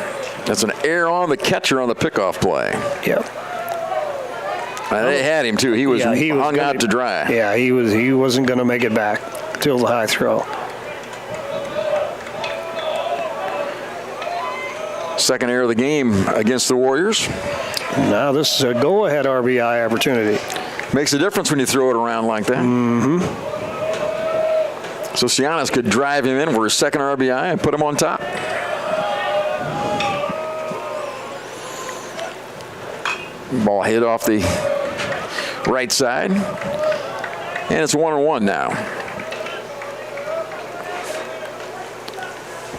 Speaker 1: That's an error on the catcher on the pickoff play.
Speaker 2: Yep.
Speaker 1: They had him too. He was hung out to dry.
Speaker 2: Yeah, he wasn't going to make it back till the high throw.
Speaker 1: Second error of the game against the Warriors.
Speaker 2: Now this is a go-ahead RBI opportunity.
Speaker 1: Makes a difference when you throw it around like that.
Speaker 2: Mm-hmm.
Speaker 1: So Cianis could drive him in for his second RBI and put him on top. Ball hit off the right side, and it's 1-1 now.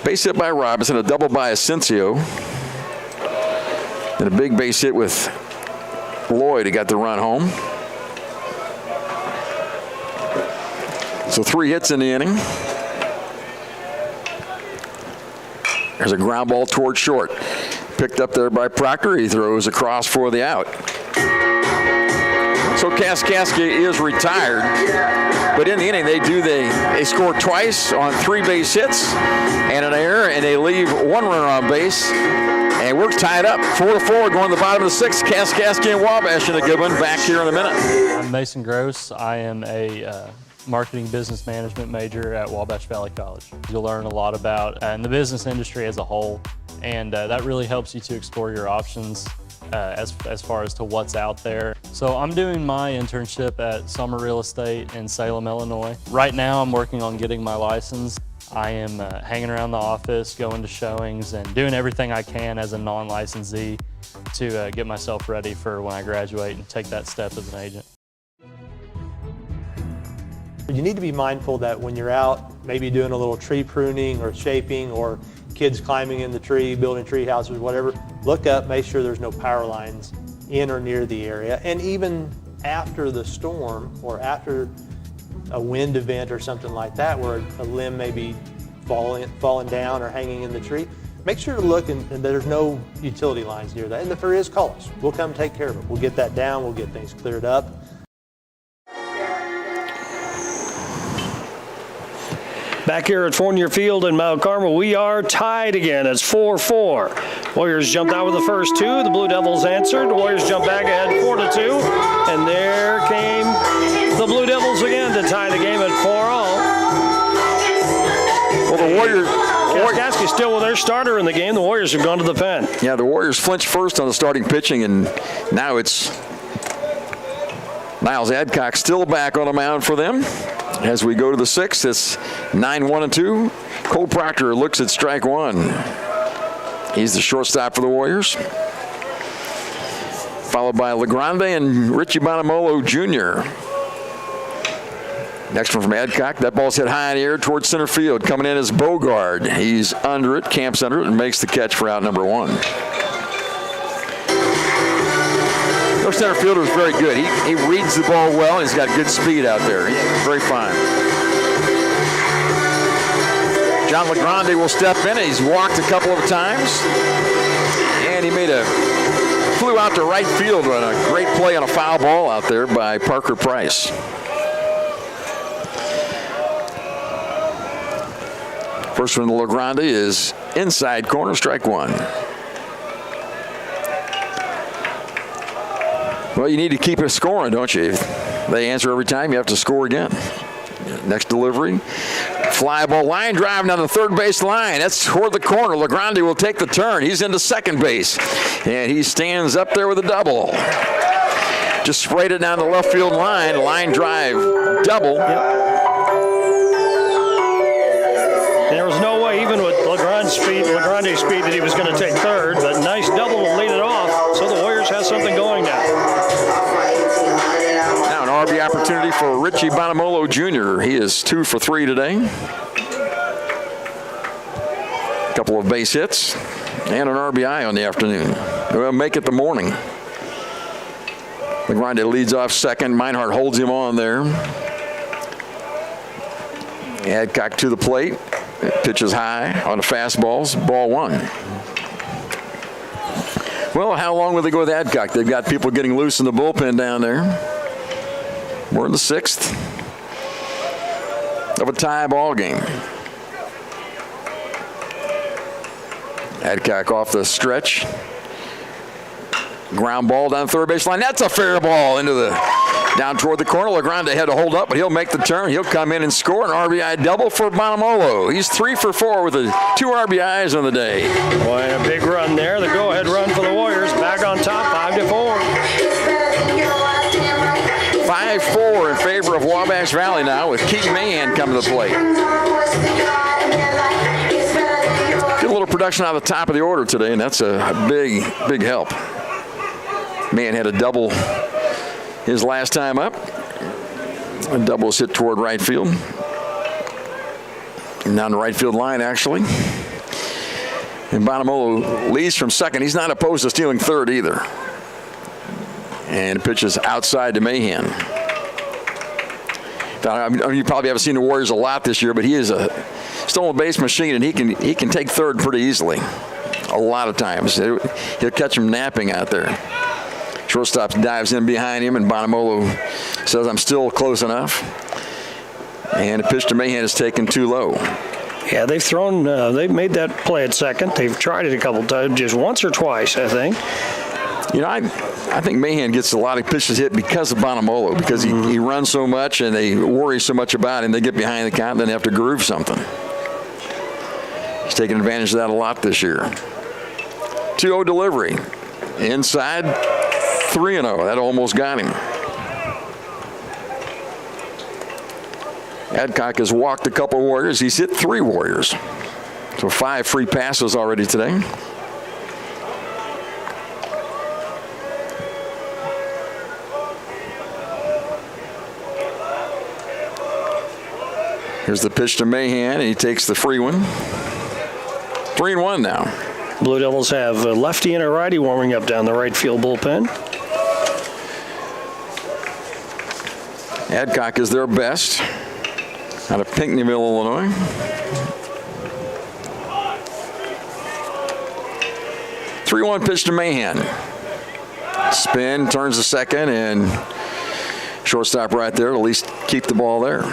Speaker 1: Base hit by Robinson, a double by Asensio, and a big base hit with Lloyd. He got the run home. So 3 hits in the inning. There's a ground ball toward short. Picked up there by Proctor. He throws across for the out. So Kaskaskia is retired, but in the inning they score twice on 3 base hits and an error, and they leave 1 runner on base, and we're tied up 4-4 going to the bottom of the 6th. Kaskaskia and Wabash in a good one. Back here in a minute.
Speaker 8: I'm Mason Gross. I am a marketing business management major at Wabash Valley College. You'll learn a lot about the business industry as a whole, and that really helps you to explore your options as far as to what's out there. So I'm doing my internship at Summer Real Estate in Salem, Illinois. Right now I'm working on getting my license. I am hanging around the office, going to showings, and doing everything I can as a non-licensee to get myself ready for when I graduate and take that step as an agent.
Speaker 6: You need to be mindful that when you're out, maybe doing a little tree pruning or shaping, or kids climbing in the tree, building tree houses, whatever, look up, make sure there's no power lines in or near the area. And even after the storm or after a wind event or something like that, where a limb may be falling down or hanging in the tree, make sure to look and there's no utility lines near that. And if there is, call us. We'll come take care of it. We'll get that down. We'll get things cleared up.
Speaker 2: Back here at Fournier Field in Mount Carmel, we are tied again. It's 4-4. Warriors jumped out with the first 2. The Blue Devils answered. The Warriors jumped back ahead 4-2. And there came the Blue Devils again to tie the game at 4-all.
Speaker 1: Well, the
Speaker 2: Kaskaskia still with their starter in the game. The Warriors have gone to the pen.
Speaker 1: Yeah, the Warriors flinched first on the starting pitching, and now it's Niles Adcock still back on the mound for them. As we go to the sixth, it's 9-1-2. Cole Proctor looks at strike one. He's the shortstop for the Warriors. Followed by LeGrande and Richie Bonamolo Jr. Next one from Adcock. That ball's hit high in the air towards center field. Coming in is Bogard. He's under it, camps under it, and makes the catch for out number one. Our center fielder is very good. He reads the ball well, and he's got good speed out there. He's very fine. John LeGrande will step in. He's walked a couple of times, and he flew out to right field on a great play on a foul ball out there by Parker Price. First one to LeGrande is inside corner, strike one. Well, you need to keep it scoring, don't you? If they answer every time, you have to score again. Next delivery. Fly ball, line drive down the third base line. That's toward the corner. LeGrande will take the turn. He's into second base. And he stands up there with a double. Just sprayed it down the left field line. Line drive, double.
Speaker 2: There was no way, even with LeGrande's speed, that he was going to take third. But nice double to lead it off. So the Warriors have something going now.
Speaker 1: Now an RB opportunity for Richie Bonamolo Jr. He is 2 for 3 today. A couple of base hits and an RBI on the afternoon. We'll make it the morning. LeGrande leads off second. Meinhardt holds him on there. Adcock to the plate. Pitches high on the fastballs. Ball one. Well, how long will they go with Adcock? They've got people getting loose in the bullpen down there. We're in the sixth of a tie ball game. Adcock off the stretch. Ground ball down third base line. That's a fair ball down toward the corner. LeGrande had to hold up, but he'll make the turn. He'll come in and score an RBI double for Bonamolo. He's 3 for 4 with 2 RBIs on the day.
Speaker 2: Boy, a big run there. The go-ahead run for the Warriors. Back on top, 5-4.
Speaker 1: 5-4 in favor of Wabash Valley now, with Keaton Mahan coming to the plate. Get a little production out of the top of the order today, and that's a big, big help. Mahan had a double his last time up. A double was hit toward right field. Down the right field line, actually. And Bonamolo leads from second. He's not opposed to stealing third either. And pitches outside to Mahan. You probably haven't seen the Warriors a lot this year, but he is a stolen base machine, and he can take third pretty easily. A lot of times. He'll catch him napping out there. Shortstop dives in behind him, and Bonamolo says, "I'm still close enough." And the pitch to Mahan is taken too low.
Speaker 2: Yeah, they've made that play at second. They've tried it a couple times, just once or twice, I think.
Speaker 1: You know, I think Mahan gets a lot of pitches hit because of Bonamolo, because he runs so much and they worry so much about him. They get behind the count and then they have to groove something. He's taking advantage of that a lot this year. 2-0 delivery. Inside, 3-0. That almost got him. Adcock has walked a couple Warriors. He's hit 3 Warriors. So 5 free passes already today. Here's the pitch to Mahan, and he takes the free one. 3-1 now.
Speaker 2: Blue Devils have a lefty and a righty warming up down the right field bullpen.
Speaker 1: Adcock is their best out of Pinckneyville, Illinois. Three-one pitch to Mahan. Spin, turns to second, and shortstop right there to at least keep the ball there.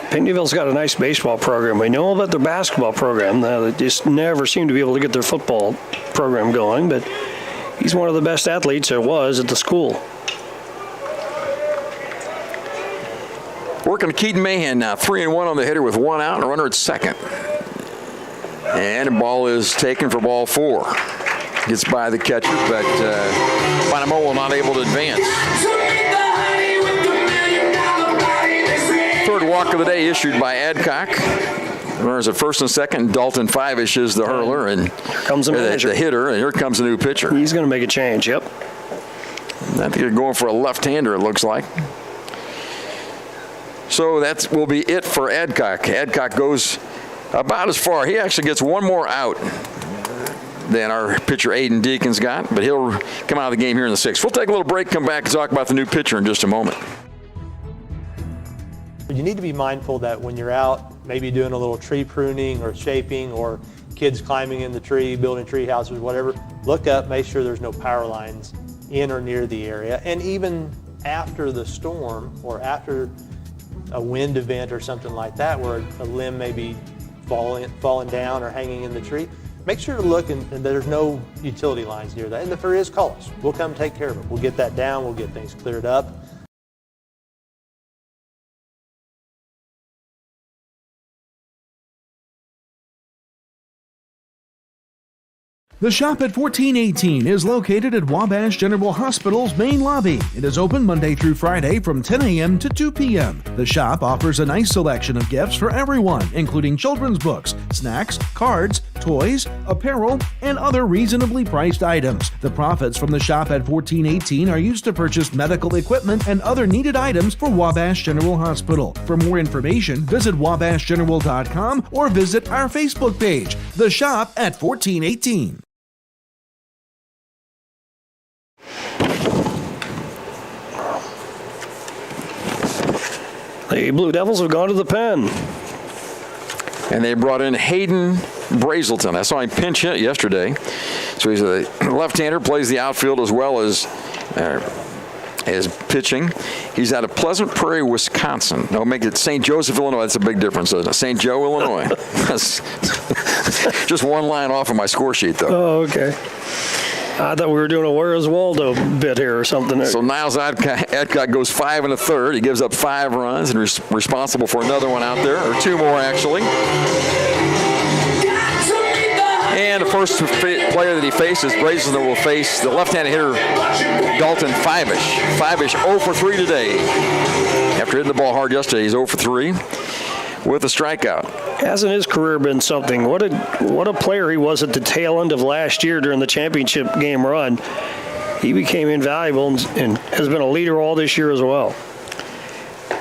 Speaker 2: Pinckneyville's got a nice baseball program. We know about their basketball program. They just never seem to be able to get their football program going, but he's one of the best athletes there was at the school.
Speaker 1: Working Keaton Mahan now, 3-1 on the hitter with 1 out and a runner at second. And the ball is taken for ball 4. Gets by the catcher, but Bonomo not able to advance. Third walk of the day issued by Adcock. Runners at first and second. Dalton Fivish is the hurler, and
Speaker 2: here comes the
Speaker 1: hitter, and here comes a new pitcher.
Speaker 2: He's going to make a change, yep.
Speaker 1: I think they're going for a left-hander, it looks like. So that will be it for Adcock. Adcock goes about as far. He actually gets one more out than our pitcher Aiden Deacons got, but he'll come out of the game here in the 6th. We'll take a little break, come back and talk about the new pitcher in just a moment.
Speaker 6: You need to be mindful that when you're out, maybe doing a little tree pruning or shaping, or kids climbing in the tree, building tree houses, whatever, look up, make sure there's no power lines in or near the area. And even after the storm or after a wind event or something like that, where a limb may be falling down or hanging in the tree, make sure to look and there's no utility lines near that. And if there is, call us. We'll come take care of it. We'll get that down. We'll get things cleared up.
Speaker 3: The Shop at 1418 is located at Wabash General Hospital's main lobby. It is open Monday through Friday from 10 a.m. to 2 p.m. The shop offers a nice selection of gifts for everyone, including children's books, snacks, cards, toys, apparel, and other reasonably priced items. The profits from the Shop at 1418 are used to purchase medical equipment and other needed items for Wabash General Hospital. For more information, visit wabashgeneral.com or visit our Facebook page, The Shop at 1418.
Speaker 2: The Blue Devils have gone to the pen.
Speaker 1: And they brought in Hayden Brazelton. I saw him pinch hit yesterday. So he's a left-hander, plays the outfield as well as pitching. He's out of Pleasant Prairie, Wisconsin. They'll make it St. Joseph, Illinois. That's a big difference, isn't it? St. Joe, Illinois. That's just one line off of my score sheet, though.
Speaker 2: Oh, okay. I thought we were doing a Where's Waldo bit here or something.
Speaker 1: So Niles Adcock goes 5 1/3. He gives up 5 runs and responsible for another one out there, or 2 more actually. And the first player that he faces, Brazelton, will face the left-handed hitter, Dalton Fivish. Fivish 0 for 3 today. After hitting the ball hard yesterday, he's 0 for 3 with a strikeout.
Speaker 2: Hasn't his career been something? What a player he was at the tail end of last year during the championship game run. He became invaluable and has been a leader all this year as well.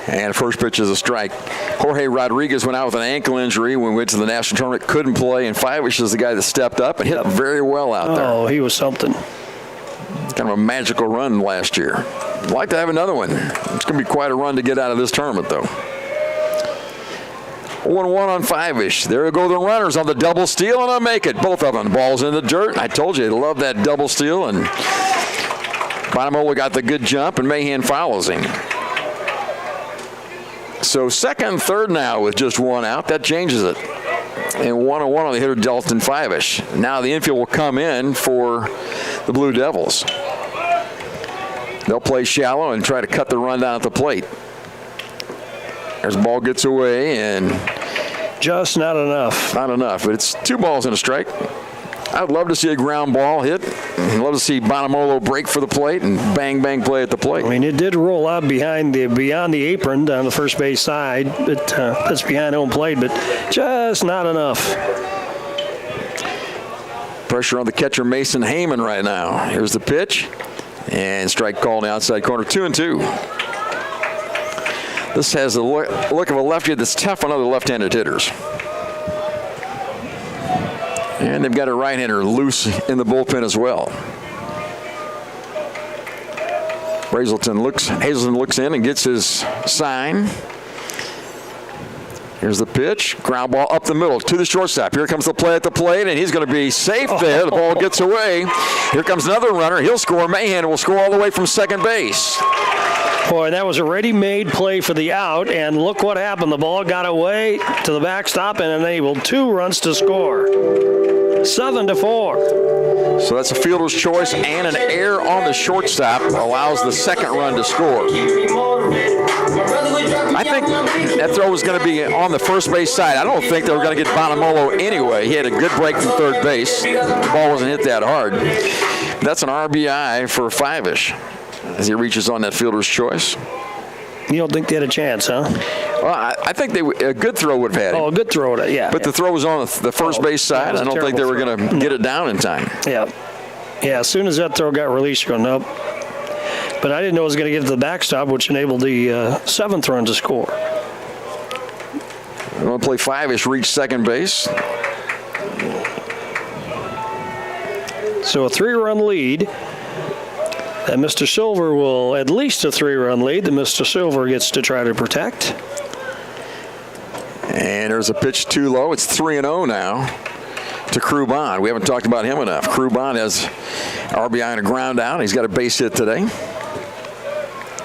Speaker 1: And first pitch is a strike. Jorge Rodriguez went out with an ankle injury when we went to the national tournament, couldn't play, and Fivish is the guy that stepped up and hit very well out there.
Speaker 2: Oh, he was something.
Speaker 1: Kind of a magical run last year. I'd like to have another one. It's going to be quite a run to get out of this tournament, though. 1-1 on Fivish. There go the runners on the double steal, and they'll make it. Both of them. The ball's in the dirt. I told you, they love that double steal, and Bonomola got the good jump, and Mahan follows him. So second and third now with just 1 out. That changes it. And 1-1 on the hitter, Dalton Fivish. Now the infield will come in for the Blue Devils. They'll play shallow and try to cut the run down at the plate. There's the ball gets away, and
Speaker 2: just not enough.
Speaker 1: Not enough, but it's 2 balls and a strike. I would love to see a ground ball hit. I'd love to see Bonomolo break for the plate and bang, bang play at the plate.
Speaker 2: I mean, it did roll out beyond the apron down the first base side, but that's behind home plate, but just not enough.
Speaker 1: Pressure on the catcher, Mason Heyman, right now. Here's the pitch, and strike call in the outside corner, 2-2. This has the look of a lefty that's tough on other left-handed hitters. And they've got a right-hander loose in the bullpen as well. Hazelton looks in and gets his sign. Here's the pitch. Ground ball up the middle to the shortstop. Here comes the play at the plate, and he's going to be safe there. The ball gets away. Here comes another runner. He'll score. Mahan will score all the way from second base.
Speaker 2: Boy, that was a ready-made play for the out, and look what happened. The ball got away to the backstop and enabled 2 runs to score. 7-4.
Speaker 1: So that's a fielder's choice, and an error on the shortstop allows the second run to score. I think that throw was going to be on the first base side. I don't think they were going to get Bonamolo anyway. He had a good break from third base. The ball wasn't hit that hard. That's an RBI for Fivish as he reaches on that fielder's choice.
Speaker 2: You don't think they had a chance, huh?
Speaker 1: Well, I think a good throw would have had him.
Speaker 2: Oh, a good throw, yeah.
Speaker 1: But the throw was on the first base side. I don't think they were going to get it down in time.
Speaker 2: Yeah. Yeah, as soon as that throw got released, you go, nope. But I didn't know it was going to get to the backstop, which enabled the seventh run to score.
Speaker 1: We're going to play Fivish reach second base.
Speaker 2: So a 3-run lead. And Mr. Silver will, at least a 3-run lead that Mr. Silver gets to try to protect.
Speaker 1: And there's a pitch too low. It's 3-0 now to Cruban. We haven't talked about him enough. Cruban has RBI and a ground out. He's got a base hit today.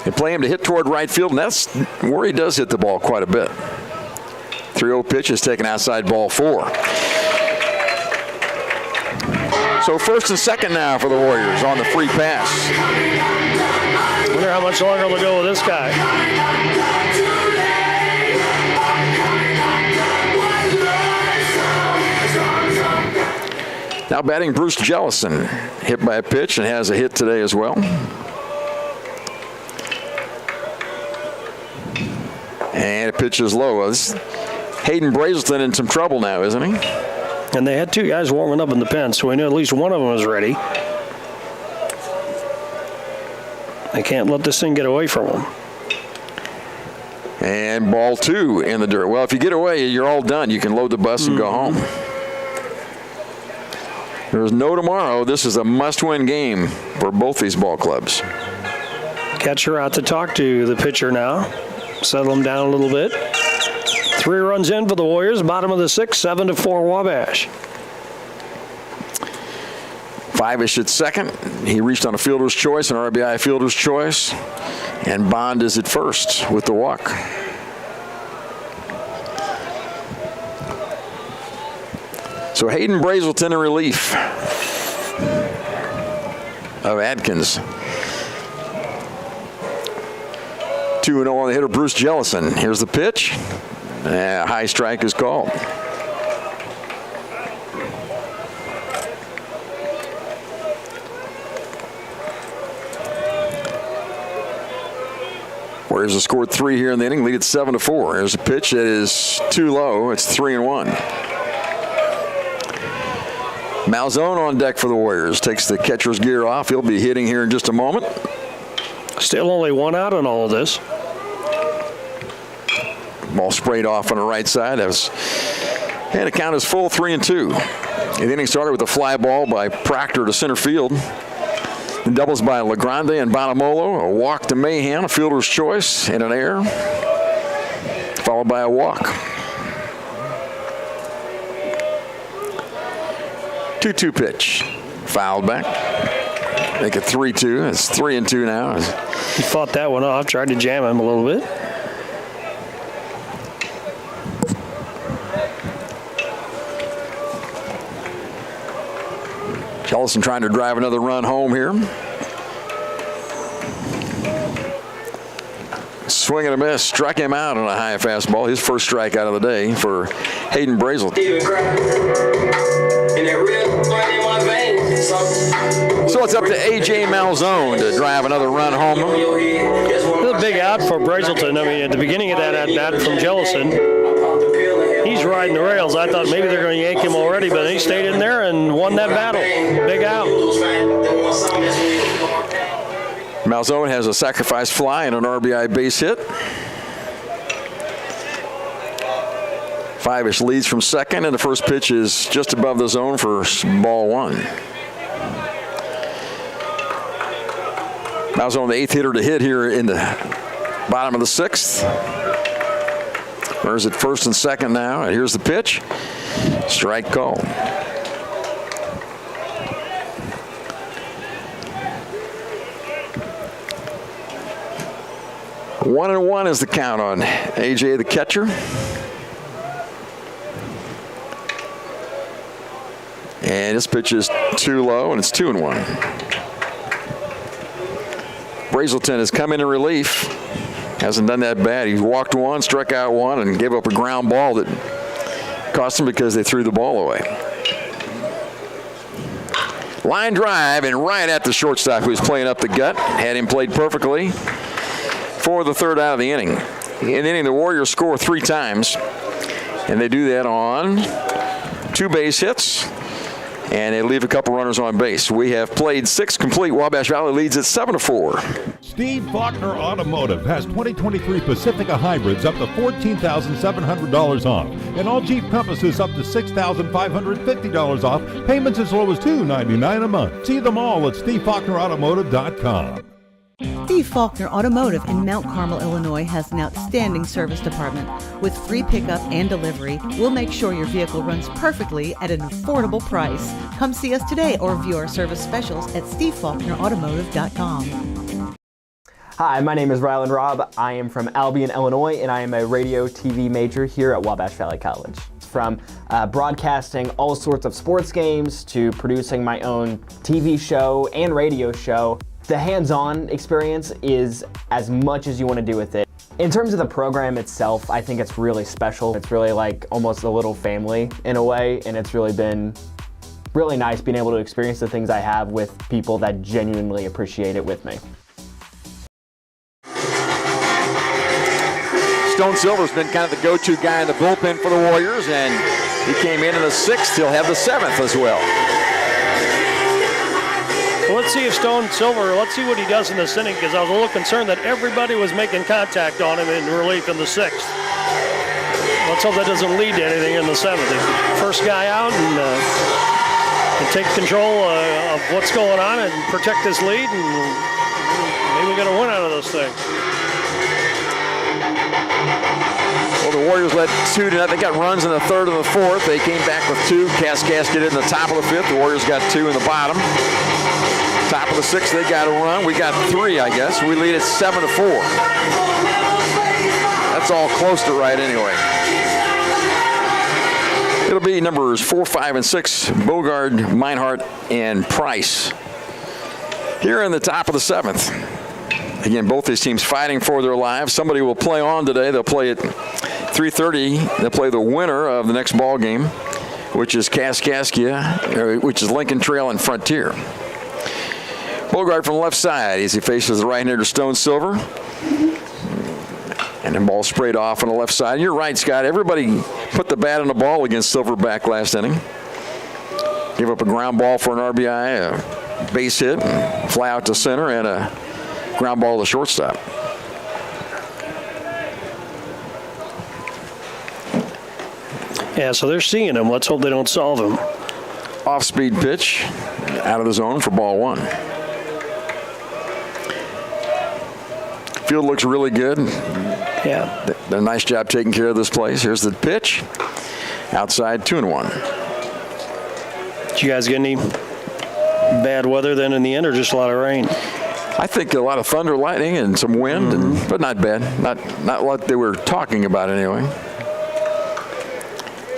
Speaker 1: They play him to hit toward right field, and that's where he does hit the ball quite a bit. 3-0 pitch is taken outside ball 4. So first and second now for the Warriors on the free pass.
Speaker 2: Wonder how much longer they'll go with this guy.
Speaker 1: Now batting Bruce Jellison, hit by a pitch and has a hit today as well. And a pitch is low. Hayden Brazelton in some trouble now, isn't he?
Speaker 2: And they had 2 guys warming up in the pen, so we knew at least one of them was ready. They can't let this thing get away from them.
Speaker 1: And ball 2 in the dirt. Well, if you get away, you're all done. You can load the bus and go home. There's no tomorrow. This is a must-win game for both these ball clubs.
Speaker 2: Catcher out to talk to the pitcher now. Settle him down a little bit. 3 runs in for the Warriors. Bottom of the 6th, 7-4 Wabash.
Speaker 1: Fivish at second. He reached on a fielder's choice, an RBI fielder's choice. And Bond is at first with the walk. So Hayden Brazelton in relief of Adkins. 2-0 on the hitter, Bruce Jellison. Here's the pitch. High strike is called. Warriors have scored 3 here in the inning, lead at 7-4. There's a pitch that is too low. It's 3-1. Malzone on deck for the Warriors. Takes the catcher's gear off. He'll be hitting here in just a moment.
Speaker 2: Still only 1 out on all of this.
Speaker 1: Ball sprayed off on the right side. And the count is full, 3-2. The inning started with a fly ball by Proctor to center field. The doubles by LaGrande and Bonamolo. A walk to Mahan, a fielder's choice, and an error, followed by a walk. 2-2 pitch. Fouled back. Make it 3-2. It's 3-2 now.
Speaker 2: He fought that one off, tried to jam him a little bit.
Speaker 1: Jellison trying to drive another run home here. Swing and a miss, struck him out on a high fastball. His first strikeout of the day for Hayden Brazelton. So it's up to A.J. Malzone to drive another run home.
Speaker 2: It was a big out for Brazelton. I mean, at the beginning of that at-bat from Jellison, he's riding the rails. I thought maybe they're going to yank him already, but he stayed in there and won that battle. Big out.
Speaker 1: Malzone has a sacrifice fly and an RBI base hit. Fivish leads from second, and the first pitch is just above the zone for ball 1. Malzone, the 8th hitter to hit here in the bottom of the 6th. Runners at first and second now. And here's the pitch. Strike call. One and one is the count on AJ, the catcher. And this pitch is too low, and it's 2-1. Brazelton has come in relief hasn't done that bad. He's walked one, struck out one, and gave up a ground ball that cost him because they threw the ball away. Line drive and right at the shortstop who was playing up the gut. Had him played perfectly for the third out of the inning. In the inning, the Warriors score 3 times, and they do that on 2 base hits, and they leave a couple runners on base. We have played 6 complete. Wabash Valley leads at 7-4.
Speaker 4: Steve Faulkner Automotive has 2023 Pacifica hybrids up to $14,700 off, and all Jeep Compasses up to $6,550 off. Payments as low as $299 a month. See them all at SteveFaulknerAutomotive.com.
Speaker 5: Steve Faulkner Automotive in Mount Carmel, Illinois has an outstanding service department. With free pickup and delivery, we'll make sure your vehicle runs perfectly at an affordable price. Come see us today or view our service specials at SteveFaulknerAutomotive.com.
Speaker 7: Hi, my name is Rylan Robb. I am from Albion, Illinois, and I am a radio TV major here at Wabash Valley College. From broadcasting all sorts of sports games to producing my own TV show and radio show, the hands-on experience is as much as you want to do with it. In terms of the program itself, I think it's really special. It's really like almost a little family in a way, and it's really been really nice being able to experience the things I have with people that genuinely appreciate it with me.
Speaker 1: Stone Silver's been kind of the go-to guy in the bullpen for the Warriors, and he came in the 6th. He'll have the 7th as well.
Speaker 2: Well, let's see if let's see what he does in this inning, because I was a little concerned that everybody was making contact on him in relief in the 6th. Let's hope that doesn't lead to anything in the 7th. First guy out and take control of what's going on and protect this lead, and maybe we get a win out of this thing.
Speaker 1: Well, the Warriors led 2-0. They got runs in the 3rd and the 4th. They came back with 2. Kaskaskia in the top of the 5th. The Warriors got 2 in the bottom. Top of the 6th, they got a run. We got 3, I guess. We lead at 7-4. That's all close to right anyway. It'll be numbers 4, 5, and 6, Bogard, Meinhardt, and Price. Here in the top of the 7th. Again, both these teams fighting for their lives. Somebody will play on today. They'll play at 3:30. They'll play the winner of the next ball game, which is Kaskaskia, which is Lincoln Trail and Frontier. Bogart from the left side as he faces the right-hander Stone Silver. And the ball sprayed off on the left side. You're right, Scott. Everybody put the bat on the ball against Silverback last inning. Give up a ground ball for an RBI, a base hit, fly out to center, and a ground ball to shortstop.
Speaker 2: Yeah, so they're seeing him. Let's hope they don't solve him.
Speaker 1: Off-speed pitch out of the zone for ball 1. Field looks really good.
Speaker 2: Yeah.
Speaker 1: Did a nice job taking care of this place. Here's the pitch. Outside, 2-1.
Speaker 2: Did you guys get any bad weather then in the end, or just a lot of rain?
Speaker 1: I think a lot of thunder, lightning, and some wind, but not bad. Not what they were talking about anyway.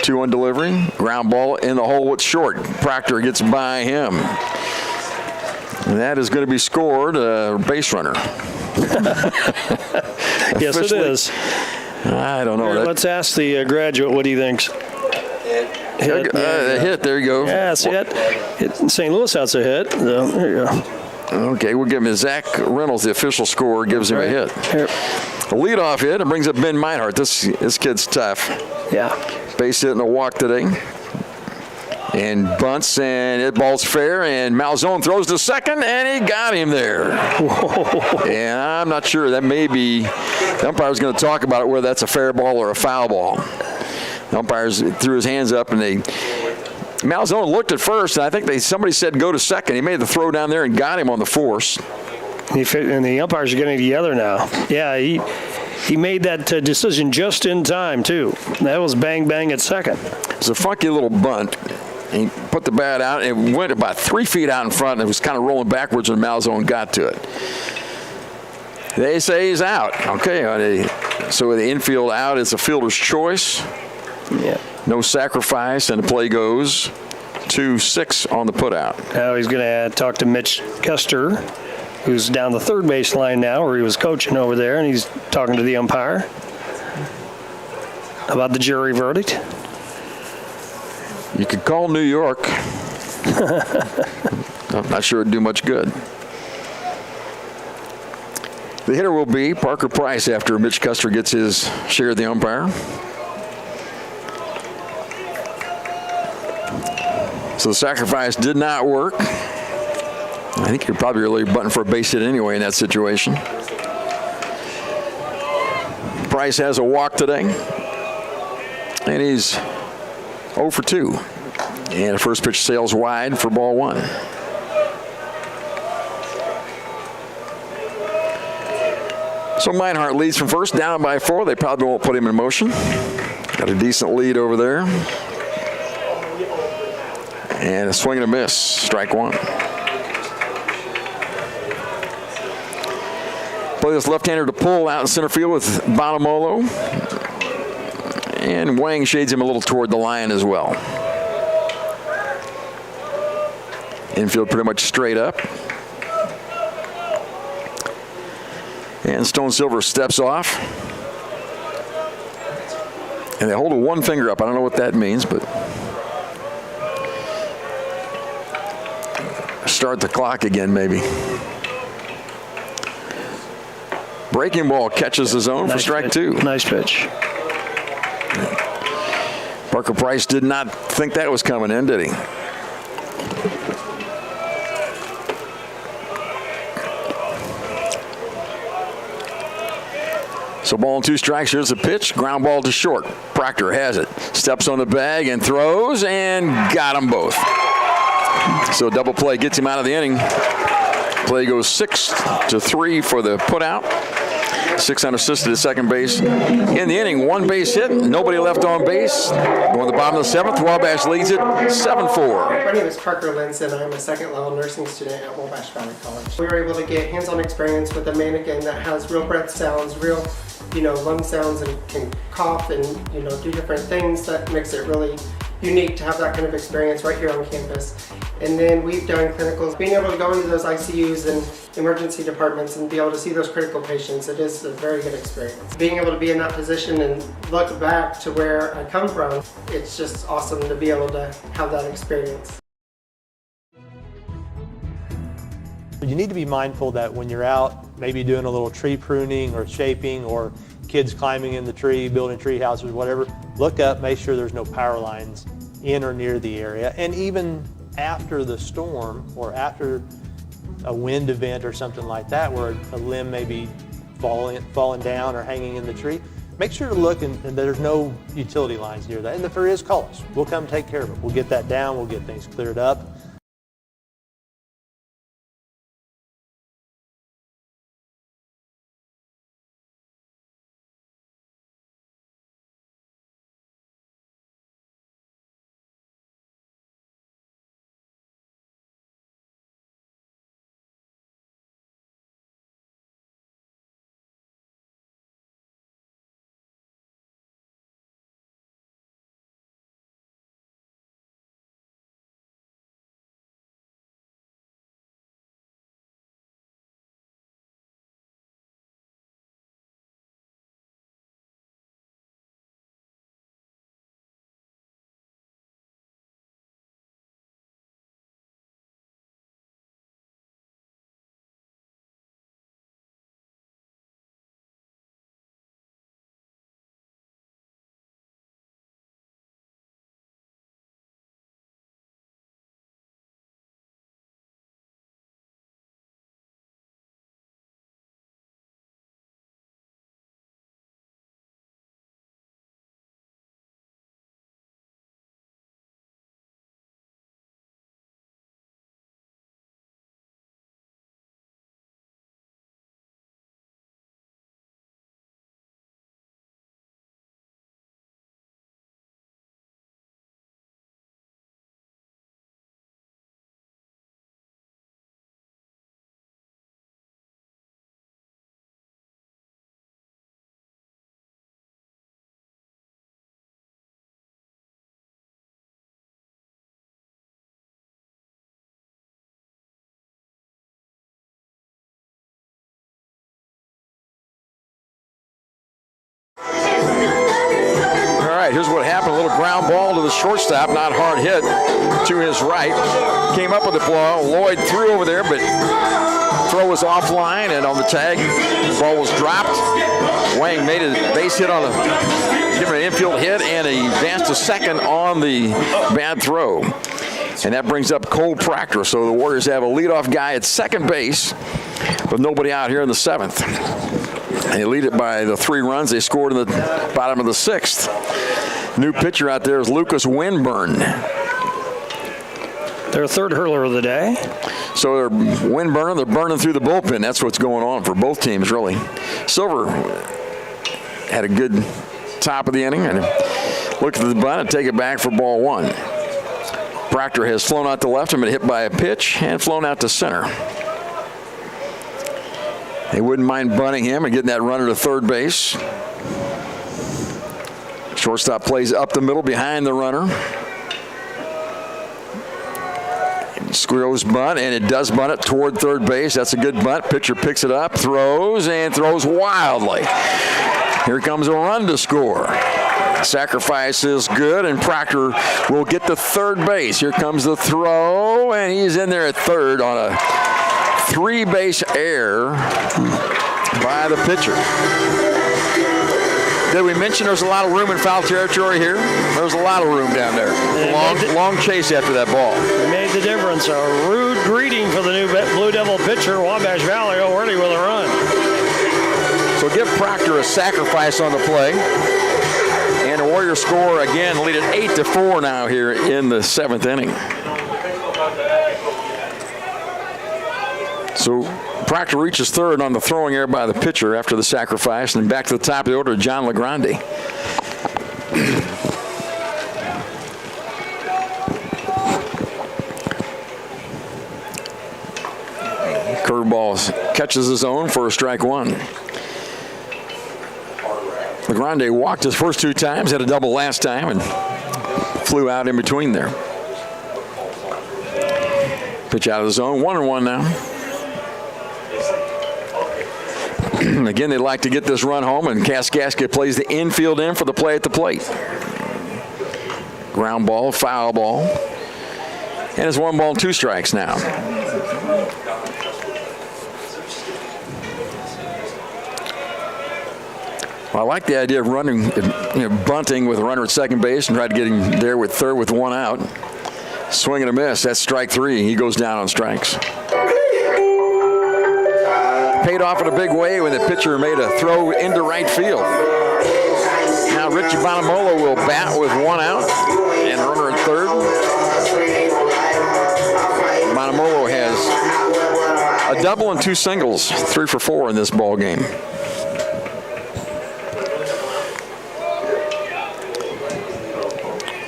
Speaker 1: 2-1 delivery. Ground ball in the hole. It's short. Proctor gets by him. And that is going to be scored. Base runner.
Speaker 2: Yes, it is.
Speaker 1: I don't know.
Speaker 2: Here, let's ask the graduate what he thinks.
Speaker 1: Hit. There you go.
Speaker 2: Yeah, see that? St. Louis, that's a hit. So, there you go.
Speaker 1: Okay, we'll give him Zach Reynolds, the official scorer, gives him a hit.
Speaker 2: Here.
Speaker 1: A leadoff hit and brings up Ben Meinhardt. This kid's tough.
Speaker 2: Yeah. Base
Speaker 1: hit and a walk today. And bunts, and it ball's fair, and Malzone throws to second, and he got him there. Whoa. And I'm not sure. That may be, the umpire's going to talk about it, whether that's a fair ball or a foul ball. The umpires threw his hands up, and Malzone looked at first, and I think somebody said go to second. He made the throw down there and got him on the force.
Speaker 2: And the umpires are getting together now. Yeah, he made that decision just in time, too. That was bang, bang at second.
Speaker 1: It's a funky little bunt. He put the bat out, and it went about 3 feet out in front, and it was kind of rolling backwards when Malzone got to it. They say he's out. Okay, so the infield out is a fielder's choice.
Speaker 2: Yeah.
Speaker 1: No sacrifice, and the play goes 2-6 on the putout.
Speaker 2: Now he's going to talk to Mitch Kester. who's down the third base line now, where he was coaching over there, and he's talking to the umpire about the jury verdict.
Speaker 1: You could call New York. I'm not sure it'd do much good. The hitter will be Parker Price after Mitch Custer gets his share of the umpire. So the sacrifice did not work. I think you're probably really butting for a base hit anyway in that situation. Price has a walk today, and he's 0 for 2. And the first pitch sails wide for ball 1. So Meinhardt leads from first, down by 4. They probably won't put him in motion. Got a decent lead over there. And a swing and a miss, strike 1. Play this left-hander to pull out in center field with Bonamolo. And Wang shades him a little toward the line as well. Infield pretty much straight up. And Stone Silver steps off. And they hold a one finger up. I don't know what that means, but start the clock again, maybe. Breaking ball catches the zone for strike 2.
Speaker 2: Nice pitch.
Speaker 1: Parker Price did not think that was coming in, did he? So ball and 2 strikes. Here's the pitch. Ground ball to short. Proctor has it. Steps on the bag and throws and got them both. So double play gets him out of the inning. Play goes 6-3 for the putout. 6 unassisted at second base. In the inning, 1 base hit, nobody left on base. Going to the bottom of the 7th, Wabash leads it 7-4.
Speaker 9: My name is Parker Linson. I'm a second-level nursing student at Wabash Valley College. We were able to get hands-on experience with a mannequin that has real breath sounds, real, lung sounds, and can cough and, do different things. That makes it really unique to have that kind of experience right here on campus. And then we've done clinicals. Being able to go into those ICUs and emergency departments and be able to see those critical patients, it is a very good experience. Being able to be in that position and look back to where I come from, it's just awesome to be able to have that experience.
Speaker 6: You need to be mindful that when you're out, maybe doing a little tree pruning or shaping, or kids climbing in the tree, building tree houses, whatever, look up, make sure there's no power lines in or near the area. And even after the storm or after a wind event or something like that, where a limb may be falling down or hanging in the tree, make sure to look and there's no utility lines near that. And if there is, call us. We'll come take care of it. We'll get that down. We'll get things cleared up.
Speaker 1: right. Here's what happened. A little ground ball to the shortstop, not hard hit, to his right. Came up with the ball. Lloyd threw over there, but throw was offline, and on the tag, the ball was dropped. Wang made a base hit on given an infield hit, and he advanced to second on the bad throw. And that brings up Cole Proctor. So the Warriors have a leadoff guy at second base with nobody out here in the 7th. And they lead it by the 3 runs they scored in the bottom of the 6th. New pitcher out there is Lucas Winburn.
Speaker 2: Their third hurler of the day.
Speaker 1: So they're they're burning through the bullpen. That's what's going on for both teams, really. Silver had a good top of the inning and looked at the bunt and take it back for ball 1. Proctor has flown out to left and been hit by a pitch and flown out to center. They wouldn't mind bunting him and getting that runner to third base. Shortstop plays up the middle behind the runner. Squirrels bunt, and it does bunt it toward third base. That's a good bunt. Pitcher picks it up, throws wildly. Here comes a run to score. Sacrifice is good, and Proctor will get to third base. Here comes the throw, and he's in there at third on a 3-base error by the pitcher. Did we mention there's a lot of room in foul territory here? There's a lot of room down there. Long chase after that ball.
Speaker 2: Made the difference. A rude greeting for the new Blue Devil pitcher, Wabash Valley, already with a run.
Speaker 1: So give Proctor a sacrifice on the play. And the Warriors score again, lead it 8-4 now here in the 7th inning. So Proctor reaches third on the throwing error by the pitcher after the sacrifice, and back to the top of the order, John LeGrande. Curveball catches his own for a strike 1. LeGrande walked his first 2 times, had a double last time, and flew out in between there. Pitch out of the zone, 1-1 now. Again, they'd like to get this run home, and Kaskaskia plays the infield in for the play at the plate. Ground ball, foul ball. And it's 1 ball, 2 strikes now. Well, I like the idea of running, bunting with a runner at second base and try to get him there with third with 1 out. Swing and a miss. That's strike 3. He goes down on strikes. Paid off in a big way when the pitcher made a throw into right field. Now Richie Bonamolo will bat with 1 out and runner at third. Bonamolo has a double and 2 singles, 3 for 4 in this ball game.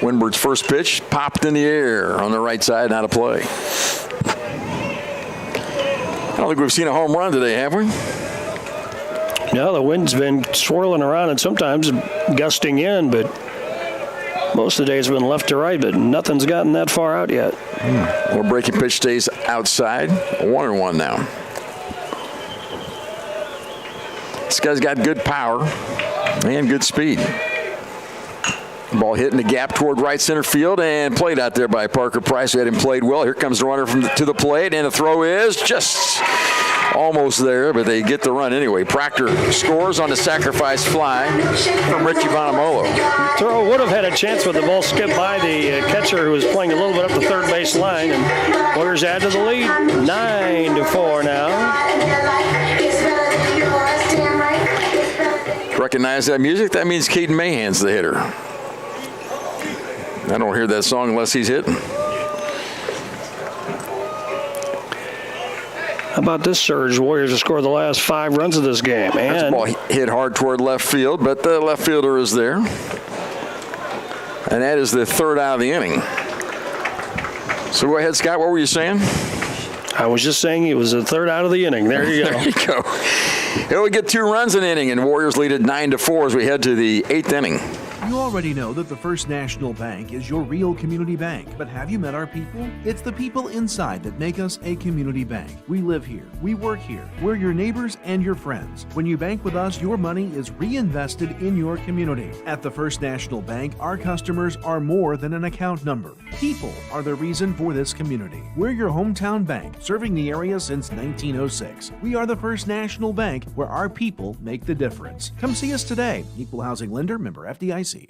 Speaker 1: Winbird's first pitch popped in the air on the right side, not a play. I don't think we've seen a home run today, have we?
Speaker 2: No, the wind's been swirling around and sometimes gusting in, but most of the day it's been left to right, but nothing's gotten that far out yet.
Speaker 1: Well, breaking pitch stays outside. 1-1 now. This guy's got good power and good speed. Ball hit in the gap toward right center field and played out there by Parker Price, who had him played well. Here comes the runner to the plate, and the throw is just almost there, but they get the run anyway. Proctor scores on the sacrifice fly from Richie Bonamolo.
Speaker 2: The throw would have had a chance with the ball skipped by the catcher, who was playing a little bit up the third base line, and Warriors add to the lead, 9-4 now.
Speaker 1: Recognize that music? That means Keaton Mahan's the hitter. I don't hear that song unless he's hitting.
Speaker 2: How about this surge? Warriors have scored the last 5 runs of this game. And
Speaker 1: that ball hit hard toward left field, but the left fielder is there. And that is the 3rd out of the inning. So go ahead, Scott. What were you saying?
Speaker 2: I was just saying it was the 3rd out of the inning. There you go.
Speaker 1: There you go. Here we get 2 runs an inning, and Warriors lead at 9-4 as we head to the 8th inning.
Speaker 3: You already know that the First National Bank is your real community bank, but have you met our people? It's the people inside that make us a community bank. We live here. We work here. We're your neighbors and your friends. When you bank with us, your money is reinvested in your community. At the First National Bank, our customers are more than an account number. People are the reason for this community. We're your hometown bank, serving the area since 1906. We are the First National Bank, where our people make the difference. Come see us today. Equal housing lender, member FDIC.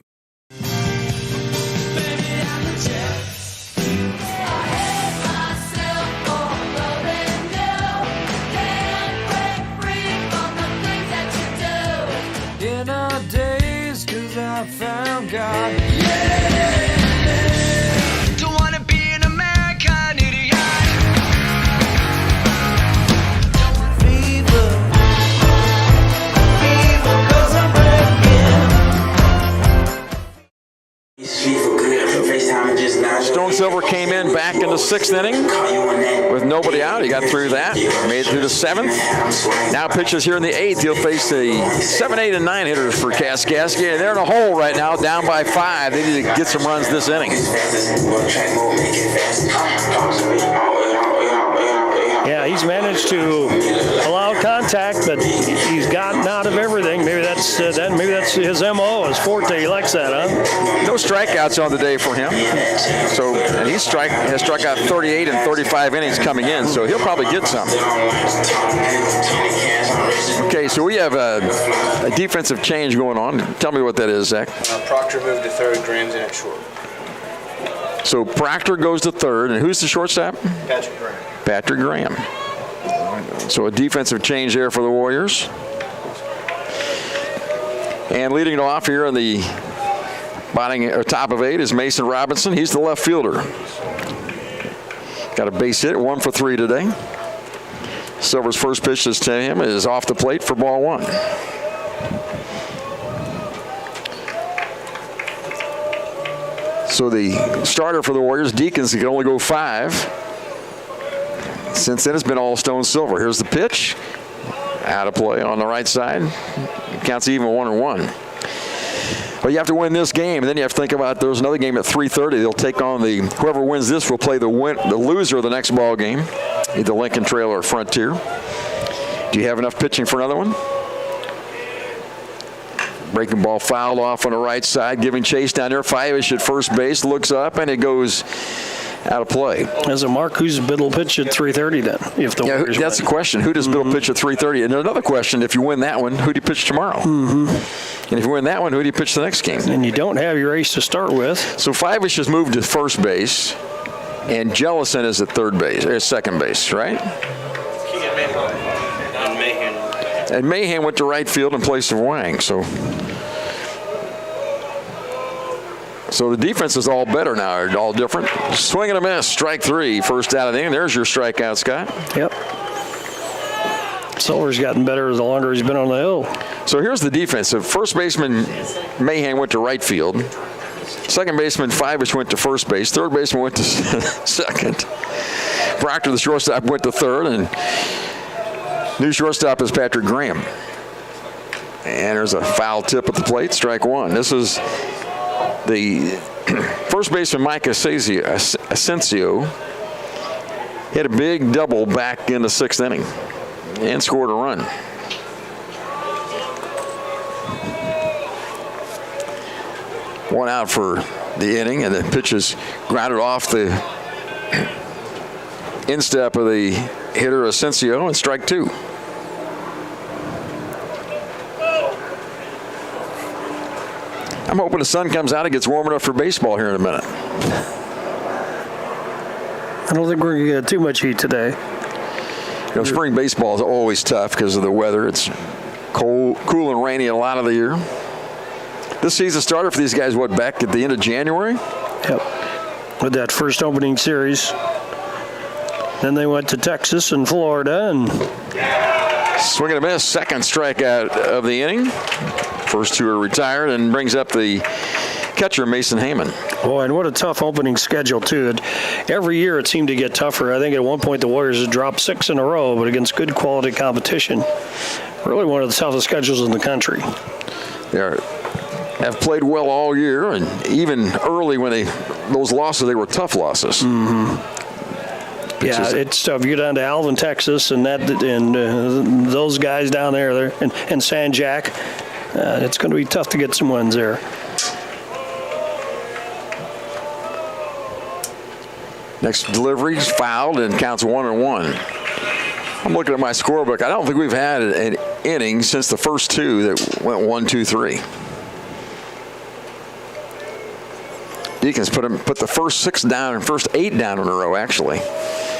Speaker 10: In our days, 'cause I found God. Don't wanna be an American idiot. Fever, 'cause I'm
Speaker 1: Stone Silver came in back in the 6th inning with nobody out. He got through that, made it through the 7th. Now pitches here in the 8th. He'll face the 7, 8, and 9 hitters for Kaskaskia. They're in a hole right now, down by 5. They need to get some runs this inning.
Speaker 2: Yeah, he's managed to allow contact, but he's gotten out of everything. Maybe that's his MO, his forte. He likes that, huh?
Speaker 1: No strikeouts on the day for him. So, and has struck out 38 and 35 innings coming in, so he'll probably get some. Okay, so we have a defensive change going on. Tell me what that is, Zach.
Speaker 13: Proctor moved to third, Graham's in at short.
Speaker 1: So Proctor goes to third, and who's the shortstop?
Speaker 13: Patrick Graham.
Speaker 1: Patrick Graham. So a defensive change there for the Warriors. And leading it off here in the top of 8 is Mason Robinson. He's the left fielder. Got a base hit, 1 for 3 today. Silver's first pitch to him is off the plate for ball 1. So the starter for the Warriors, Deacons, can only go 5. Since then, it's been all Stone Silver. Here's the pitch. Out of play on the right side. Counts even 1-1. But you have to win this game, and then you have to think about there's another game at 3:30. They'll take on whoever wins this will play the loser of the next ball game, either Lincoln Trail or Frontier. Do you have enough pitching for another one? Breaking ball fouled off on the right side, giving chase down there. 5-ish at first base, looks up, and it goes out of play.
Speaker 2: As a mark, who's Biddle pitch at 3:30 then? If the Warriors
Speaker 1: that's the question. Who does Biddle pitch at 3:30? And another question: if you win that one, who do you pitch tomorrow? And if you win that one, who do you pitch the next game?
Speaker 2: And you don't have your ace to start with.
Speaker 1: So 5-ish has moved to first base, and Jellison is at third base or second base, right? And Mahan went to right field in place of Wang. So the defense is all better now, or all different. Swing and a miss, strike 3, first out of the inning. There's your strikeout, Scott.
Speaker 2: Yep. Silver's gotten better the longer he's been on the hill.
Speaker 1: So here's the defense. So first baseman Mahan went to right field. Second baseman 5-ish went to first base. Third baseman went to second. Proctor, the shortstop, went to third, and new shortstop is Patrick Graham. And there's a foul tip at the plate, strike 1. This is the first baseman Mike Asensio hit a big double back in the 6th inning and scored a run. One out for the inning, and the pitch is grounded off the instep of the hitter Asensio, and strike 2. I'm hoping the sun comes out and gets warm enough for baseball here in a minute.
Speaker 2: I don't think we're going to get too much heat today.
Speaker 1: Spring baseball is always tough because of the weather. It's cool and rainy a lot of the year. This season started for these guys, back at the end of January?
Speaker 2: Yep. With that first opening series. Then they went to Texas and Florida. And
Speaker 1: swing and a miss, second strikeout of the inning. First 2 are retired, and brings up the catcher, Mason Heyman.
Speaker 2: Boy, and what a tough opening schedule, too. Every year it seemed to get tougher. I think at one point the Warriors had dropped 6 in a row, but against good quality competition. Really one of the toughest schedules in the country.
Speaker 1: They are have played well all year, and even early when those losses, they were tough losses.
Speaker 2: Yeah, it's tough. You get down to Alvin, Texas, and those guys down there, and San Jack. It's going to be tough to get some wins there.
Speaker 1: Next delivery's fouled and counts 1-1. I'm looking at my scorebook. I don't think we've had an inning since the first two that went 1-2-3. Deacons put the first 6 down and first 8 down in a row, actually.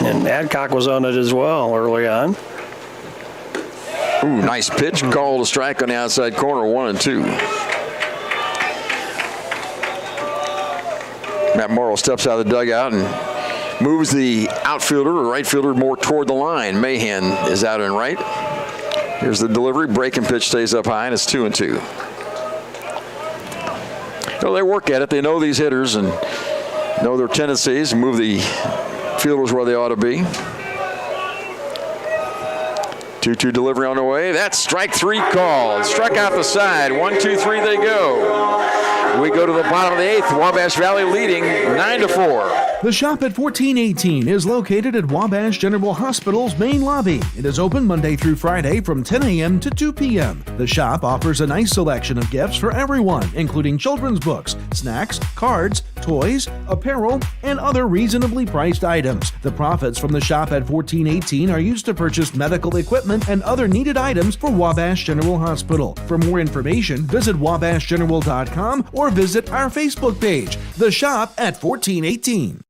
Speaker 2: And Adcock was on it as well early on.
Speaker 1: Ooh, nice pitch. Called a strike on the outside corner, 1-2. Matt Morrow steps out of the dugout and moves the outfielder or right fielder more toward the line. Mahan is out and right. Here's the delivery. Breaking pitch stays up high, and it's 2-2. So they work at it. They know these hitters and know their tendencies, move the fielders where they ought to be. 2-2 delivery on the way. That's strike 3 called. Struck out the side. 1-2-3 they go. We go to the bottom of the 8th. Wabash Valley leading 9-4.
Speaker 3: The Shop at 1418 is located at Wabash General Hospital's main lobby. It is open Monday through Friday from 10 a.m. to 2 p.m. The shop offers a nice selection of gifts for everyone, including children's books, snacks, cards, toys, apparel, and other reasonably priced items. The profits from the Shop at 1418 are used to purchase medical equipment and other needed items for Wabash General Hospital. For more information, visit wabashgeneral.com or visit our Facebook page, The Shop at 1418.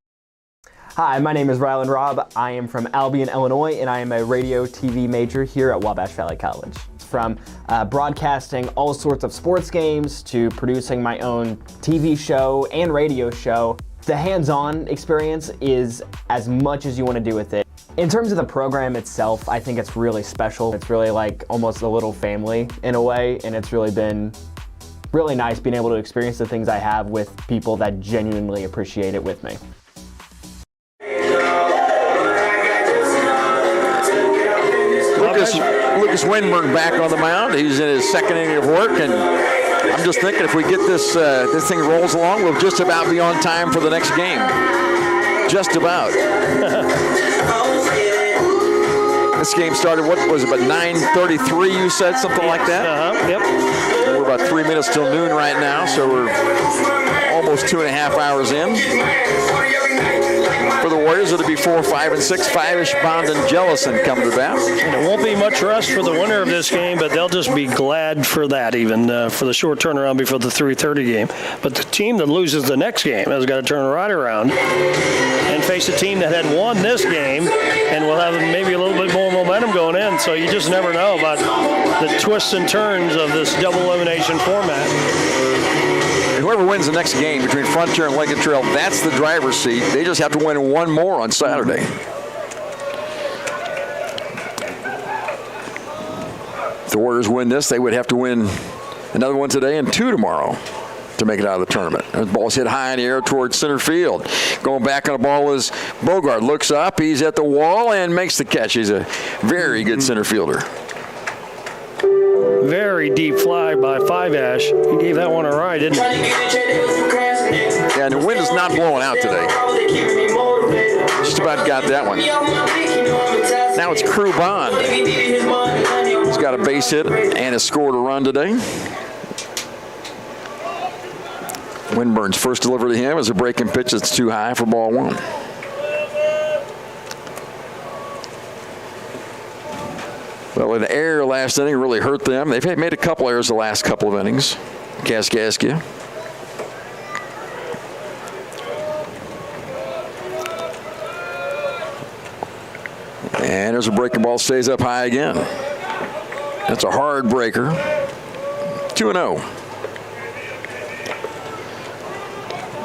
Speaker 7: Hi, my name is Rylan Robb. I am from Albion, Illinois, and I am a radio TV major here at Wabash Valley College. From broadcasting all sorts of sports games to producing my own TV show and radio show, the hands-on experience is as much as you want to do with it. In terms of the program itself, I think it's really special. It's really like almost a little family in a way, and it's really been really nice being able to experience the things I have with people that genuinely appreciate it with me.
Speaker 1: Lucas Winburn back on the mound. He's in his second inning of work, and I'm just thinking if we get this thing rolls along, we'll just about be on time for the next game. Just about. This game started, what was it, about 9:33, you said, something like that?
Speaker 2: Yep.
Speaker 1: And we're about 3 minutes till noon right now, so we're almost 2.5 hours in. For the Warriors, it'll be 4, 5, and 6. 5-ish Bond and Jellison come to the bat.
Speaker 2: And it won't be much rest for the winner of this game, but they'll just be glad for that, even for the short turnaround before the 3:30 game. But the team that loses the next game has got to turn right around and face a team that had won this game and will have maybe a little bit more momentum going in. So you just never know about the twists and turns of this double elimination format.
Speaker 1: Whoever wins the next game between Frontier and Lincoln Trail, that's the driver's seat. They just have to win one more on Saturday. If the Warriors win this, they would have to win another one today and 2 tomorrow to make it out of the tournament. The ball's hit high in the air towards center field. Going back on the ball is Bogart. Looks up, he's at the wall, and makes the catch. He's a very good center fielder.
Speaker 2: Very deep fly by Five-Ash. He gave that one a ride, didn't he?
Speaker 1: Yeah, and the wind is not blowing out today. Just about got that one. Now it's Crew Bond. He's got a base hit and has scored a run today. Winburn's first delivery to him is a breaking pitch that's too high for ball 1. Well, an error last inning really hurt them. They've made a couple errors the last couple of innings. Kaskaskia. And there's a breaking ball, stays up high again. That's a hard breaker. 2-0.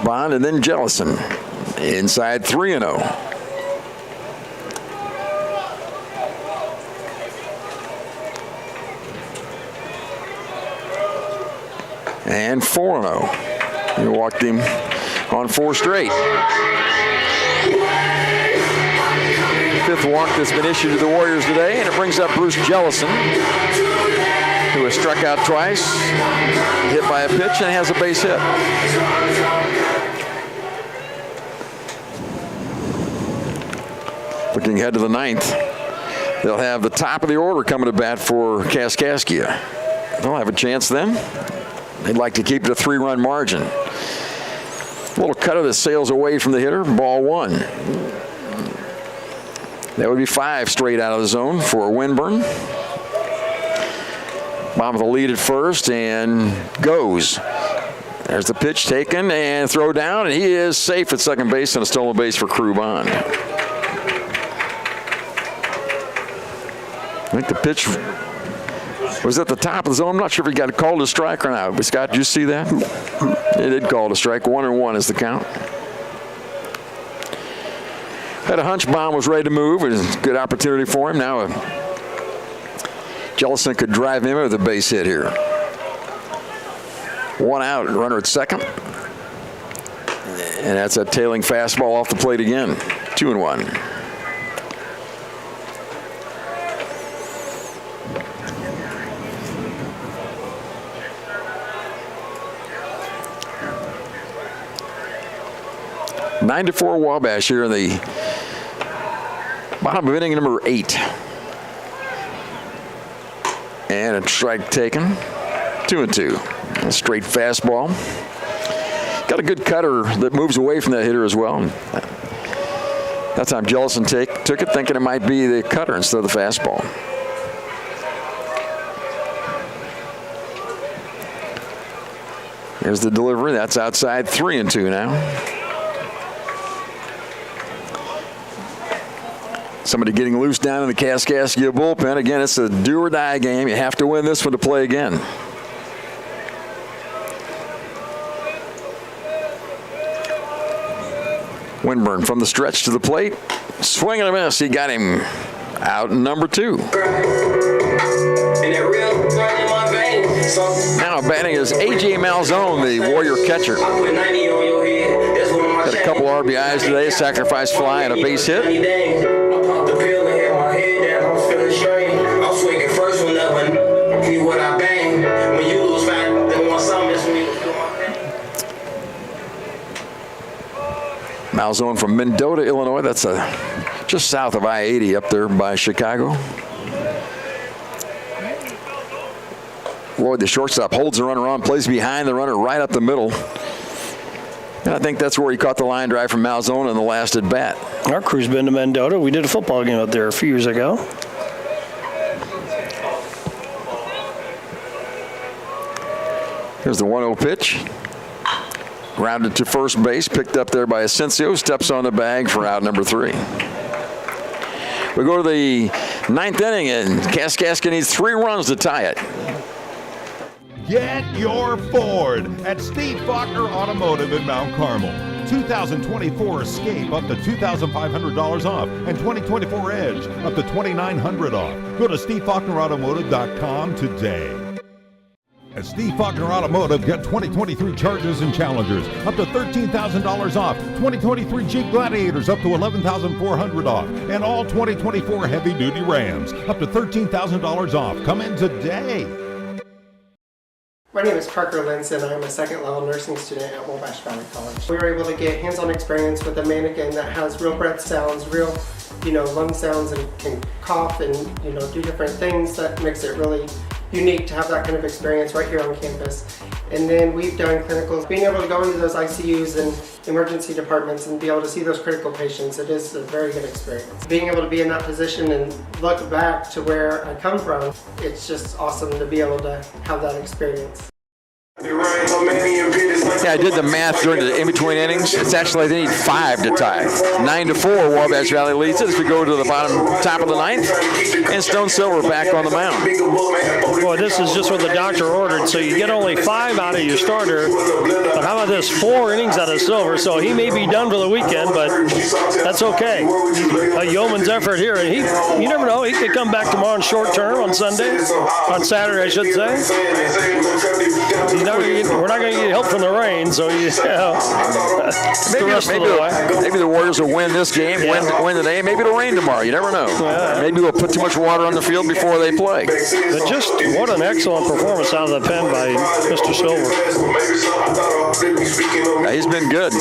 Speaker 1: Bond and then Jellison. Inside 3-0. And 4-0. He walked him on 4 straight. 5th walk that's been issued to the Warriors today, and it brings up Bruce Jellison, who has struck out twice, hit by a pitch, and has a base hit. Looking ahead to the ninth, they'll have the top of the order coming to bat for Kaskaskia. They'll have a chance then. They'd like to keep it a 3-run margin. A little cutter that sails away from the hitter, ball 1. That would be 5 straight out of the zone for Winburn. Bomb with a lead at first and goes. There's the pitch taken and throw down, and he is safe at second base and a stolen base for Crew Bond. I think the pitch was at the top of the zone. I'm not sure if he got called a strike or not. But Scott, did you see that? It did call it a strike. 1-1 is the count. Had a hunch Bomb was ready to move. It was a good opportunity for him. Now Jellison could drive him with a base hit here. 1 out, runner at second. And that's a tailing fastball off the plate again. 2-1. Nine to 4 Wabash here in the bottom of inning number 8. And a strike taken. 2-2. A straight fastball. Got a good cutter that moves away from that hitter as well. That time Jellison took it thinking it might be the cutter instead of the fastball. There's the delivery. That's outside. 3-2 now. Somebody getting loose down in the Kaskaskia bullpen. Again, it's a do or die game. You have to win this one to play again. Winburn from the stretch to the plate. Swing and a miss. He got him out in number 2. Now batting is A.J. Malzone, the Warrior catcher. Got a couple RBIs today, a sacrifice fly and a base hit. Malzone from Mendota, Illinois. That's just south of I-80 up there by Chicago. Lloyd, the shortstop, holds the runner on, plays behind the runner right up the middle. And I think that's where he caught the line drive from Malzone in the last at bat.
Speaker 2: Our crew's been to Mendota. We did a football game out there a few years ago.
Speaker 1: Here's the 1-0 pitch. Grounded to first base, picked up there by Asensio, steps on the bag for out number 3. We go to the 9th inning, and Kaskaskia needs 3 runs to tie it.
Speaker 4: Get your Ford at Steve Faulkner Automotive in Mount Carmel. 2024 Escape up to $2,500 off, and 2024 Edge up to $2,900 off. Go to SteveFaulknerAutomotive.com today. At Steve Faulkner Automotive, get 2023 Chargers and Challengers up to $13,000 off. 2023 Jeep Gladiators up to $11,400 off. And all 2024 heavy-duty Rams up to $13,000 off. Come in today.
Speaker 9: My name is Parker Linson. I'm a second-level nursing student at Wabash Valley College. We were able to get hands-on experience with a mannequin that has real breath sounds, real, lung sounds, and can cough and, do different things. That makes it really unique to have that kind of experience right here on campus. And then we've done clinicals. Being able to go into those ICUs and emergency departments and be able to see those critical patients, it is a very good experience. Being able to be in that position and look back to where I come from, it's just awesome to be able to have that experience.
Speaker 1: Yeah, I did the math during the in-between innings. It's actually, they need 5 to tie. 9 to 4, Wabash Valley leads it as we go to the top of the 9th. And Stone Silver back on the mound.
Speaker 2: Boy, this is just what the doctor ordered. So you get only 5 out of your starter. But how about this? 4 innings out of Silver. So he may be done for the weekend, but that's okay. A yeoman's effort here. And you never know. He could come back tomorrow in short term on Saturday, I should say. We're not going to get help from the rain. rain, so that's the rest of the way.
Speaker 1: Maybe the Warriors will win this game, win today. Maybe it'll rain tomorrow. You never know. Maybe we'll put too much water on the field before they play.
Speaker 2: But just what an excellent performance out of the pen by Mr. Silver.
Speaker 1: Yeah, he's been good.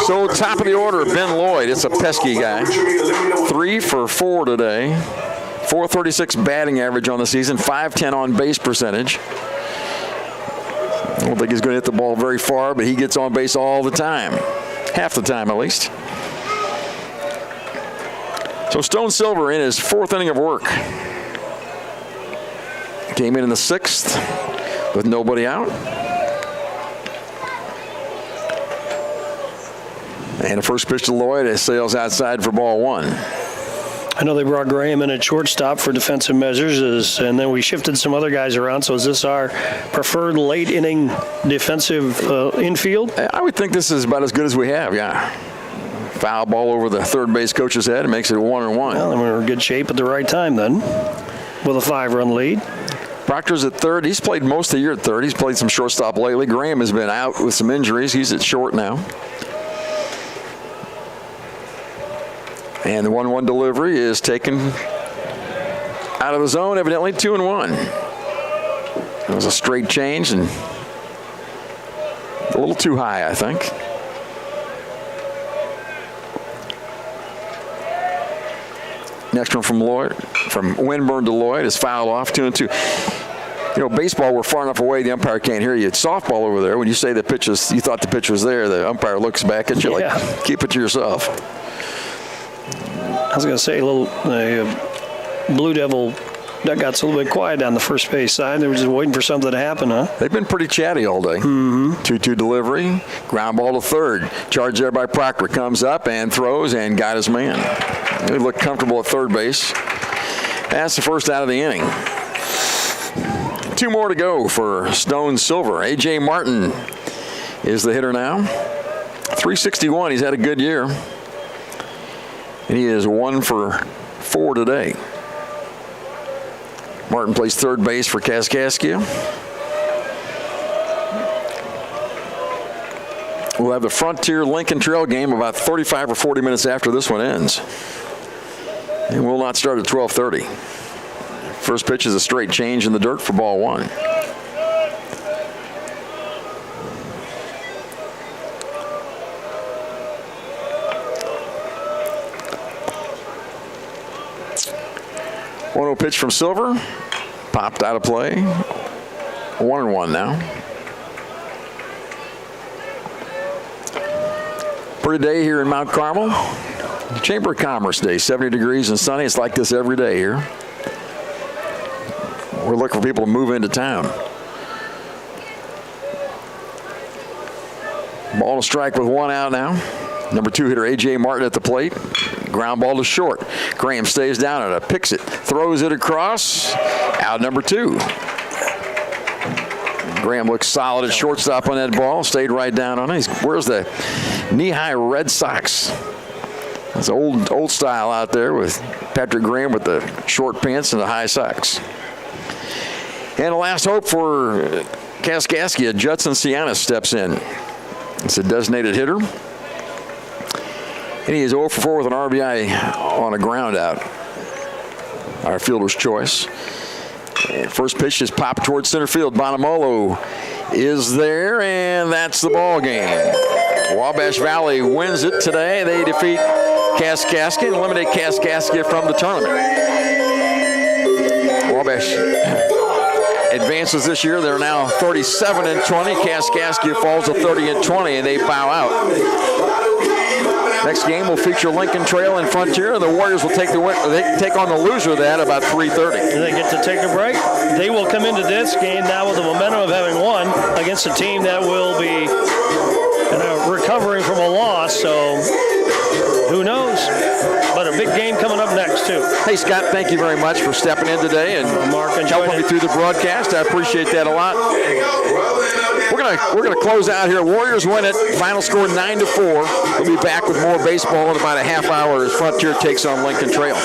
Speaker 1: So top of the order, Ben Lloyd. It's a pesky guy. 3 for 4 today. 436 batting average on the season. 510 on base percentage. I don't think he's going to hit the ball very far, but he gets on base all the time. Half the time, at least. So Stone Silver in his 4th inning of work. Came in the 6th with nobody out. And the first pitch to Lloyd is sails outside for ball 1.
Speaker 2: I know they brought Graham in at shortstop for defensive measures, and then we shifted some other guys around. So is this our preferred late inning defensive infield?
Speaker 1: I would think this is about as good as we have, yeah. Foul ball over the third base coach's head and makes it 1-1.
Speaker 2: Well, then we're in good shape at the right time then, with a 5-run lead.
Speaker 1: Proctor's at third. He's played most of the year at third. He's played some shortstop lately. Graham has been out with some injuries. He's at short now. And the 1-1 delivery is taken out of the zone, evidently 2-1. It was a straight change and a little too high, I think. Next one from Lloyd, from Winburn to Lloyd, is fouled off, 2-2. You know, baseball, we're far enough away, the umpire can't hear you. It's softball over there. When you say the pitch is, you thought the pitch was there, the umpire looks back at you like, keep it to yourself.
Speaker 2: I was going to say, Blue Devil dugout's a little bit quiet on the first base side. They were just waiting for something to happen, huh?
Speaker 1: They've been pretty chatty all day. 2-2 delivery, ground ball to third. Charged there by Proctor. Comes up and throws and got his man. He looked comfortable at third base. That's the first out of the inning. 2 more to go for Stone Silver. A.J. Martin is the hitter now. 361. He's had a good year. And he is 1 for 4 today. Martin plays third base for Kaskaskia. We'll have the Frontier Lincoln Trail game about 35 or 40 minutes after this one ends. It will not start at 12:30. First pitch is a straight change in the dirt for ball 1. Pitch from Silver, popped out of play. 1-1 now. Pretty day here in Mount Carmel. Chamber of Commerce Day, 70 degrees and sunny. It's like this every day here. We're looking for people to move into town. Ball to strike with 1 out now. Number 2 hitter A.J. Martin at the plate. Ground ball to short. Graham stays down on it, picks it, throws it across. Out number 2. Graham looks solid at shortstop on that ball. Stayed right down on it. Where's the knee-high Red Sox? It's old style out there with Patrick Graham with the short pants and the high socks. And the last hope for Kaskaskia, Judson Sianis steps in. It's a designated hitter. And he is 0 for 4 with an RBI on a ground out. Our fielder's choice. And first pitch is popped towards center field. Bonamolo is there, and that's the ball game. Wabash Valley wins it today. They defeat Kaskaskia and eliminate Kaskaskia from the tournament. Wabash advances this year. They're now 37-20. Kaskaskia falls to 30-20, and they bow out. Next game will feature Lincoln Trail and Frontier, and the Warriors will take on the loser of that about 3:30.
Speaker 2: Do they get to take a break? They will come into this game now with the momentum of having won against a team that will be recovering from a loss, so who knows? But a big game coming up next, too.
Speaker 1: Hey, Scott, thank you very much for stepping in today and helping me through the broadcast. I appreciate that a lot. We're gonna close out here. Warriors win it. Final score 9-4. We'll be back with more baseball in about a half hour as Frontier takes on Lincoln Trail.